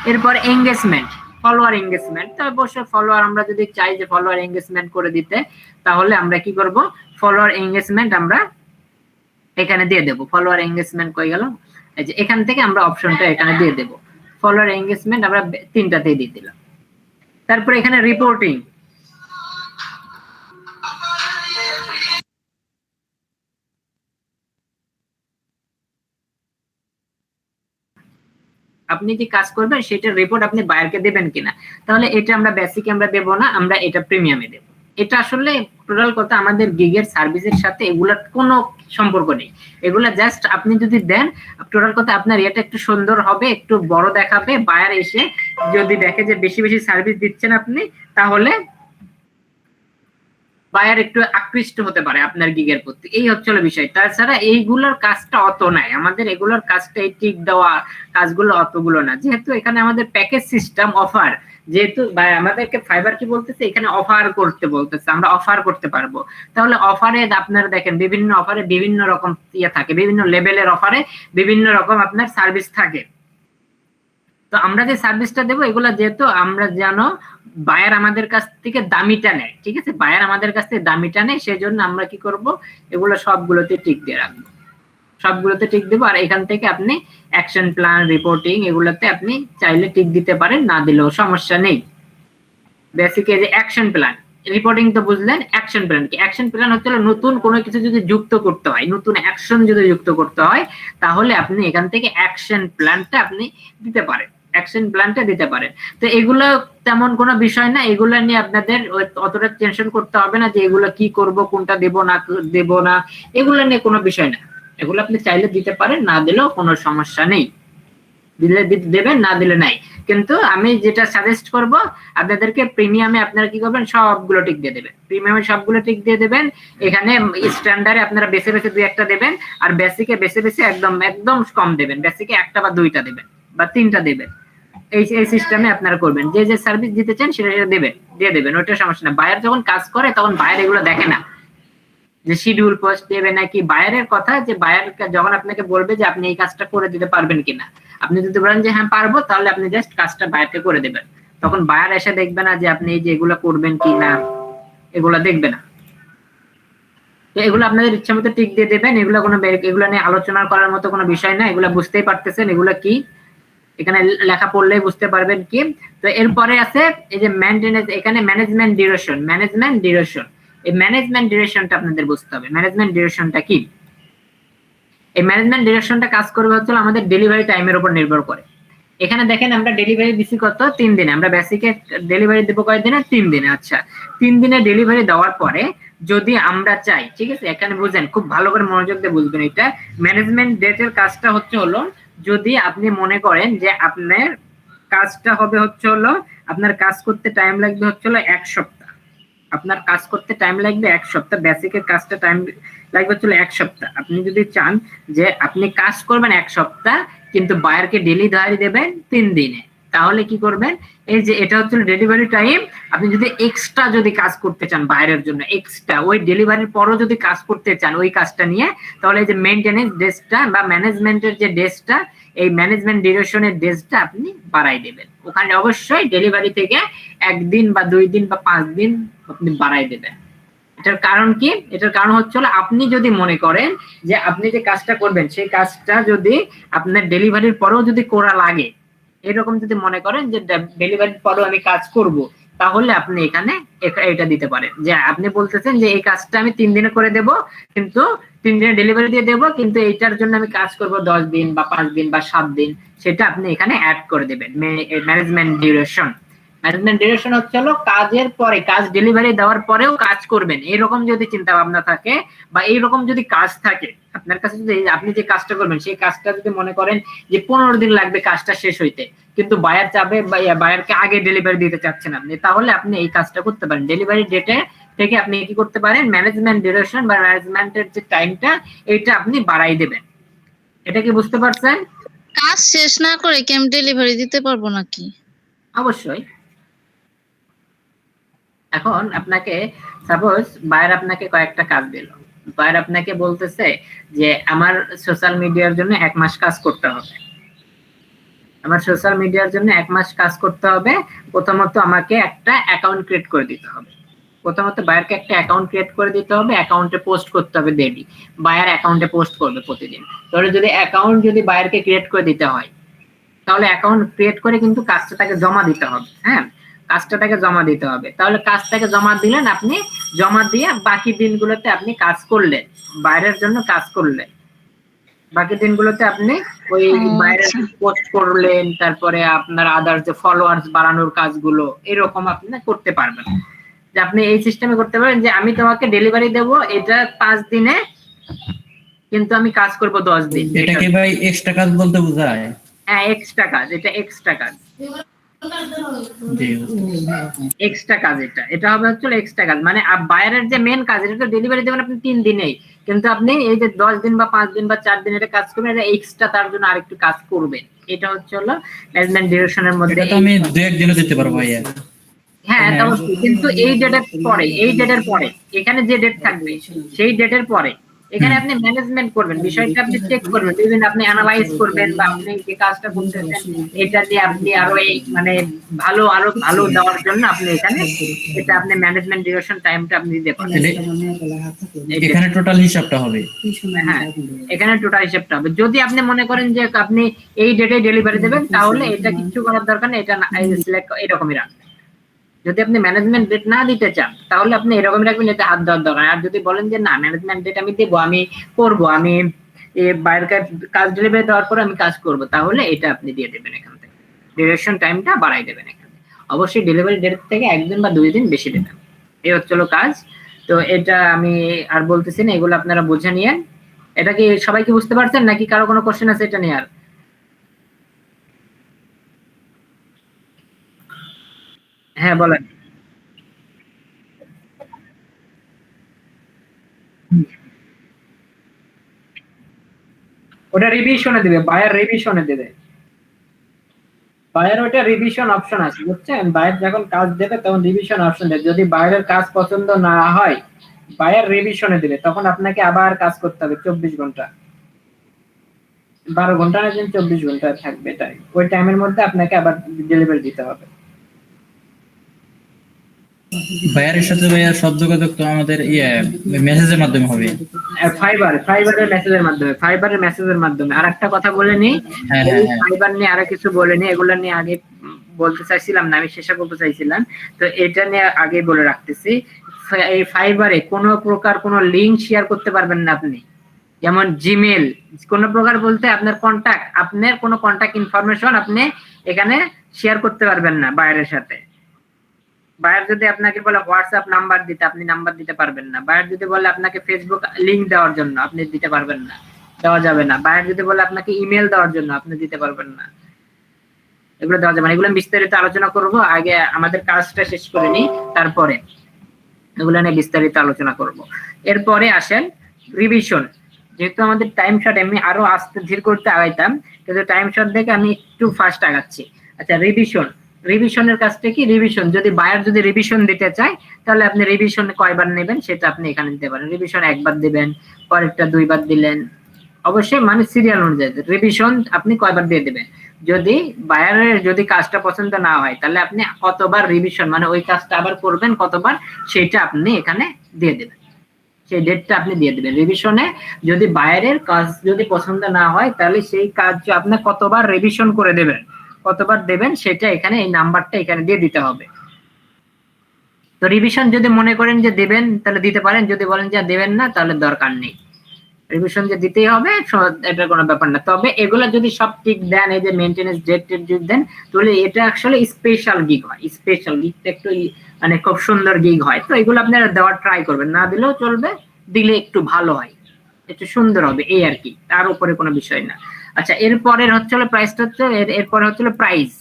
এরপর এঙ্গেজমেন্ট, ফলোয়ার এঙ্গেজমেন্ট, তো অবশ্যই ফলোয়ার আমরা যদি চাই যে ফলোয়ার এঙ্গেজমেন্ট করে দিতে, তাহলে আমরা কি করব, ফলোয়ার এঙ্গেজমেন্ট আমরা এখানে দিয়ে দেব। ফলোয়ার এঙ্গেজমেন্ট কই গেল, এই যে এখান থেকে আমরা অপশনটা এখানে দিয়ে দেব, ফলোয়ার এঙ্গেজমেন্ট আমরা 3টাতেই দিয়ে দিলাম। তারপর এখানে রিপোর্টিং, আপনি যে কাজ করবেন সেটার রিপোর্ট আপনি বায়ারকে দেবেন কিনা, তাহলে এটা আমরা বেসিকে আমরা দেব না, আমরা এটা প্রিমিয়ামে দেব। এটা আসলে টোটাল কথা আমাদের গিগের সার্ভিসের সাথে এগুলার কোনো সম্পর্ক নেই, এগুলা জাস্ট আপনি যদি দেন, টোটাল কথা আপনার এটা একটু সুন্দর হবে, একটু বড় দেখাবে, বায়ার এসে যদি দেখে যে বেশি বেশি সার্ভিস দিচ্ছেন আপনি, তাহলে বায়ার একটু আকৃষ্ট হতে পারে আপনার গিগের প্রতি, এই হচ্ছে বিষয়। তাছাড়া এইগুলোর কাজটা অত নাই, আমাদের এগুলোর কাজটা এই টিক দেওয়া কাজগুলো অতগুলো না, যেহেতু এখানে আমাদের প্যাকেজ সিস্টেম অফার, যেহেতু আমাদেরকে ফাইবার কি বলতেছে, এখানে অফার করতে বলতেছে, আমরা অফার করতে পারবো। তাহলে অফারে আপনারা দেখেন বিভিন্ন অফারে বিভিন্ন রকম ইয়ে থাকে, বিভিন্ন লেভেলের অফারে বিভিন্ন রকম আপনার সার্ভিস থাকে। তো আমরা যে সার্ভিসটা দেবো এগুলা যেহেতু আমরা জানো বায়ার আমাদের কাছ থেকে দামিটা নেয়, ঠিক আছে, বায়ার আমাদের কাছ থেকে দামিটা নেয়, সেই জন্য আমরা কি করব, এগুলো সবগুলোতে টিক দিয়ে রাখবো, সবগুলোতে টিক দেবো। আর এখান থেকে আপনি অ্যাকশন প্ল্যান, রিপোর্টিং এগুলোতে আপনি চাইলে টিক দিতে পারেন, না দিলেও সমস্যা নেই। বেসিকে যে অ্যাকশন প্ল্যান, রিপোর্টিং তো বুঝলেন, অ্যাকশন প্ল্যান কি, অ্যাকশন প্ল্যান হচ্ছে নতুন কোনো কিছু যদি যুক্ত করতে হয়, নতুন অ্যাকশন যদি যুক্ত করতে হয়, তাহলে আপনি এখান থেকে অ্যাকশন প্ল্যানটা আপনি দিতে পারেন, অ্যাকশন প্ল্যানটা দিতে পারেন। তো এগুলো তেমন কোনো বিষয় না, এগুলো নিয়ে আপনাদের অতটা টেনশন করতে হবে না যে এগুলো কি করব, কোনটা দেব না, এগুলো নিয়ে কোনো বিষয় না, এগুলো আপনি চাইলে দিতে পারেন, না দিলেও কোনো সমস্যা নেই, দিলে দেবেন, না দিলে নাই। কিন্তু আমি যেটা সাজেস্ট করব আপনাদেরকে, প্রিমিয়ামে আপনারা কি করবেন, সবগুলো টিক দিয়ে দেবেন, প্রিমিয়ামে সবগুলো টিক দিয়ে দেবেন, এখানে স্ট্যান্ডার্ডে আপনারা বেছে বেছে 2-1টা দেবেন, আর বেসিকে বেছে বেছে একদম কম দেবেন, বেসিকে 1টা বা 2টা দেবেন বা 3টা দেবেন, এই সিস্টেমে আপনারা করবেন। যে যে সার্ভিস দিতে চান সেটা দিয়ে দেবেন, ওইটা সমস্যা না। বায়ার যখন কাজ করে তখন বায়ার এগুলো দেখে না যে শিডিউল পোস্ট দেবে নাকি, বায়ারের কথা যে বায়ার যখন আপনাকে বলবে যে আপনি এই কাজটা করে দিতে পারবেন কিনা, আপনি যদি বলেন যে হ্যাঁ পারবো, তাহলে আপনি জাস্ট কাজটা বায়ারকে করে দেবেন, তখন বায়ার এসে দেখবে না যে আপনি যে এগুলো করবেন কি না, এগুলো দেখবে না। তো এগুলো আপনাদের ইচ্ছা মতো টিক দিয়ে দেবেন, এগুলো নিয়ে আলোচনা করার মতো কোনো বিষয় না, এগুলো বুঝতেই পারতেছেন এগুলো কি, এখানে লেখা পড়লেই বুঝতে পারবেন কি। তো এরপরে আছে এই যে মেইনটেনেন্স, এখানে ম্যানেজমেন্ট ডিউরেশন, এই ম্যানেজমেন্ট ডিউরেশনটা আপনাদের বুঝতে হবে। ম্যানেজমেন্ট ডিউরেশনটা কি, এই ম্যানেজমেন্ট ডিউরেশনটা কাজ করবে হচ্ছে আমাদের ডেলিভারি টাইমের উপর নির্ভর করে। এখানে দেখেন আমরা ডেলিভারি দিছি কত, 3 দিনে, আমরা বেসিকে ডেলিভারি দেবো কয়দিনে, 3 দিনে। আচ্ছা, 3 দিনে ডেলিভারি দেওয়ার পরে যদি আমরা চাই, ঠিক আছে, এখানে বুঝেন, খুব ভালো করে মনোযোগ দিয়ে বুঝবেন, এটা ম্যানেজমেন্ট ডেটের কাজটা হলো যদি আপনি মনে করেন যে আপনার কাজটা হবে আপনার কাজ করতে টাইম লাগবে 1 সপ্তাহ, আপনার কাজ করতে টাইম লাগবে 1 সপ্তাহ, বেসিকের কাজটা টাইম লাগবে হচ্ছে 1 সপ্তাহ। আপনি যদি চান যে আপনি কাজ করবেন 1 সপ্তাহ কিন্তু বায়ারকে ডেলিভারি দেবেন 3 দিনে, তাহলে কি করবেন, এই যে এটা হচ্ছে ডেলিভারি টাইম, আপনি যদি এক্সট্রা যদি কাজ করতে চান বাইরের জন্য এক্সট্রা ওই ডেলিভারির পরও যদি কাজ করতে চান ওই কাজটা নিয়ে, তাহলে এই যে মেইনটেনেন্স ডেস্কটা বা ম্যানেজমেন্টের যে ডেস্কটা, এই ম্যানেজমেন্ট ডিউরেশনের ডেস্কটা আপনি বাড়াই দেবেন। ওখানে অবশ্যই ডেলিভারি থেকে 1 দিন বা 2 দিন বা 5 দিন আপনি বাড়াই দেবেন। এটার কারণ কি? এটার কারণ হচ্ছে আপনি যদি মনে করেন যে আপনি যে কাজটা করবেন সেই কাজটা যদি আপনার ডেলিভারির পরেও যদি করা লাগে, এরকম যদি মনে করেন যে ডেলিভারির পরেও আমি কাজ করব, তাহলে আপনি এখানে এটা দিতে পারেন যে আপনি বলতেছেন যে এই কাজটা আমি 3 দিনে করে দেব, কিন্তু 3 দিনে ডেলিভারি দিয়ে দেব, কিন্তু এইটার জন্য আমি কাজ করব 10 দিন বা 5 দিন বা 7 দিন, সেটা আপনি এখানে অ্যাড করে দেবেন। ম্যানেজমেন্ট ডিউরেশন, ম্যানেজমেন্ট ডিউরেশন হচ্ছে কাজের পরে, কাজ ডেলিভারি দেওয়ার পরেও কাজ করবেন, এরকম যদি চিন্তা ভাবনা থাকে বা এইরকম যদি কাজ থাকে আপনার কাছে, যদি আপনি যে কাজটা করবেন সেই কাজটা যদি মনে করেন যে 15 দিন লাগবে কাজটা শেষ হইতে, কিন্তু বায়ার চাবে বা বায়ারকে আগে ডেলিভারি দিতে চাচ্ছেন আপনি, তাহলে আপনি এই কাজটা করতে পারেন। ডেলিভারি ডেটে থেকে আপনি কি করতে পারেন, ম্যানেজমেন্ট ডিউরেশন বা ম্যানেজমেন্টের যে টাইমটা এটা আপনি বাড়াই দেবেন। এটা কি বুঝতে পারছেন? কাজ শেষ না করে কি আমি ডেলিভারি দিতে পারবো নাকি? অবশ্যই। এখন আপনাকে সাপোজ বায়ার আপনাকে কয়েকটা কাজ দিল, বায়ার আপনাকে বলতেছে যে আমার সোশ্যাল মিডিয়ার জন্য 1 মাস কাজ করতে হবে, আমার সোশ্যাল মিডিয়ার জন্য 1 মাস কাজ করতে হবে। প্রথমত আমাকে একটা অ্যাকাউন্ট ক্রিয়েট করে দিতে হবে, প্রথমত বায়ারকে একটা অ্যাকাউন্ট ক্রিয়েট করে দিতে হবে, অ্যাকাউন্টে পোস্ট করতে হবে ডেইলি, বায়ার অ্যাকাউন্টে পোস্ট করবে প্রতিদিন। তাহলে যদি অ্যাকাউন্ট যদি বায়ারকে ক্রিয়েট করে দিতে হয়, তাহলে অ্যাকাউন্ট ক্রিয়েট করে কিন্তু কাজটা তাকে জমা দিতে হবে। হ্যাঁ, কাজটাকে জমা দিতে হবে। তাহলে কাজটাকে জমা দিলেন, আপনি জমা দিয়ে বাকি দিনগুলোতে আপনি কাজ করলেন, বাইরের জন্য কাজ করলেন, বাকি দিনগুলোতে আপনি ওই বাইরের পোস্ট করলেন, তারপরে আপনার আদার যে ফলোয়ার্স বাড়ানোর কাজগুলো এরকম আপনি করতে পারবেন। যে আপনি এই সিস্টেমে করতে পারেন যে আমি তোমাকে ডেলিভারি দেব এটা 5 দিনে, কিন্তু আমি কাজ করব 10 দিন। এটা কি ভাই এক্সট্রা কাজ বলতে বোঝায়? হ্যাঁ, এক্সট্রা কাজ, এটা এক্সট্রা কাজ, জি, এক্সট্রা কাজ। এটা হবে হচ্ছে এক্সট্রা কাজ, মানে বায়ারের যে মেন কাজ এটা তো ডেলিভারি দেবেন আপনি 3 দিনেই, কিন্তু আপনি এই যে 10 দিন বা 5 দিন বা 4 দিন এটা কাজ করবেন, এটা এক্সট্রা তার জন্য আরেকটু কাজ করবেন। এটা হচ্ছে ম্যানেজমেন্ট ডিউরেশনের মধ্যে। এটা তো আমি 2-1 দিনে দিতে পারবো ভাইয়া। হ্যাঁ, এটা অবশ্যই, কিন্তু এই ডেটের পরে, এই ডেটের পরে এখানে যে ডেট থাকবে সেই ডেটের পরে এখানে আপনি ম্যানেজমেন্ট করবেন, বিষয়টা আপনি চেক করবেন, বিভিন্ন আপনি অ্যানালাইজ করবেন বা আপনি যে কাজটা করতেছেন এটা দিয়ে আপনি আরো এই মানে আরো ভালো দেওয়ার জন্য আপনি এখানে এটা আপনি ম্যানেজমেন্ট ডিউরেশন টাইমটা আপনি দিতে পারেন। এখানে টোটাল হিসাবটা হবে। হ্যাঁ, এখানে টোটাল হিসাবটা হবে। যদি আপনি মনে করেন যে আপনি এই ডেটে ডেলিভারি দেবেন, তাহলে এটা কিছু করার দরকার নেই, এটা সিলেক্ট এরকমই রাখবেন। যদি আপনি ম্যানেজমেন্ট ডেট না দিতে চান তাহলে আপনি এরকম রাখবেন, এটা হাত দেওয়ার দরকার। আর যদি বলেন যে না ম্যানেজমেন্ট ডেট আমি দেবো, আমি করব, আমি বাইরের কাজ ডেলিভারি দেওয়ার পর আমি কাজ করব, তাহলে এটা আপনি দিয়ে দেবেন এখান থেকে, ডিউরেশন টাইমটা বাড়াই দেবেন এখান থেকে। অবশ্যই ডেলিভারি ডেট থেকে 1 দিন বা 2 দিন বেশি দেবেন। এই হচ্ছে কাজ। তো এটা আমি আর বলতেছি না, এগুলো আপনারা বুঝে নিয়েন। এটা কি সবাই কি বুঝতে পারছেন নাকি কারো কোনো কোশ্চেন আছে এটা নিয়ে? আর হ্যাঁ বলেন। ওটা রিভিশনে দিবে, বায়ার রিভিশনে দেবে, বায়ার ওটা রিভিশন অপশন আছে বুঝছেন, বায়ার যখন কাজ দেবে তখন রিভিশন অপশন দেবে। যদি বায়ারের কাজ পছন্দ না হয় বায়ার রিভিশনে দিবে, তখন আপনাকে আবার কাজ করতে হবে 24 ঘন্টা, 12 ঘন্টা না, 24 ঘন্টা থাকবে টাইম, ওই টাইমের মধ্যে আপনাকে আবার ডেলিভারি দিতে হবে। বায়ারের সাথে ভাইয়া সব যোগাযোগ তো আমাদের মেসেজের মাধ্যমে হবে। ফাইবারের মেসেজের মাধ্যমে। আর একটা কথা বলে নি, ফাইবার নিয়ে আরো কিছু বলে নি, এগুলো নিয়ে আগে বলতে চাইছিলাম না, আমি শেষে বলতে চাইছিলাম, তো এটা নিয়ে আগে বলে রাখতেছি। এই ফাইবারে কোনো প্রকার কোনো লিংক শেয়ার করতে পারবেন না আপনি, যেমন জিমেল, কোনো প্রকার বলতে আপনার কন্টাক্ট, আপনার কোনো কন্টাক্ট ইনফরমেশন আপনি এখানে শেয়ার করতে পারবেন না বায়ারের সাথে। বায়ার যদি আপনাকে বলে হোয়াটসঅ্যাপ নাম্বার দিতে, আপনি নাম্বার দিতে পারবেন না। বায়ার যদি বলে আপনাকে ফেসবুক লিংক দেওয়ার জন্য, আপনি দিতে পারবেন না, দেওয়া যাবে না। বায়ার যদি বলে আপনাকে ইমেল দেওয়ার জন্য, আপনি দিতে পারবেন না, এগুলো দেওয়া যাবে না। এগুলো বিস্তারিত আলোচনা করব, আগে আমাদের কাজটা শেষ করে নিই তারপরে। এগুলো নিয়ে বিস্তারিত আলোচনা করব। এরপরে আসেন রিভিশন। যেহেতু আমাদের টাইম শর্ট, আমি আরো আস্তে ধীর করতে আগাইতাম, কিন্তু টাইম শর্ট দেখে আমি একটু ফাস্ট আগাচ্ছি। আচ্ছা, রিভিশনের কাজটা কি? রিভিশন যদি বায়ার যদি রিভিশন দিতে চায়, তাহলে আপনি রিভিশন কয়বার নেবেন সেটা আপনি এখানে দিতে পারেন। রিভিশন একবার দিবেন, পরেরটা 2 বার দিলেন, অবশ্যই মানে সিরিয়াল অনুযায়ী রিভিশন আপনি কয়বার দিয়ে দিবেন। যদি বায়ারের যদি কাজটা পছন্দ না হয়, তাহলে আপনি কতবার রিভিশন মানে ওই কাজটা আবার করবেন কতবার, সেটা আপনি এখানে দিয়ে দেবেন, সেই ডেটটা আপনি দিয়ে দেবেন। রিভিশনে যদি বায়ারের কাজ যদি পছন্দ না হয়, তাহলে সেই কাজ আপনি কতবার রিভিশন করে দেবেন, কতবার দেবেন সেটা এখানে এই নাম্বারটা এখানে দিয়ে দিতে হবে। তো রিভিশন যদি মনে করেন যে দেবেন তাহলে দিতে পারেন, যদি বলেন যে দেবেন না তাহলে দরকার নেই। রিভিশন যে দিতেই হবে এটা কোনো ব্যাপার না। তবে এগুলা যদি সব ঠিক দেন, এই যে মেইনটেনেন্স ডেট যদি দেন, তাহলে এটা আসলে স্পেশাল গিগ হয়। স্পেশাল গিগটা একটু মানে খুব সুন্দর গিগ হয়। তো এগুলো আপনারা দেওয়ার ট্রাই করবেন, না দিলেও চলবে, দিলে একটু ভালো হয়, একটু সুন্দর হবে, এই আর কি, তার উপরে কোনো বিষয় না। আচ্ছা, এরপরের হচ্ছে প্রাইসটা হচ্ছে, এরপরে হচ্ছে প্রাইস।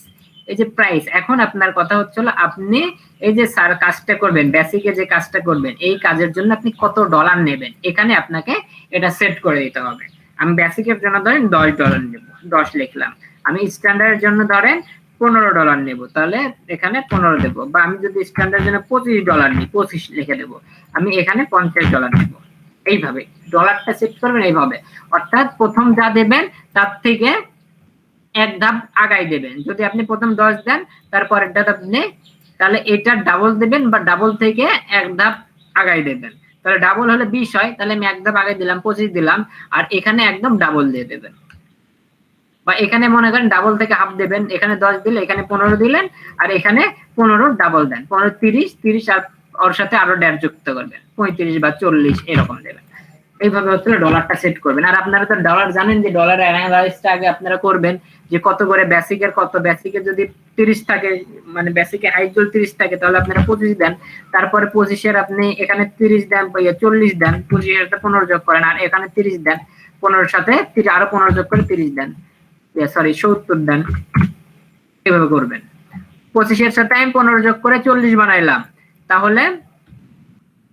এই যে প্রাইস, এখন আপনার কথা হচ্ছে আপনি এই যে স্যার কাজটা করবেন, বেসিকে যে কাজটা করবেন, এই কাজের জন্য আপনি কত ডলার নেবেন, এখানে আপনাকে এটা সেট করে দিতে হবে। আমি বেসিকের জন্য ধরেন $10 নেব, 10 লিখলাম। আমি স্ট্যান্ডার্ডের জন্য ধরেন $15 নেব, তাহলে এখানে 15 দেব। বা আমি যদি স্ট্যান্ডার্ডের জন্য $25 নিই, 25 লিখে দেব। আমি এখানে $50 নেব। এইভাবে ডলারটা সেট করবেন এইভাবে, অর্থাৎ প্রথম যা দেবেন তার থেকে এক ধাপ আগাই দেবেন। যদি আপনি প্রথম 10 দেন, তারপর একটা ধাপ আপনি তাহলে এটা ডাবল দেবেন, বা ডাবল থেকে এক ধাপ আগাই দেবেন। তাহলে ডাবল হলে 20 হয়, তাহলে আমি এক ধাপ আগাই দিলাম, 25 দিলাম, আর এখানে একদম ডাবল দিয়ে দেবেন। বা এখানে মনে করেন ডাবল থেকে হাফ দেবেন, এখানে 10 দিলে এখানে 15 দিলেন, আর এখানে 15 ডাবল দেন, 15 30 আর ওর সাথে আরো 1.5 যুক্ত করবেন, 35 বা 40 এরকম দেবেন। এইভাবে হচ্ছে ডলারটা সেট করবেন। আর আপনারা তো ডলার জানেন যে ডলারের অ্যানালাইসিসটা আগে আপনারা করবেন, যে কত করে বেসিকের কত, বেসিকে যদি 30 থাকে, মানে বেসিকে হাইট যদি 30 থাকে, তাহলে আপনারা 25 দেন। তারপরে 25 আপনি এখানে 30 দেন, 40 দেন, 25 একটা 15 যোগ করেন, আর এখানে 30 দেন, 15 সাথে আরো 15 যোগ করে 30 দেন, সরি 70 দেন। এভাবে করবেন। 25 সাথে আমি 15 যোগ করে 40 বানাইলাম, তাহলে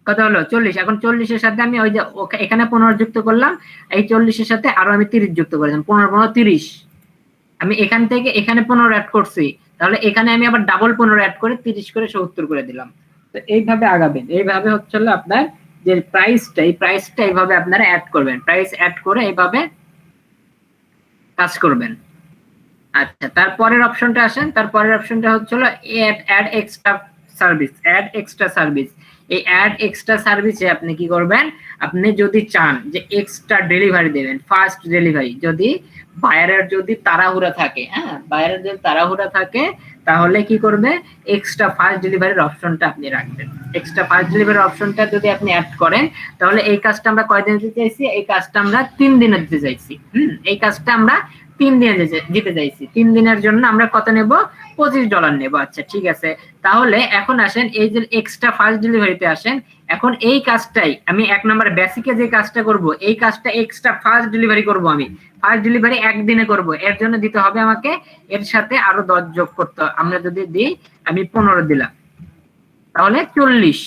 কত হলো? 40। এখন 40 সাথে আমি ওই যে এখানে 15 যুক্ত করলাম, এই 40 সাথে আরো আমি 30 যুক্ত করেছিলাম, 15 30। আমি এখান থেকে এখানে 15 অ্যাড করছি, তাহলে এখানে আমি আবার ডাবল 15 অ্যাড করে 30 করে 70 করে দিলাম। তো এইভাবে আগাবেন। এইভাবে হচ্ছে আপনার যে প্রাইসটা, এই প্রাইসটা এইভাবে আপনারা অ্যাড করবেন, প্রাইস অ্যাড করে এইভাবে কাজ করবেন। আচ্ছা, তারপরের অপশনটা আসেন। তারপরের অপশনটা হচ্ছে add extra service. Add extra service, এই অ্যাড এক্সট্রা সার্ভিসে আপনি কি করবেন, আপনি যদি চান যে এক্সট্রা ডেলিভারি দেবেন, ফাস্ট ডেলিভারি, যদি বায়ারের যদি তাড়াহুড়া থাকে, হ্যাঁ বায়ারের যদি তাড়াহুড়া থাকে, তাহলে কি করবে, এক্সট্রা ফাস্ট ডেলিভারির অপশনটা আপনি রাখবেন। এক্সট্রা ফাস্ট ডেলিভারির অপশনটা যদি আপনি অ্যাড করেন, তাহলে এই কাজটা আমরা কয়দিন দিতে চাইছি, এই কাজটা আমরা 3 দিনে দিতে চাইছি। এই কাজটা আমরা 3 দিনে দিতে চাইছি। 3 দিনের জন্য আমরা কত নেব, $25 নেব। আচ্ছা ঠিক আছে, তাহলে এখন আসেন এই যে এক্সট্রা ফাস্ট ডেলিভারিতে আসেন। এখন এই কাজটাই আমি 1 নম্বর বেসিকে যে কাজটা করব, এই কাজটা এক্সট্রা ফাস্ট ডেলিভারি করব। আমি ফাস্ট ডেলিভারি একদিনে করব, এর জন্য দিতে হবে আমাকে এর সাথে আরো 10 যোগ করতে হবে। আমরা যদি দিই, আমি 15 দিলাম, তাহলে 40।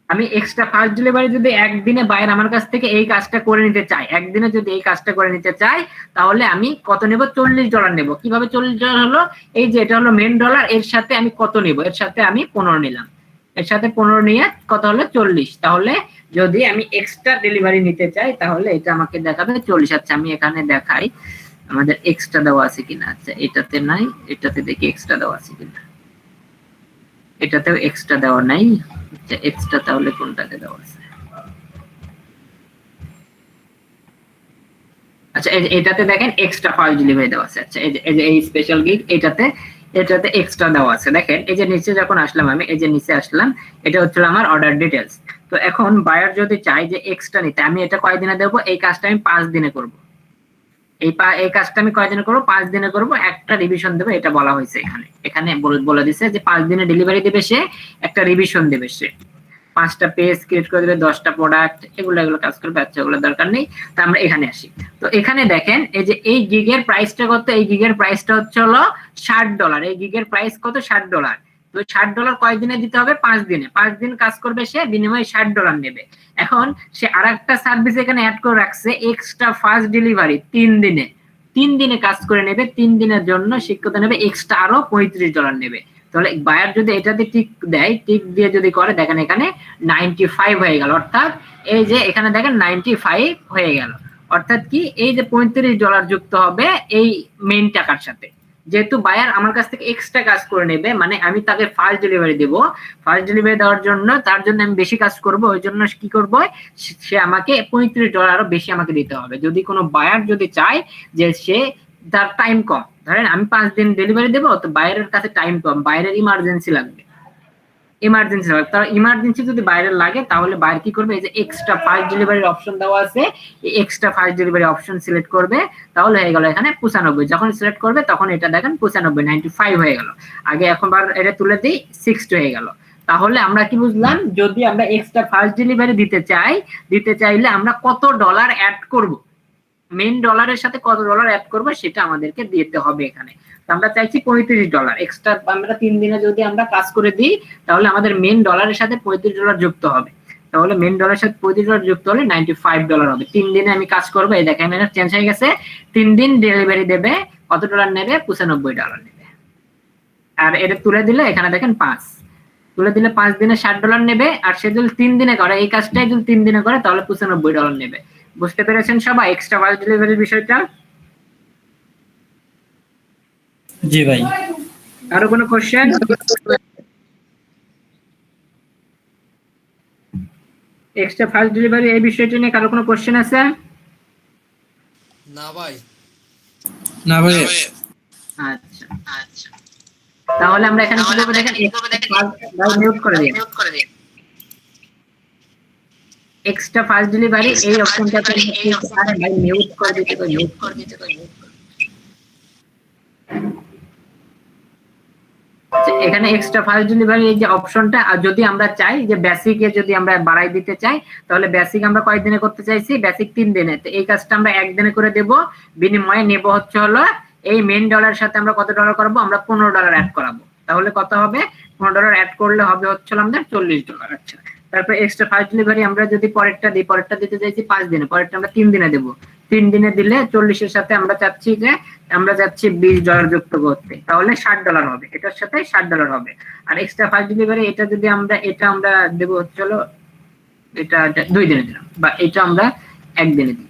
আমি এক্সট্রা ফাস্ট ডেলিভারি যদি একদিনে বায়ার আমার কাছ থেকে এই কাজটা করে নিতে চাই, একদিনে যদি এই কাজটা করে নিতে চাই, তাহলে আমি কত নেব, $40 নেব। কিভাবে $40 হলো, এই যে এটা হলো মেন ডলার, এর সাথে আমি কত নেব, এর সাথে আমি 15 নিলাম, এর সাথে 15 নিয়ে কত হলো 40। তাহলে যদি আমি এক্সট্রা ডেলিভারি নিতে চাই, তাহলে এটা আমাকে দেখাবে 40। আচ্ছা আমি এখানে দেখাই আমাদের এক্সট্রা দেওয়া আছে কিনা। আচ্ছা এটাতে নাই, এটাতে দেখি এক্সট্রা দেওয়া আছে কিনা। এটাতেও এক্সট্রা দেওয়া নাই। আচ্ছা এক্সট্রা তাহলে কোনটাতে দেওয়া আছে? আচ্ছা এটাতে দেখেন এক্সট্রা ফাস্ট ডেলিভারি দেওয়া আছে। আচ্ছা এই যে এই স্পেশাল গিগ, এটাতে এক্সট্রা দেওয়া আছে। দেখেন এই যে নিচে যখন আসলাম, আমি এই যে নিচে আসলাম, এটা হচ্ছে আমার অর্ডার ডিটেলস। তো এখন বায়ার যদি চাই যে এক্সট্রা নিতে, আমি এটা কয়দিনে দেবো, এই কাজটা আমি 5 দিনে করব। এই কাজটা আমি কয়দিনে করবো, 5 দিনে করবো, একটা রিভিশন দেবে, এটা বলা হয়েছে এখানে বলে দিছে যে 5 দিনে ডেলিভারি দেবে সে, একটা রিভিশন দেবে সে, 5টা পেজ ক্রিয়েট করে দেবে, 10টা প্রোডাক্ট, এগুলো কাজ করবে। আচ্ছা ওগুলো দরকার নেই। তো আমরা এখানে আসি। তো এখানে দেখেন এই যে এই গিগের প্রাইসটা কত, এই গিগের প্রাইসটা হচ্ছে $60। এই গিগের প্রাইস কত, $60। তো $60 কয় দিনে দিতে হবে? 5 দিনে। 5 দিন কাজ করবে সে, বিনিময়ে $60 নেবে। এখন সে আরেকটা সার্ভিস এখানে অ্যাড করে রাখছে, এক্সট্রা ফাস্ট ডেলিভারি 3 দিনে। 3 দিনে কাজ করে নেবে, 3 দিনের জন্য সে কত নেবে? এক্সট্রা আরো $35 নেবে। তাহলে বায়ার যদি এটাতে টিক দেয়, টিক দিয়ে যদি করে, দেখেন এখানে 95 হয়ে গেল। অর্থাৎ এই যে এখানে দেখেন 95 হয়ে গেল। অর্থাৎ কি, এই যে $35 যুক্ত হবে এই মেইন টাকার সাথে। যেহেতু বায়ার আমার কাছ থেকে এক্সট্রা কাজ করে নেবে, মানে আমি তাকে ফাস্ট ডেলিভারি দেব, ফাস্ট ডেলিভারি দেওয়ার জন্য তার জন্য আমি বেশি কাজ করব, ওই জন্য কি করব, সে আমাকে $35 আরো বেশি আমাকে দিতে হবে। যদি কোনো বায়ার যদি চায় যে সে তার টাইম কম, ধরেন আমি 5 দিন ডেলিভারি দেবো, তো বায়ারের কাছে টাইম কম, বায়ারের ইমার্জেন্সি লাগবে, তার ইমার্জেন্সি যদি বাইরের লাগে, তাহলে বাইরে কি করবে, এই যে এক্সট্রা ফাস্ট ডেলিভারির অপশন দেওয়া আছে, এই extra fast delivery option select করবে, তাহলে হয়ে গেল এখানে 95। যখন সিলেক্ট করবে তখন এটা দেখেন 95 হয়ে গেল। আগে এখনবার এটা তুলে দিই, 60 হয়ে গেল। তাহলে আমরা কি বুঝলাম, যদি আমরা এক্সট্রা ফাস্ট ডেলিভারি দিতে চাইলে আমরা কত ডলার অ্যাড করব, মেইন ডলারের সাথে কত ডলার অ্যাড করব, সেটা আমাদেরকে দিতে হবে এখানে। আমরা চাইছি $35 এক্সট্রা। আমরা 3 দিনে যদি আমরা কাজ করে দিই, তাহলে আমাদের মেইন ডলারের সাথে $35 যুক্ত হবে। তাহলে মেইন ডলারের সাথে $35 যুক্ত হলে $95 হবে। 3 দিনে আমি কাজ করবো, এই দেখেন এটা চেঞ্জ হয়ে গেছে। 3 দিন ডেলিভারি দেবে, কত ডলার নেবে? $95 নেবে। আর এটা তুলে দিলে এখানে দেখেন 5 তুলে দিলে 5 দিনে $60 নেবে। আর সে যদি 3 দিনে করে, এই কাজটাই যদি 3 দিনে করে, তাহলে $95 নেবে। বুঝতে পেরেছেন সবাই এক্সট্রা ফাস্ট ডেলিভারির বিষয়টা? জি ভাই। আরো কোনো কোশ্চেন? এক্সট্রা ফাস্ট ডেলিভারি এই বিষয়টা নিয়ে কারো কোনো কোশ্চেন আছে? না ভাই। না ভাই। আচ্ছা, তাহলে আমরা এখানে কি করব, দেখেন মিউট করে দিন। এক্সট্রা ফাস্ট ডেলিভারি এই অপশনটাতে মিউট করে দিতে এখানে এক্সট্রা ফাস্ট ডেলিভারি এই যে অপশনটা, আর যদি আমরা চাই যে বেসিকে যদি আমরা বাড়াই দিতে চাই, তাহলে বেসিক আমরা কয় দিনে করতে চাইছি? বেসিক 3 দিনে। তো এই কাজটা আমরা 1 দিনে করে দেব, বিনিময়ে নেব হচ্ছে হলো এই মেইন ডলারের সাথে আমরা কত ডলার করব? আমরা $15 অ্যাড করাবো। তাহলে কত হবে? $15 অ্যাড করলে হবে হচ্ছে আমাদের $40। আচ্ছা, তারপর এক্সট্রা ফাস্ট ডেলিভারি আমরা যদি পরেরটা দিই, পরেরটা দিতে চাইছি 5 দিনে, পরেরটা আমরা 3 দিনে দেব। 3 দিনে দিলে 40 এর সাথে আমরা চাচ্ছি $20 যুক্ত করতে, তাহলে $60 হবে। এটার সাথে $60 হবে। আর এক্সট্রা ফাস্ট ডেলিভারি এটা যদি আমরা দেব হচ্ছে হলো, এটা 2 দিনে দিলাম, বা এটা আমরা 1 দিনে দিই।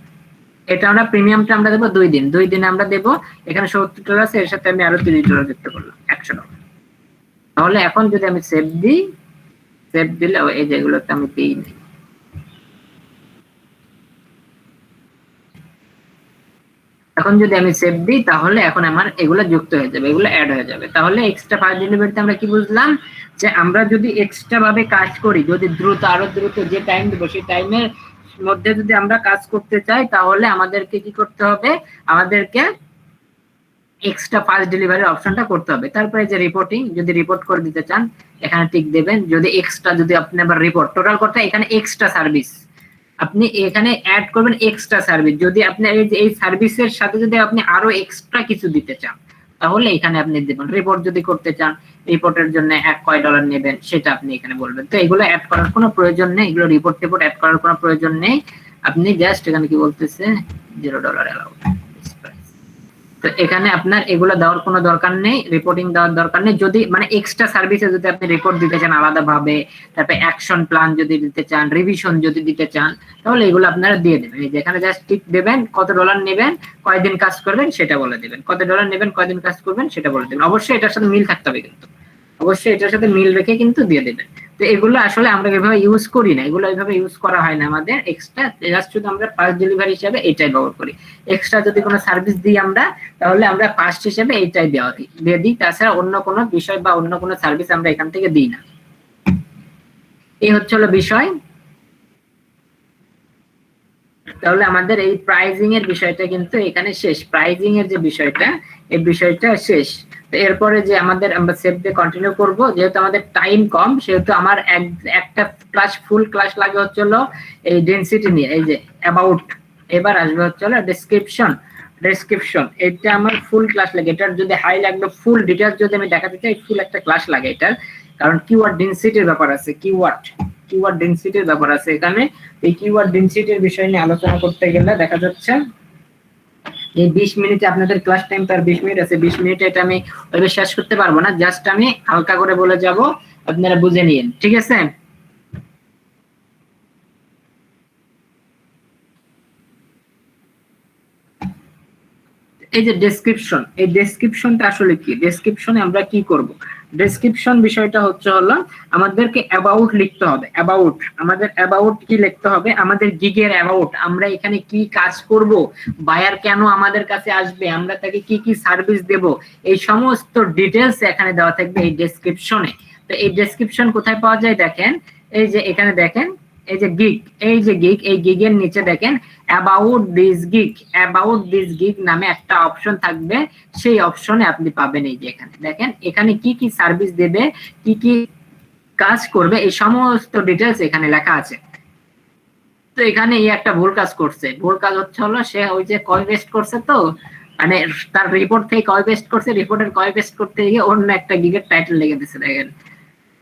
এটা আমরা প্রিমিয়ামটা আমরা দেবো 2 দিন, 2 দিনে আমরা দেব। এখানে $70 আছে, এর সাথে আমি আরো $30 যুক্ত করলাম, $100। তাহলে এখন যদি আমি সেভ দিই, সেভ দিলে এই যেগুলোতে আমি দিই নাই, এখন যদি আমি সেভ দিই, তাহলে এখন আমার এগুলো যুক্ত হয়ে যাবে, এগুলো অ্যাড হয়ে যাবে। তাহলে এক্সট্রা ফাস্ট ডেলিভারিতে আমরা কি বুঝলাম, যে আমরা যদি এক্সট্রা ভাবে কাজ করি, যদি দ্রুত, আরো দ্রুত যে টাইম দেবো সেই টাইমের মধ্যে যদি আমরা কাজ করতে চাই, তাহলে আমাদেরকে কি করতে হবে? আমাদেরকে এক্সট্রা ফাস্ট ডেলিভারির অপশনটা করতে হবে। তারপরে যে রিপোর্টিং, যদি রিপোর্ট করে দিতে চান এখানে টিক দেবেন। যদি এক্সট্রা, যদি আপনি আবার রিপোর্ট টোটাল করতে, এখানে এক্সট্রা সার্ভিস আপনি এখানে অ্যাড করবেন, এক্সট্রা সার্ভিস। যদি আপনি এই সার্ভিসের সাথে যদি আপনি আরো এক্সট্রা কিছু দিতে চান, তাহলে এখানে আপনি দেবেন। রিপোর্ট যদি করতে চান, রিপোর্টের জন্য কয় ডলার নেবেন সেটা আপনি এখানে বলবেন। তো এগুলো অ্যাড করার কোনো প্রয়োজন নেই, এগুলো রিপোর্ট অ্যাড করার কোনো প্রয়োজন নেই। আপনি জাস্ট এখানে কি বলতেছে, $0 অ্যালাউড। তো এখানে আপনার এগুলো দেওয়ার কোনো দরকার নেই, রিপোর্টিং দেওয়ার দরকার নেই। যদি মানে এক্সট্রা সার্ভিসে যদি আপনি রিপোর্ট দিতে চান আলাদা ভাবে, তারপরে অ্যাকশন প্ল্যান যদি দিতে চান, রিভিশন যদি দিতে চান, তাহলে এগুলো আপনারা দিয়ে দেবেন। এই যেখানে জাস্ট টিক দেবেন, কত ডলার নেবেন, কয়দিন কাজ করবেন সেটা বলে দেবেন, কত ডলার নেবেন, কয়দিন কাজ করবেন সেটা বলে দেবেন। অবশ্যই এটার সাথে মিল থাকতে হবে, কিন্তু অবশ্যই এটার সাথে মিল রেখে কিন্তু দিয়ে দেবেন। তো এগুলো আসলে আমরা এভাবে ইউজ করি না, এগুলো এইভাবে ইউজ করা হয় না আমাদের। এক্সট্রা জাস্ট শুধু আমরা ফাস্ট ডেলিভারি হিসেবে এটাই ব্যবহার করি। এক্সট্রা যদি কোনো সার্ভিস দিই আমরা, তাহলে আমরা ফাস্ট হিসেবে এইটাই দিয়ে দিই। তাছাড়া অন্য কোনো বিষয় বা অন্য কোনো সার্ভিস আমরা এখান থেকে দিই না। এই হচ্ছে হলো বিষয়। তাহলে আমাদের এই প্রাইজিং এর বিষয়টা কিন্তু এখানে শেষ। প্রাইজিং এর যে বিষয়টা, এই বিষয়টা শেষ। তো এরপরে যে আমাদের আমরা সেভ দিয়ে কন্টিনিউ করব, যেহেতু আমাদের টাইম কম, সেহেতু আমার একটা ক্লাস, ফুল ক্লাস লাগে হচ্ছে হলো এই ডেনসিটি নিয়ে। এই যে অ্যাবাউট, এবার আসবে হচ্ছে হলো ডেসক্রিপশন। ডেসক্রিপশন, এটা আমার ফুল ক্লাস লাগে। এটার যদি হাই লাগবে, ফুল ডিটেইলস যদি আমি দেখাতে চাই, ফুল একটা ক্লাস লাগে এটার, কারণ কিওয়ার্ড ডেনসিটির ব্যাপার আছে, কিওয়ার্ড ডেনসিটির ব্যাপার আছে এখানে। এই কিওয়ার্ড ডেনসিটির বিষয় নিয়ে আলোচনা করতে গেলে দেখা যাচ্ছে এই 20 মিনিটে আপনাদের ক্লাস টাইম তার 20 মিনিট আছে, 20 মিনিটে এটা আমি ওইভাবে শেষ করতে পারবো না, জাস্ট আমি হালকা করে বলে যাব, আপনারা বুঝে নিন, ঠিক আছে? এই যে ডেসক্রিপশন, এই ডেসক্রিপশনটা আসলে কি? ডেসক্রিপশনে আমরা কি করব? ডেসক্রিপশন বিষয়টা হলো আমাদেরকে অ্যাবাউট লিখতে হবে। অ্যাবাউট, আমাদের অ্যাবাউট কি লিখতে হবে? আমাদের গিগের অ্যাবাউট, আমরা এখানে কি কাজ করব, বায়ার কেন আমাদের কাছে আসবে, আমরা তাকে কি কি সার্ভিস দেব, এই সমস্ত ডিটেইলস এখানে দেওয়া থাকবে এই ডেসক্রিপশনে। তো এই ডেসক্রিপশন কোথায় পাওয়া যায় দেখেন, এই যে এখানে দেখেন, এই যে গিগ, এই গিগের নিচে দেখেন অ্যাবাউট দিস গিগ নামে একটা অপশন থাকবে, সেই অপশনে আপনি পাবেন এই যে এখানে দেখেন, এখানে কি কি সার্ভিস দেবে, কি কি কাজ করবে, এই সমস্ত ডিটেইলস এখানে লেখা আছে। তো এখানে এই একটা ভুল কাজ করছে, ভুল কাজ হলো সে ওই যে কয় পেস্ট করছে, তো মানে তার রিপোর্ট থেকে কয় পেস্ট করছে, রিপোর্টের কয় পেস্ট করতে গিয়ে অন্য একটা গিগের টাইটেল লিখে দিয়েছে, দেখেন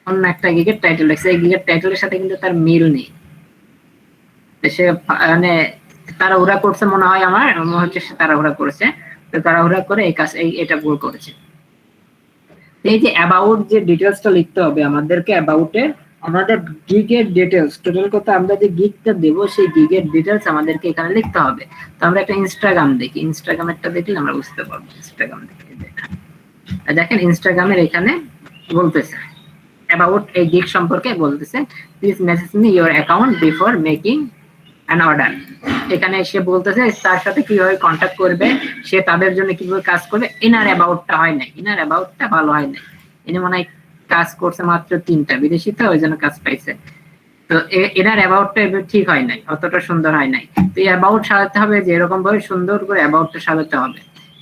অন্য একটা গিগের টাইটেল লিখছে, এই গিগের টাইটেলের সাথে কিন্তু তার মিল নেই। সে মানে তাড়াহুড়া করছে মনে হয়, আমার মনে হচ্ছে সে তাড়াহুড়া করেছে, তো তাড়াহুড়া করে এই কাজ এটা ভুল করেছে। এই যে অ্যাবাউট যে ডিটেইলসটা লিখতে হবে আমাদেরকে, অ্যাবাউটে আমাদের গিগের ডিটেইলস, টোটাল কথা আমরা যে গিগটা দেব সেই গিগের ডিটেইলস আমাদেরকে এখানে লিখতে হবে। তো আমরা একটা ইনস্টাগ্রাম দেখি, ইনস্টাগ্রামেরটা দেখলে আমরা বুঝতে পারবো। ইনস্টাগ্রাম দেখেন, ইনস্টাগ্রামের এখানে বলতেছে অ্যাবাউট এই গিগ সম্পর্কে বলতেছে, please message me your account before making an order. এখানে সে বলতেছে তার সাথে কিভাবে কন্ট্যাক্ট করবে, সে তাদের জন্য কিভাবে কাজ করবে। ইনার অ্যাবাউটটা হয় নাই, ইনার অ্যাবাউটটা ভালো হয় নাই, ইনি মনে হয় কাজ করছে মাত্র 3টা, বিদেশি তো ওই জন্য কাজ পাইছে। তো এনার অ্যাবাউটটা ঠিক হয় নাই, অতটা সুন্দর হয় নাই। তো এই অ্যাবাউট সাজাতে হবে যে এরকম ভাবে সুন্দর করে অ্যাবাউটটা সাজাতে হবে।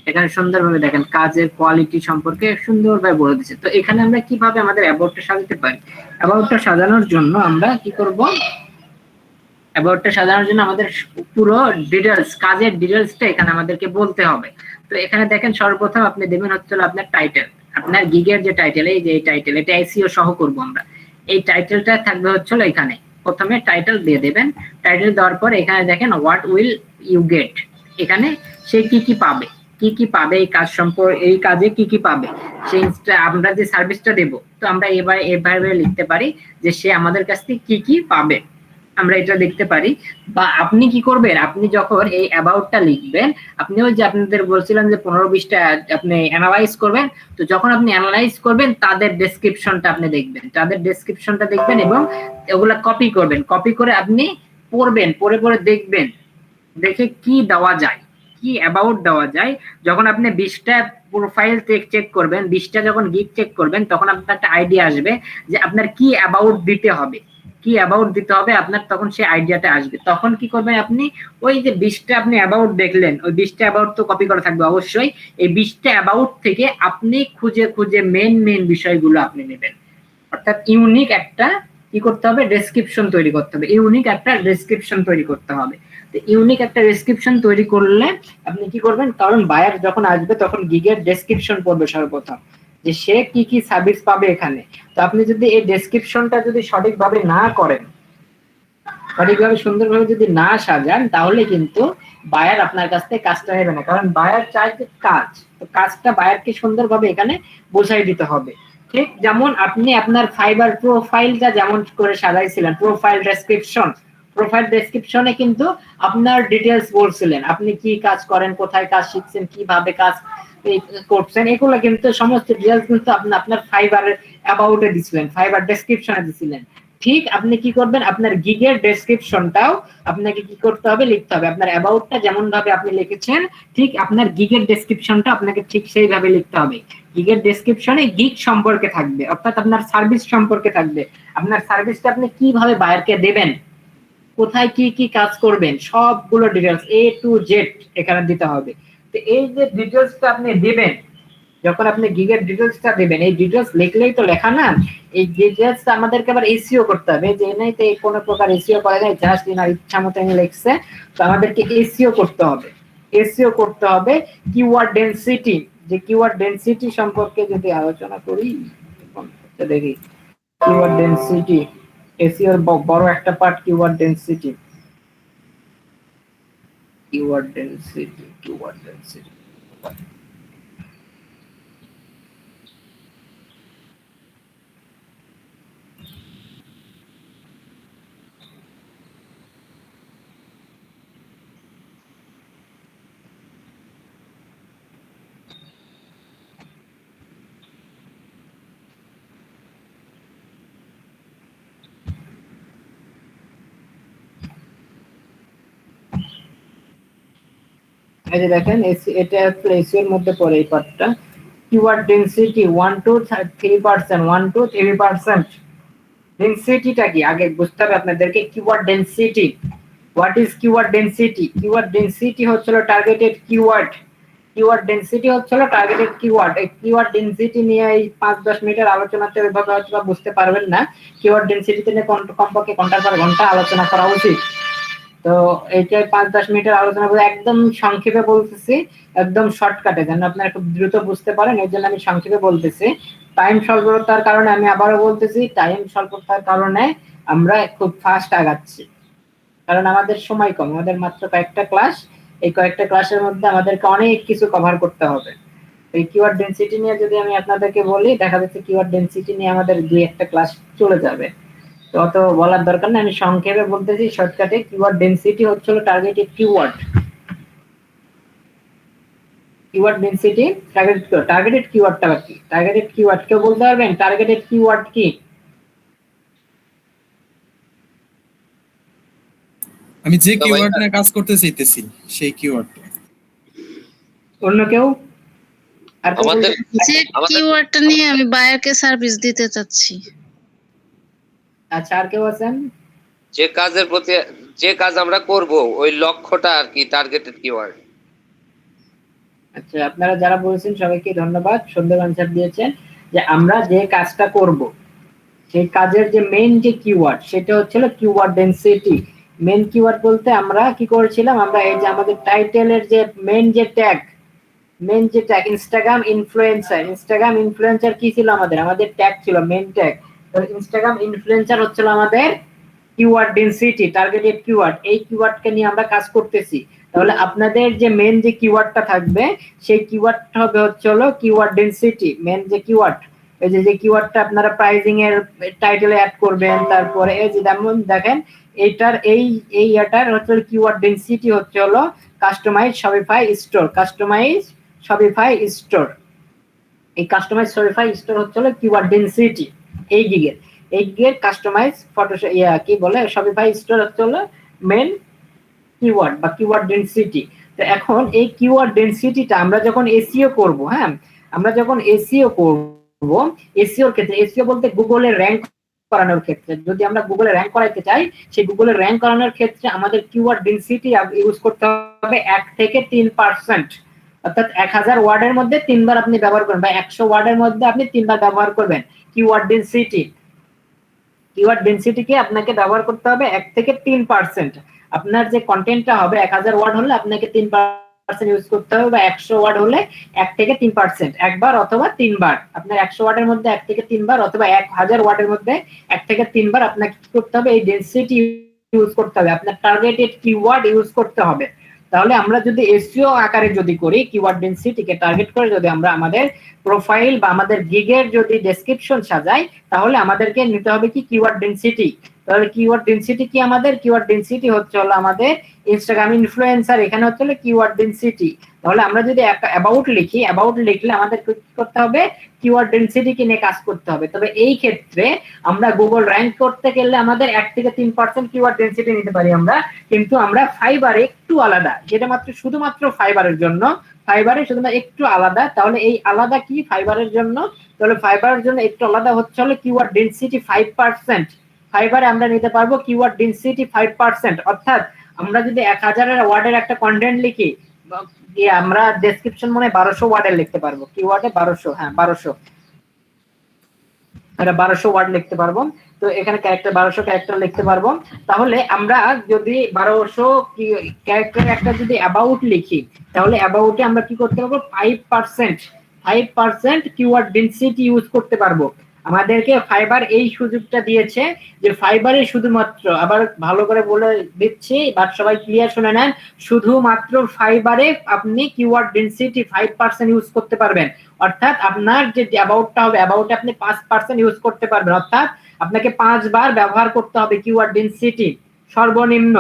এখানে সুন্দরভাবে দেখেন কাজের কোয়ালিটি সম্পর্কে সুন্দরভাবে বলে দিচ্ছে। তো এখানে আমরা কিভাবে আমাদের অ্যাবাউটটা সাজাতে পারি? অ্যাবাউটটা সাজানোর জন্য আমরা কি করব? অ্যাবাউটটা সাজানোর জন্য আমাদের পুরো ডিটেইলস, কাজের ডিটেইলসটা এখানে আমাদেরকে বলতে হবে। তো এখানে দেখেন সর্বপ্রথম আপনি দেবেন হচ্ছে আপনার টাইটেল, আপনার গিগের যে টাইটেল, এই যে টাইটেল, এটা এসইও সহ করব আমরা। এই টাইটেলটা থাকবে হচ্ছে এখানে, প্রথমে টাইটেল দিয়ে দেবেন। টাইটেল দেওয়ার পর এখানে দেখেন হোয়াট উইল ইউ গেট, এখানে সে কি কি পাবে, কি কি পাবে এই কাজ সম্পর্কে, এই কাজে কি কি পাবে, সেই আমরা যে সার্ভিসটা দেব। তো আমরা এভাবে লিখতে পারি যে সে আমাদের কাছ থেকে কি কি পাবে, আমরা এটা দেখতে পারি। বা আপনি কি করবেন, আপনি যখন এই অ্যাবাউটটা লিখবেন, আপনি ওই যে আপনাদের বলছিলাম যে 15-20টা আপনি অ্যানালাইজ করবেন, তো যখন আপনি অ্যানালাইজ করবেন তাদের ডেসক্রিপশনটা আপনি দেখবেন, তাদের ডেসক্রিপশনটা দেখবেন এবং এগুলা কপি করবেন, কপি করে আপনি পড়বেন, পড়ে দেখবেন, দেখে কি দেওয়া যায়, কি অ্যাবাউট দেওয়া যায়। যখন আপনি 20টা প্রোফাইল চেক করবেন, 20টা যখন গিগ চেক করবেন, তখন আপনার একটা আইডিয়া আসবে যে আপনার কি অ্যাবাউট দিতে হবে, কি অ্যাবাউট দিতে হবে আপনার, তখন সেই আইডিয়াটা আসবে। তখন কি করবেন আপনি, ওই যে 20টা আপনি অ্যাবাউট দেখলেন, ওই 20টা অ্যাবাউট তো কপি করা থাকবে অবশ্যই, এই 20টা অ্যাবাউট থেকে আপনি খুঁজে মেন বিষয়গুলো আপনি নেবেন। অর্থাৎ ইউনিক একটা কি করতে হবে, ডেসক্রিপশন তৈরি করতে হবে, ইউনিক একটা ডেসক্রিপশন তৈরি করতে হবে। তো ইউনিক একটা ডেসক্রিপশন তৈরি করলে আপনি কি করবেন, কারণ বায়ার যখন আসবে তখন গিগের ডেসক্রিপশন পড়বে সর্বপ্রথম, যে সে কি কি সার্ভিস পাবে এখানে। তো আপনি যদি এই ডেসক্রিপশনটা যদি সঠিকভাবে না করেন, সঠিকভাবে সুন্দরভাবে যদি না সাজান, তাহলে কিন্তু বায়ার আপনার কাছ থেকে কাজটা নেবে না। কারণ বায়ার চায় যে কাজ, তো কাজটা বায়ারকে সুন্দরভাবে এখানে বোঝাই দিতে হবে। ঠিক যেমন আপনি আপনার ফাইবার প্রোফাইলটা যেমন করে সাজাইছিলেন, প্রোফাইল ডেসক্রিপশনে কিন্তু আপনার ডিটেইলস বলছিলেন, আপনি কি কাজ করেন, কোথায় কাজ শিখছেন, কিভাবে কাজ করছেন, এগুলো কিন্তু সমস্ত ডিটেইলস কিন্তু আপনি আপনার ফাইবার অ্যাবাউটে দিছিলেন, ফাইবার ডেসক্রিপশনে দিছিলেন। ঠিক আপনি কি করবেন, আপনার গিগের ডেসক্রিপশনটাও আপনাকে কি করতে হবে, লিখতে হবে। আপনার অ্যাবাউটটা যেমন ভাবে আপনি লিখেছেন, ঠিক আপনার গিগের ডেসক্রিপশনটা আপনাকে ঠিক সেইভাবে লিখতে হবে। গিগের ডেসক্রিপশনে গিগ সম্পর্কে থাকবে, অর্থাৎ আপনার সার্ভিস সম্পর্কে থাকবে, আপনার সার্ভিসটা আপনি কিভাবে বায়ারকে দেবেন, কোথায় কি কি কাজ করবেন, সবগুলো ডিটেইলস A to Z এখানে দিতে হবে। তো এই যে ডিটেইলসটা আপনি দিবেন, যখন আপনি গিগের ডিটেইলসটা দিবেন, এই ডিটেইলস লিখলেই তো লেখা না, এই ডিটেইলসটা আমাদেরকে আবার এসইও করতে হবে। যে এমনিতে কোনো প্রকার এসইও করে নাই, জাস্ট ইনার ইচ্ছা মতো লিখছে, তো আমাদেরকে এসইও করতে হবে। এসইও করতে হবে কিওয়ার্ড ডেনসিটি। যে কিওয়ার্ড ডেনসিটি সম্পর্কে যদি আলোচনা করি, দেখি কিওয়ার্ড ডেনসিটি এসইও এর বড় একটা part keyword density. Keyword density এই যে দেখেন এটা এসইও এর মধ্যে পড়ে এই পার্টটা। Keyword density 1 to 3%, 1 to 3%। ডেনসিটিটা কি আগে বুঝতে হবে আপনাদেরকে। Keyword density, what is keyword density? Keyword density হচ্ছিল টার্গেটেড কিওয়ার্ড। কিওয়ার্ড ডেনসিটি হচ্ছিল টার্গেটেড কিওয়ার্ড। এই কিওয়ার্ড ডেনসিটি নিয়ে এই 5-10 মিনিটের আলোচনাতে ওইভাবে হয়তো বুঝতে পারবেন না। কিওয়ার্ড ডেনসিটিতে নিয়ে কমপক্ষে ঘন্টার পর ঘন্টা আলোচনা করা উচিত। তো এইটা 5-10 মিনিটের আলোচনা করে একদম সংক্ষেপে বলতেছি, একদম শর্টকাটে, যেন আপনারা খুব দ্রুত বুঝতে পারেন, এর জন্য আমি সংক্ষেপে বলতেছি। টাইম স্বল্পতার কারণে আমি আবারও বলতেছি, টাইম স্বল্পতার কারণে আমরা খুব ফাস্ট আগাচ্ছি, কারণ আমাদের সময় কম, আমাদের মাত্র কয়েকটা ক্লাস। এই কয়েকটা ক্লাসের মধ্যে আমাদেরকে অনেক কিছু কভার করতে হবে। এই কিওয়ার্ড ডেনসিটি নিয়ে যদি আমি আপনাদেরকে বলি, দেখা যাচ্ছে কিওয়ার্ড ডেনসিটি নিয়ে আমাদের 2-1টা ক্লাস চলে যাবে। তো অত বলার দরকার নেই, আমি সংক্ষেপে বলতেছি শর্টকাটে। কিওয়ার্ড ডেনসিটি হচ্ছিল targeted keyword. Keyword density targeted কিওয়ার্ডটা কি? টার্গেটেড কিওয়ার্ড কেউ বলতে পারবেন টার্গেটেড কিওয়ার্ড কি? আমি যে কিওয়ার্ড নিয়ে কাজ করতে চাইতেছি সেই কিওয়ার্ড। অন্য কেউ? আর আমাদের যে কিওয়ার্ডটা নিয়ে আমি বায়ারকে সার্ভিস দিতে চাচ্ছি। আচ্ছা, আর কেউ আছেন? যে কাজের প্রতি যে কাজ আমরা করব ওই লক্ষ্যটা আর কি টার্গেটেড কিওয়ার্ড। আচ্ছা, আপনারা যারা বলেছেন সবাইকে ধন্যবাদ, সুন্দর আনসার দিয়েছেন। যে আমরা যে কাজটা করব সেই কাজের যে মেইন যে কিওয়ার্ড সেটা হচ্ছিল কিওয়ার্ড ডেনসিটি। মেইন কিওয়ার্ড বলতে আমরা কি করেছিলাম, আমরা এই যে আমাদের টাইটেলের যে মেইন যে ট্যাগ ইনস্টাগ্রাম ইনফ্লুয়েন্সার কি ছিল আমাদের ট্যাগ ছিল মেইন ট্যাগ। তো ইনস্টাগ্রাম ইনফ্লুয়েন্সার হচ্ছিল আমাদের কিওয়ার্ড ডেনসিটি, টার্গেটেড কিওয়ার্ড। এই কিওয়ার্ডকে নিয়ে আমরা কাজ করতেছি। তাহলে আপনাদের যে মেইন যে কিওয়ার্ডটা থাকবে সেই কিওয়ার্ডটা হবে হচ্ছে হলো কিওয়ার্ড ডেনসিটি। মেইন যে কিওয়ার্ড, এই যে কিওয়ার্ডটা আপনারা প্রাইসিং এর টাইটেলে অ্যাড করবেন, তারপরে এই যে যেমন দেখেন এইটার এটার হচ্ছে কিওয়ার্ড ডেনসিটি হচ্ছে হলো কাস্টমাইজ শপিফাই স্টোর। এই কাস্টমাইজ শপিফাই স্টোর হচ্ছে হলো কিওয়ার্ড ডেনসিটি। এই গিগের কাস্টমাইজ কি বলে শপিফাই স্টোর হচ্ছে হলো মেন কিওয়ার্ড বা কিওয়ার্ড ডেনসিটি। তো এখন এই কিওয়ার্ড ডেনসিটিটা আমরা যখন এসইও করব, হ্যাঁ আমরা যখন এসইও করব, এসইওর ক্ষেত্রে, এসইও বলতে গুগলে র্যাঙ্ক করানোর ক্ষেত্রে, যদি আমরা গুগলে র্যাঙ্ক করাইতে চাই, সেই গুগলে র্যাঙ্ক করানোর ক্ষেত্রে আমাদের কিওয়ার্ড ডেনসিটি ইউজ করতে হবে 1 থেকে 3%। অর্থাৎ 1000 ওয়ার্ডের মধ্যে 3বার আপনি ব্যবহার করবেন, বা 100 ওয়ার্ডের মধ্যে আপনি 3বার ব্যবহার করবেন কিওয়ার্ড ডেনসিটি। কিওয়ার্ড ডেনসিটিকে আপনাকে ব্যবহার করতে হবে 1 থেকে 3%। আপনার যে কন্টেন্টটা হবে 1000 ওয়ার্ড হলে আপনাকে 3% ইউজ করতে হবে, বা 100 ওয়ার্ড হলে 1 থেকে 3%, একবার অথবা 3বার। আপনার 100 ওয়ার্ডের মধ্যে 1 থেকে 3বার, অথবা 1000 ওয়ার্ডের মধ্যে 1 থেকে 3বার আপনাকে কি করতে হবে, এই ডেনসিটি ইউজ করতে হবে, আপনার টার্গেটেড কিওয়ার্ড ইউজ করতে হবে। তাহলে আমরা যদি এসইও আকারে যদি করি, কিওয়ার্ড ডেনসিটিকে টার্গেট করে যদি আমরা আমাদের প্রোফাইল বা আমাদের গিগের যদি ডেসক্রিপশন সাজাই, তাহলে আমাদেরকে নিতে হবে কি কিওয়ার্ড ডেনসিটি। তাহলে কিওয়ার্ড ডেনসিটি কি আমাদের? কিওয়ার্ড ডেনসিটি হচ্ছে হলো আমাদের ইনস্টাগ্রাম ইনফ্লুয়েন্সার, এখানে হচ্ছে হলো কিওয়ার্ড ডেনসিটি। তাহলে আমরা যদি অ্যাবাউট লিখি, অ্যাবাউট লিখলে আমাদের কি করতে হবে, কিওয়ার্ড ডেনসিটিকে নিয়ে কাজ করতে হবে। তবে এই ক্ষেত্রে আমরা গুগল র্যাঙ্ক করতে গেলে আমাদের 1 থেকে 3% কিওয়ার্ড ডেনসিটি নিতে পারি আমরা, কিন্তু আমরা ফাইবারে একটু আলাদা, যেটা শুধুমাত্র ফাইবারের জন্য, ফাইবারে শুধুমাত্র একটু আলাদা। তাহলে এই আলাদা কি ফাইবারের জন্য? তাহলে ফাইবারের জন্য একটু আলাদা হচ্ছে হলো কিওয়ার্ড ডেনসিটি 5%। ফাইবারে আমরা নিতে পারবো কিওয়ার্ড ডেনসিটি 5%। অর্থাৎ আমরা যদি 1000 ওয়ার্ডের একটা কন্টেন্ট লিখি, আমরা ডেসক্রিপশন মনে 1200 ওয়ার্ডের লিখতে পারবো, কিওয়ার্ডে 1200, হ্যাঁ 1200। এটা 1200 ওয়ার্ড লিখতে পারবো। তো এখানে ক্যারেক্টার 1200 ক্যারেক্টার লিখতে পারবো। তাহলে আমরা যদি 1200 ক্যারেক্টার একটা যদি অ্যাবাউট লিখি, তাহলে অ্যাবাউটে আমরা কি করতে পারবো? 5% কিওয়ার্ড ডেনসিটি ইউজ করতে পারবো। আমাদেরকে ফাইবার এই সুযোগটা দিয়েছে যে ফাইবারে শুধুমাত্র, আবার ভালো করে বলে দিচ্ছি, বাট সবাই ক্লিয়ার শুনে নেন, শুধুমাত্র ফাইবারে আপনি কিওয়ার্ড ডেনসিটি 5% ইউজ করতে পারবেন। অর্থাৎ আপনার যে অ্যাবাউটটা হবে, অ্যাবাউটে আপনি 5% ইউজ করতে পারবেন। অর্থাৎ আপনাকে 5 বার ব্যবহার করতে হবে কিওয়ার্ড ডেনসিটি, সর্বনিম্ন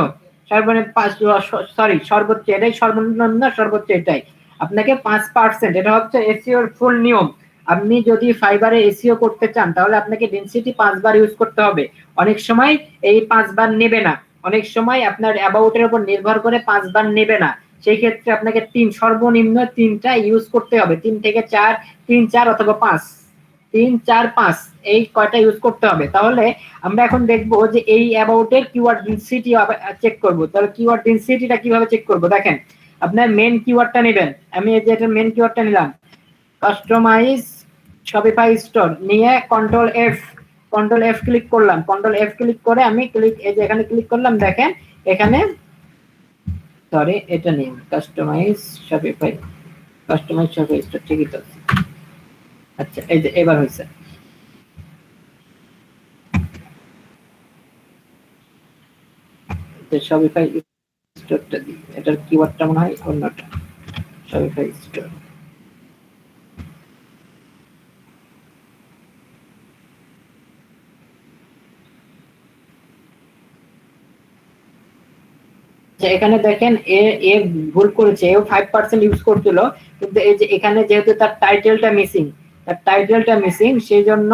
সর্বোচ্চ, এটাই সর্বনিম্ন, সর্বোচ্চ এটাই আপনাকে 5%। এটা হচ্ছে এসইওর ফুল নিয়ম। আপনি যদি ফাইবারে এসইও করতে চান তাহলে আপনাকে ডেনসিটি 5 বার ইউজ করতে হবে। অনেক সময় এই 5 বার নেবে না, অনেক সময় আপনার অ্যাবাউটের উপর নির্ভর করে 5 বার নেবে না। সেই ক্ষেত্রে আপনাকে সর্বনিম্ন 3টা ইউজ করতে হবে, 3 থেকে 4, 3, 4 অথবা 5, 3, 4, 5 এই কয়টা ইউজ করতে হবে। তাহলে আমরা এখন দেখবো যে এই অ্যাবাউটের কিওয়ার্ড ডেনসিটি চেক করব। তাহলে কিওয়ার্ড ডেনসিটিটা কিভাবে চেক করব? দেখেন, আপনার মেন কিওয়ার্ডটা নেবেন, আমি এই যে এটা মেন কিওয়ার্ডটা নিলাম, কাস্টমাইজ শপিফাই স্টোর নিয়ে কন্ট্রোল এফ ক্লিক করলাম। কন্ট্রোল এফ ক্লিক করে আমি এই যে এখানে ক্লিক করলাম, দেখেন এখানে, সরি এটা নিন, কাস্টমাইজ শপিফাই স্টোর, ঠিকই তো। আচ্ছা, এই যে এবার হয়েছে। শপিফাই স্টোরটা দিই, এটার কিওয়ার্ডটা মনে হয় অন্যটা, শপিফাই স্টোর। এখানে দেখেন এ ভুল করেছে, এও 5% ইউজ করছিল, কিন্তু এই যে এখানে যেহেতু তার টাইটেলটা মিসিং, সেই জন্য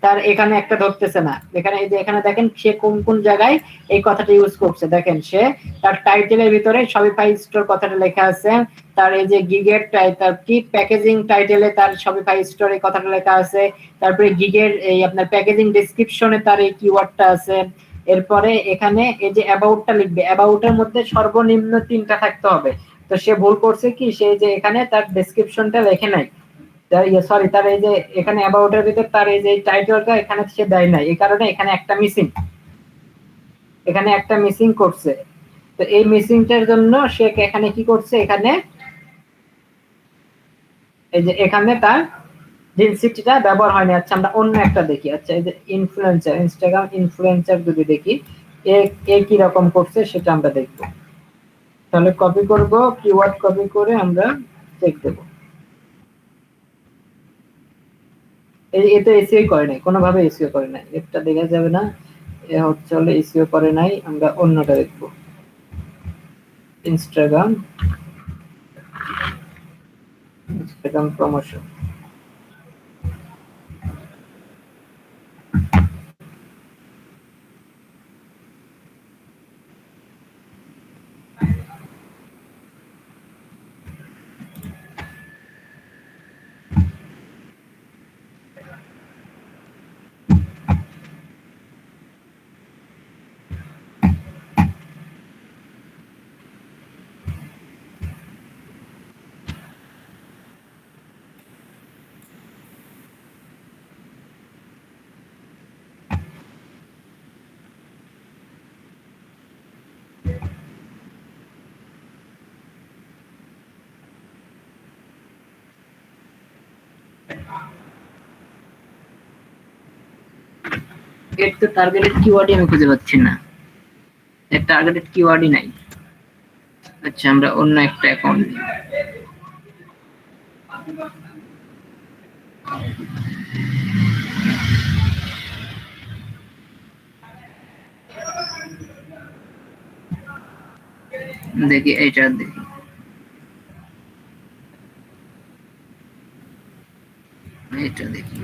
তার এখানে একটা ধরতেছে না। এখানে এই যে এখানে দেখেন সে কোন জায়গায় এই কথাটা ইউজ করছে, দেখেন সে তার টাইটেলের ভিতরে শপিফাই স্টোর কথাটা লেখা আছে, তার এই যে গিগের তার কি প্যাকেজিং টাইটেলে তার শপিফাই স্টোর এই কথাটা লেখা আছে, তারপরে গিগের এই আপনার প্যাকেজিং ডেসক্রিপশনে তার এই কিওয়ার্ডটা আছে। এরপরে এখানে এই যে অ্যাবাউটটা লিখবে, অ্যাবাউটের মধ্যে সর্বনিম্ন 3টা থাকতে হবে। তো সে ভুল করছে কি, সে যে এখানে তার ডেসক্রিপশনটা লেখে নাই, তার এই যে এখানে অ্যাবাউটের ভিতর তার এই যে টাইটেলটা এখানে সে দেয় নাই, এই কারণে এখানে একটা মিসিং করছে। তো এই মিসিংটার জন্য সে এখানে কি করছে, এখানে এই যে এখানে তার ডেনসিটিটা ব্যবহার হয়নি। আচ্ছা, আমরা অন্য একটা দেখি। আচ্ছা, এই যে ইনস্টাগ্রাম ইনফ্লুয়েন্সার যদি দেখি এ কি রকম করছে সেটা আমরা দেখব। তাহলে কপি করব, কিওয়ার্ড কপি করে আমরা চেক দেব। এতে এসইও করে নাই, কোনোভাবে এসইও করে নাই, এটা দেখা যাবে না, এ হচ্ছে হলো এসইও করে নাই। আমরা অন্যটা দেখব, ইনস্টাগ্রাম প্রমোশন। এর তো টার্গেটেড কিওয়ার্ডই আমি খুঁজে পাচ্ছি না, এর টার্গেটেড কিওয়ার্ডই নাই। আচ্ছা, আমরা অন্য একটা অ্যাকাউন্ট নিই। দেখি এইটা দেখি, এটা দেখি।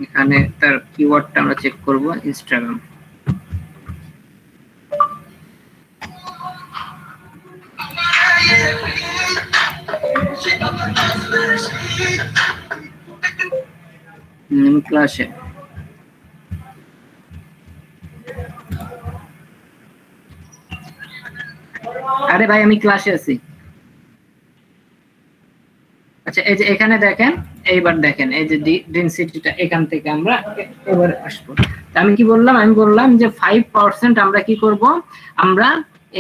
এখানে তার কিওয়ার্ডটা আমরা চেক করব, ইনস্টাগ্রাম। ক্লাসে আরে ভাই আমি ক্লাসে আছি। আচ্ছা এই যে এখানে দেখেন, এইবার দেখেন এই যে ডেনসিটিটা এখান থেকে আমরা এবার আসবো। আমি কি বললাম, আমি বললাম যে 5% আমরা কি করব, আমরা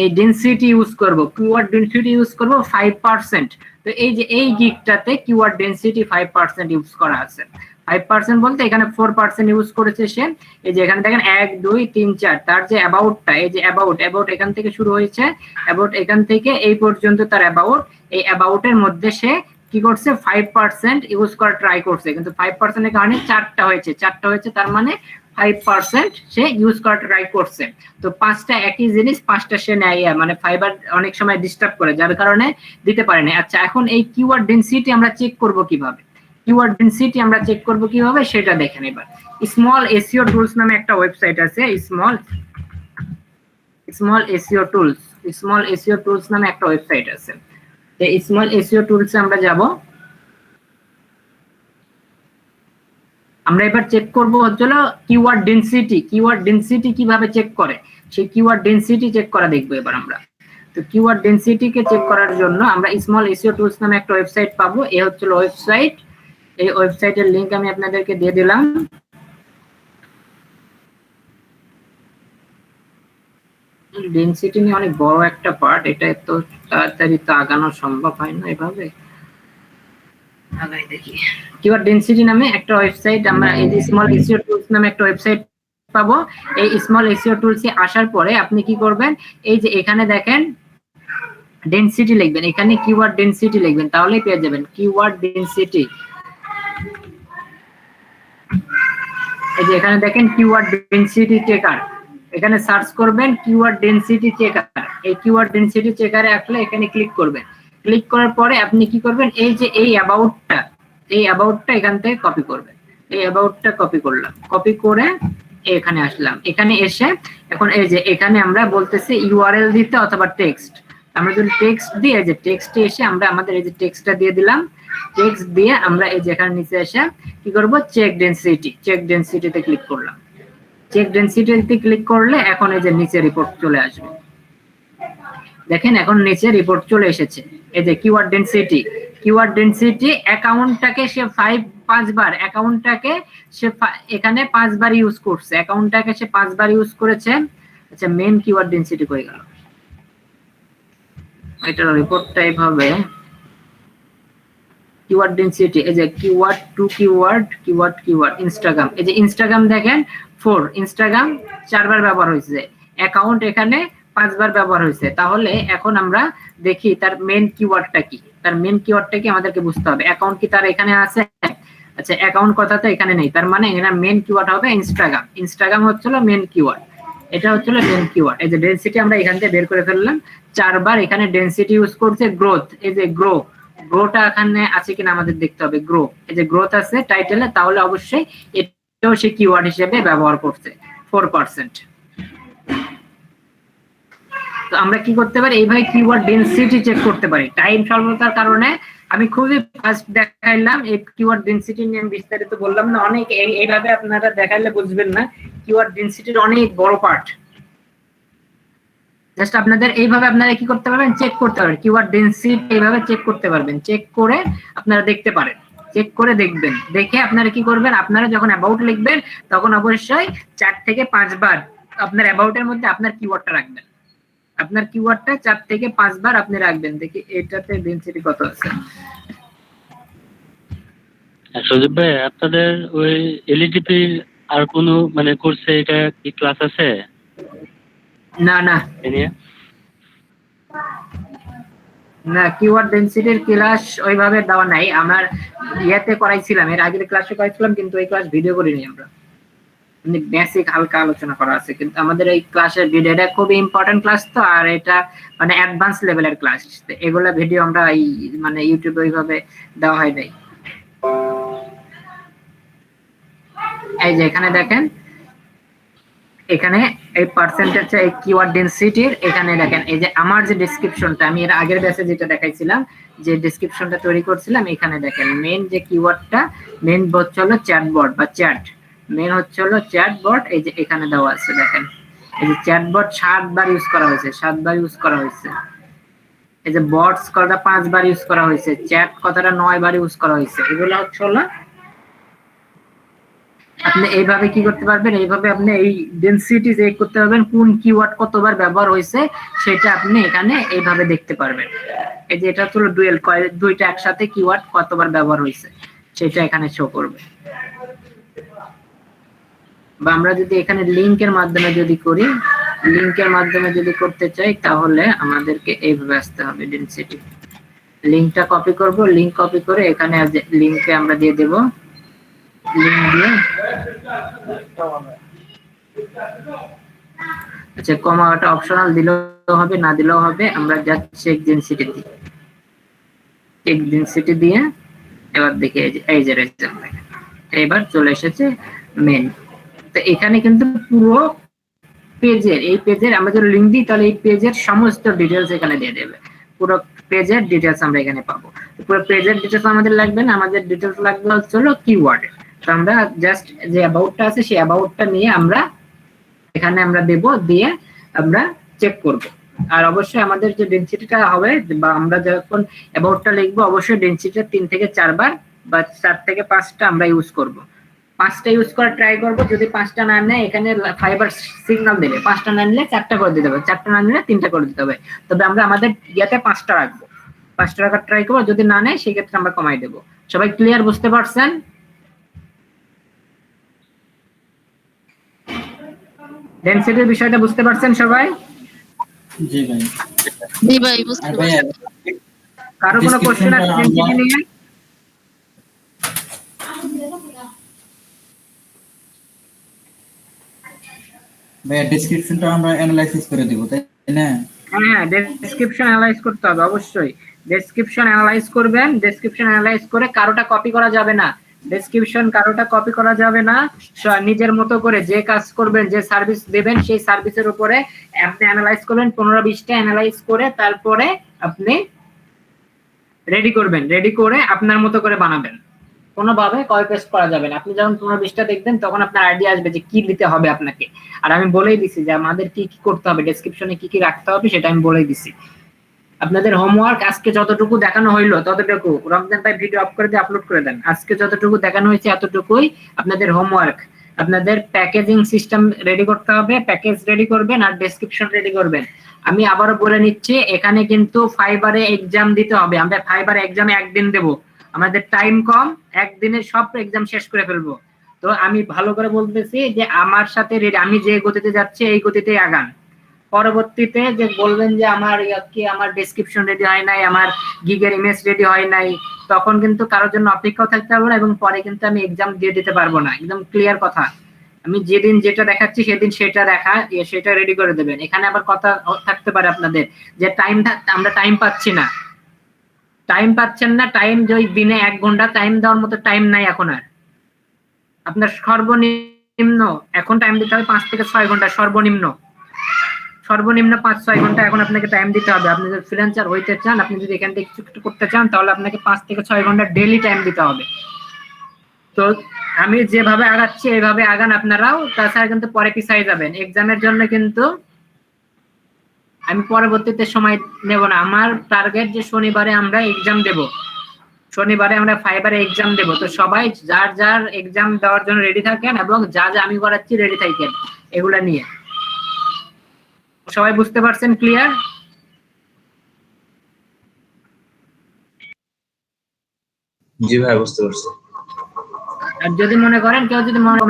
এই ডেনসিটি ইউজ করব, কিওয়ার্ড ডেনসিটি ইউজ করব 5%। তো এই যে এই গিগটাতে কিওয়ার্ড ডেনসিটি 5% ইউজ করা আছে। 5% বলতে এখানে 4% ইউজ করেছে সে। এই যে এখানে দেখেন 1 2 3 4, তার যে অ্যাবাউটটা, এই যে অ্যাবাউট এখান থেকে শুরু হয়েছে, অ্যাবাউট এখান থেকে এই পর্যন্ত তার অ্যাবাউট, এই অ্যাবাউটের মধ্যে সে কি করছে 5% ইউজ করা ট্রাই করছে, কিন্তু 5% এর কারণে 4টা হয়েছে, তার মানে 5% সে ইউজ করা ট্রাই করছে। তো 5টা একই জিনিস 5টা সে নেয়, মানে ফাইবার অনেক সময় ডিস্টার্ব করে, যার কারণে দিতে পারে না। আচ্ছা এখন এই কিওয়ার্ড ডেনসিটি আমরা চেক করব কিভাবে, সেটা দেখেন। এবার স্মল এসইও টুলস নামে একটা ওয়েবসাইট আছে, স্মল এসইও টুলস নামে একটা ওয়েবসাইট আছে। এই স্মল এসইও টুলসে আমরা যাব। আমরা এবার চেক করব হচ্ছিল কিওয়ার্ড ডেনসিটি কিভাবে চেক করে, সেই কিওয়ার্ড ডেনসিটি চেক করা দেখবো এবার আমরা। তো কিওয়ার্ড ডেনসিটিকে চেক করার জন্য আমরা স্মল এসইও টুলস নামে একটা ওয়েবসাইট পাবো। এই হচ্ছিল ওয়েবসাইট, এই ওয়েবসাইটের লিংক আমি আপনাদেরকে দিয়ে দিলাম। ডেনসিটি নিয়ে অনেক বড় একটা পার্ট, এটা এত তাড়াতাড়ি তো আগানো সম্ভব হয় না এভাবে। আগাই দেখি, কিওয়ার্ড ডেনসিটি নামে একটা ওয়েবসাইট, আমরা এই যে স্মল এসইও টুলস নামে একটা ওয়েবসাইট পাবো। এই স্মল এসইও টুলসে আসার পরে আপনি কি করবেন, এই যে এখানে দেখেন ডেনসিটি লিখবেন, এখানে কিওয়ার্ড ডেনসিটি লিখবেন, তাহলেই পেয়ে যাবেন কিওয়ার্ড ডেনসিটি। এই যে এখানে দেখেন কিওয়ার্ড ডেনসিটি চেকার, এখানে সার্চ করবেন কিওয়ার্ড ডেনসিটি চেকার। এই কিওয়ার্ড ডেনসিটি চেকারে আসলে এখানে ক্লিক করবেন। ক্লিক করার পরে আপনি কি করবেন, এই যে এই অ্যাবাউটটা এখান থেকে কপি করবেন। এই অ্যাবাউটটা কপি করলাম, কপি করে এখানে আসলাম। এখানে এসে এখন এই যে এখানে আমরা বলতেছি ইউআরএল দিতে অথবা টেক্সট। আমরা যদি টেক্সট দিই, এই যে টেক্সটে এসে আমরা আমাদের এই যে টেক্সটটা দিয়ে দিলাম। টেক্সট দিয়ে আমরা এই যে এখানে নিচে এসে কি করব, চেক ডেনসিটিতে ক্লিক করলাম। চেক ডেনসিটিতে ক্লিক করলে এখন এই যে নিচে রিপোর্ট চলে আসবে। দেখেন এখন নিচে রিপোর্ট চলে এসেছে। এই যে কিওয়ার্ড ডেনসিটি অ্যাকাউন্টটাকে সে 5 বার, অ্যাকাউন্টটাকে সে এখানে 5 বার ইউজ করছে, অ্যাকাউন্টটাকে সে 5 বার ইউজ করেছে। আচ্ছা মেইন কিওয়ার্ড ডেনসিটি কই গেল, এটার রিপোর্টটা এইভাবে কিওয়ার্ড ডেনসিটি, এই যে কিওয়ার্ড টু কিওয়ার্ড ইনস্টাগ্রাম, এই যে ইনস্টাগ্রাম দেখেন 4, ইনস্টাগ্রাম 4 বার ব্যবহার হয়েছে, অ্যাকাউন্ট এখানে 5 বার ব্যবহার হয়েছে। তাহলে এখন আমরা দেখি তার মেইন কিওয়ার্ডটা কি, আমাদেরকে বুঝতে হবে। অ্যাকাউন্ট কি তার এখানে আছে? আচ্ছা অ্যাকাউন্ট কথা তো এখানে নেই, তার মানে এখানে মেইন কিওয়ার্ড হবে ইনস্টাগ্রাম হচ্ছিল মেইন কিওয়ার্ড, এটা হচ্ছিল মেইন কিওয়ার্ড। এই যে ডেনসিটি আমরা এখান থেকে বের করে ফেললাম। 4 বার এখানে ডেনসিটি ইউজ করছে। গ্রোথ, এই যে গ্রোটা এখানে আছে কিনা আমাদের দেখতে হবে। গ্রো, এই যে গ্রোথ আছে টাইটেলে, তাহলে অবশ্যই এটাও সে কিওয়ার্ড হিসেবে ব্যবহার করছে 4%। তো আমরা কি করতে পারি, এইভাবে কিওয়ার্ড ডেনসিটি চেক করতে পারি। টাইম স্বল্পতার কারণে আমি খুবই ফাস্ট দেখাইলাম, এই কিওয়ার্ড ডেনসিটি নিয়ে আমি বিস্তারিত বললাম না। অনেক এইভাবে আপনারা দেখাইলে বুঝবেন না, কিওয়ার্ড ডেনসিটির অনেক বড় পার্ট। জাস্ট আপনাদের এইভাবে আপনারা কি করতে পারবেন, চেক করতে পারবেন। কিওয়ার্ড ডেনসিটি এইভাবে চেক করতে পারবেন, চেক করে আপনারা দেখতে পারেন, চেক করে দেখবেন। দেখে আপনারা কি করবেন, আপনারা যখন অ্যাবাউট লিখবেন তখন অবশ্যই 4 থেকে 5 বার আপনার অ্যাবাউটের মধ্যে আপনার কিওয়ার্ডটা রাখবেন। আপনার কিওয়ার্ডটা 4 থেকে 5 বার আপনি রাখবেন। দেখি এটাতে ডেনসিটি কত আছে। সজীব ভাই, আপনাদের ওই এলইডিপি আর কোনো মানে কোর্সে এটা কি ক্লাস আছে? না কিওয়ার্ড ডেনসিটির ক্লাস ওইভাবে দেওয়া নাই। আমার ইয়াতে করাইছিলাম, এর আগের ক্লাসে করাইছিলাম, কিন্তু এই ক্লাস ভিডিও করিনি আমরা। বেসিক হালকা আলোচনা করা আছে, কিন্তু আমাদের এই ক্লাসের ভিডিও, এটা খুবই ইম্পর্টেন্ট ক্লাস তো, আর এটা মানে অ্যাডভান্স লেভেলের ক্লাস। এগুলা ভিডিও আমরা এই মানে ইউটিউবে ওইভাবে দেওয়া হয় নাই। এই যে এখানে দেখেন, এখানে এই পার্সেন্টেজ, এই কিওয়ার্ড ডেনসিটির এখানে দেখেন, এই যে আমার যে ডেসক্রিপশনটা আমি এর আগের ব্যাচে যেটা দেখাইছিলাম, যে ডেসক্রিপশনটা তৈরি করছিলাম, এখানে দেখেন মেইন যে কিওয়ার্ডটা, মেইন হচ্ছে হলো চ্যাটবট বা চ্যাট, মেইন হচ্ছে হলো চ্যাটবট। এই যে এখানে দেওয়া আছে দেখেন, এই যে চ্যাটবট 7 বার ইউজ করা হয়েছে, 7 বার ইউজ করা হয়েছে। এই যে বটস কথাটা 5 বার ইউজ করা হয়েছে, চ্যাট কথাটা 9 বার ইউজ করা হয়েছে। এগুলো হচ্ছে হলো আপনি এইভাবে কি করতে পারবেন, এইভাবে আপনি এই ডেনসিটি চেক করতে পারবেন, কোন কিওয়ার্ড কতবার ব্যবহার হয়েছে সেটা আপনি এখানে এইভাবে দেখতে পারবেন। এই যে এটা হলো ডুয়েল, দুইটা একসাথে কিওয়ার্ড কতবার ব্যবহার হয়েছে সেটা এখানে শো করবে। বা আমরা যদি এখানে লিংকের মাধ্যমে যদি করি, লিংকের মাধ্যমে যদি করতে চাই তাহলে আমাদেরকে এইভাবে আসতে হবে। ডেনসিটি লিংকটা কপি করব, লিংক কপি করে এখানে লিংকে আমরা দিয়ে দেব, লিংক দিয়ে আচ্ছা কমাটা অপশনাল দিলেও হবে না দিলেও হবে, আমরা জাস্ট চেক ডেনসিটি দিই। চেক ডেনসিটি দিয়ে এবার দেখি এই যে রেজাল্ট এবার চলে এসেছে মেন। তো এখানে কিন্তু পুরো পেজের, এই পেজের আমরা যদি লিংক দিই তাহলে এই পেজের সমস্ত ডিটেইলস এখানে দিয়ে দেবে, পুরো পেজের ডিটেইলস আমরা এখানে পাবো। পুরো পেজের ডিটেইলস আমাদের লাগবে না, আমাদের ডিটেইলস লাগবে হচ্ছে হলো কিওয়ার্ড। তো আমরা জাস্ট যে অ্যাবাউটটা আছে সেই অ্যাবাউটটা নিয়ে আমরা এখানে আমরা দেব, দিয়ে আমরা চেক করব। আর অবশ্যই আমাদের যে ডেনসিটিটা হবে বা আমরা যখন অ্যাবাউটটা লিখবো অবশ্যই ডেনসিটিটা 3 থেকে 4 বার বা 4 থেকে 5টা আমরা ইউজ করব। 5টা ইউজ করার ট্রাই করবো, যদি 5টা না নেয় এখানে ফাইবার সিগন্যাল দেবে, 5টা না নিলে 4টা করে দিতে হবে, 4টা না নিলে 3টা করে দিতে হবে। তবে আমরা আমাদের ইয়াতে 5টা রাখবো, 5টা রাখার ট্রাই করবো, যদি না নেয় সেক্ষেত্রে আমরা কমাই দেবো। সবাই ক্লিয়ার, বুঝতে পারছেন? ডেনসিটির বিষয়টা বুঝতে পারছেন সবাই? জি ভাই। জি ভাই বুঝতে আর ভাই পারছি। কারো কোনো কোশ্চেন আছে ডেনসিটি নিয়ে? ভাই ডেসক্রিপশনটা আমরা অ্যানালাইসিস করে দিব, তাই না? হ্যাঁ, ডেসক্রিপশন অ্যানালাইজ করতে হবে অবশ্যই। ডেসক্রিপশন অ্যানালাইজ করবেন, ডেসক্রিপশন অ্যানালাইজ করে কারোটা কপি করা যাবে না, ডেসক্রিপশন কারোটা কপি করা যাবে না। নিজের মতো করে যে কাজ করবেন, যে সার্ভিস দেবেন সেই সার্ভিসের উপরে আপনি অ্যানালাইজ করবেন, 15-20টা অ্যানালাইজ করে তারপরে আপনি রেডি করবেন, রেডি করে আপনার মতো করে বানাবেন। কোনোভাবে কপি পেস্ট করা যাবে না। আপনি যখন 15-20টা দেখবেন তখন আপনার আইডিয়া আসবে যে কি দিতে হবে আপনাকে। আর আমি বলেই দিছি যে আমাদের কি কি করতে হবে, ডেসক্রিপশনে কি কি রাখতে হবে সেটা আমি বলেই দিছি। আপনাদের হোমওয়ার্ক আজকে যতটুকু দেখানো হইলো ততটুকু, রমজান ভাই ভিডিও অফ করে দিয়ে আপলোড করে দেন। আজকে যতটুকু দেখানো হয়েছে এতটুকুই আপনাদের হোমওয়ার্ক। আপনাদের প্যাকেজিং সিস্টেম রেডি করতে হবে, প্যাকেজ রেডি করবেন আর ডেসক্রিপশন রেডি করবেন। আমি আবারও বলে নিচ্ছি, এখানে কিন্তু ফাইবারে এক্সাম দিতে হবে। আমরা ফাইবারে এক্সামে একদিন দেবো, আমাদের টাইম কম, একদিনে সব এক্সাম শেষ করে ফেলবো। তো আমি ভালো করে বলতেছি যে আমার সাথে আমি যে গতিতে যাচ্ছি এই গতিতেই আগান। পরবর্তীতে যে বলবেন যে আমার আমার ডেসক্রিপশন রেডি হয় নাই, আমার গিগের ইমেজ রেডি হয় নাই, তখন কিন্তু কারোর জন্য অপেক্ষাও থাকতে পারবো না এবং পরে কিন্তু আমি এক্সাম দিয়ে দিতে পারবো না। একদম ক্লিয়ার কথা। আমি যেদিন যেটা দেখাচ্ছি সেদিন সেটা রেডি করে দেবেন। এখানে আবার কথা থাকতে পারে আপনাদের যে আমরা টাইম পাচ্ছি না, টাইম পাচ্ছেন না, টাইম যে দিনে 1 ঘন্টা টাইম দেওয়ার মতো টাইম নাই এখন আর। আপনার সর্বনিম্ন এখন টাইম দিতে হবে 5 থেকে 6 ঘন্টা, সর্বনিম্ন 5-6 ঘন্টা এখন আপনাকে টাইম দিতে হবে। আপনি যদি ফ্রিল্যান্সার হইতে চান, আপনি যদি এখান থেকে কিছু করতে চান তাহলে আপনাকে 5 থেকে 6 ঘন্টা ডেইলি টাইম দিতে হবে। তো আমি যেভাবে আগাচ্ছি এইভাবে আগান আপনারাও, তাছাড়া কিন্তু পরে পিছাই যাবেন। এক্সামের জন্য কিন্তু আমি পরবর্তীতে সময় নেব না। আমার টার্গেট যে শনিবারে আমরা এক্সাম দেব, শনিবারে আমরা ফাইবারে এক্সাম দেব। তো সবাই যার যার এক্সাম দেওয়ার জন্য রেডি থাকেন এবং যা যা আমি করাচ্ছি রেডি থাকেন এগুলা নিয়ে। সবাই বুঝতে পারছেন? ক্লিয়ার? জি ভাই বুঝতে পারছি। আর যদি মনে করেন কেউ যদি মনে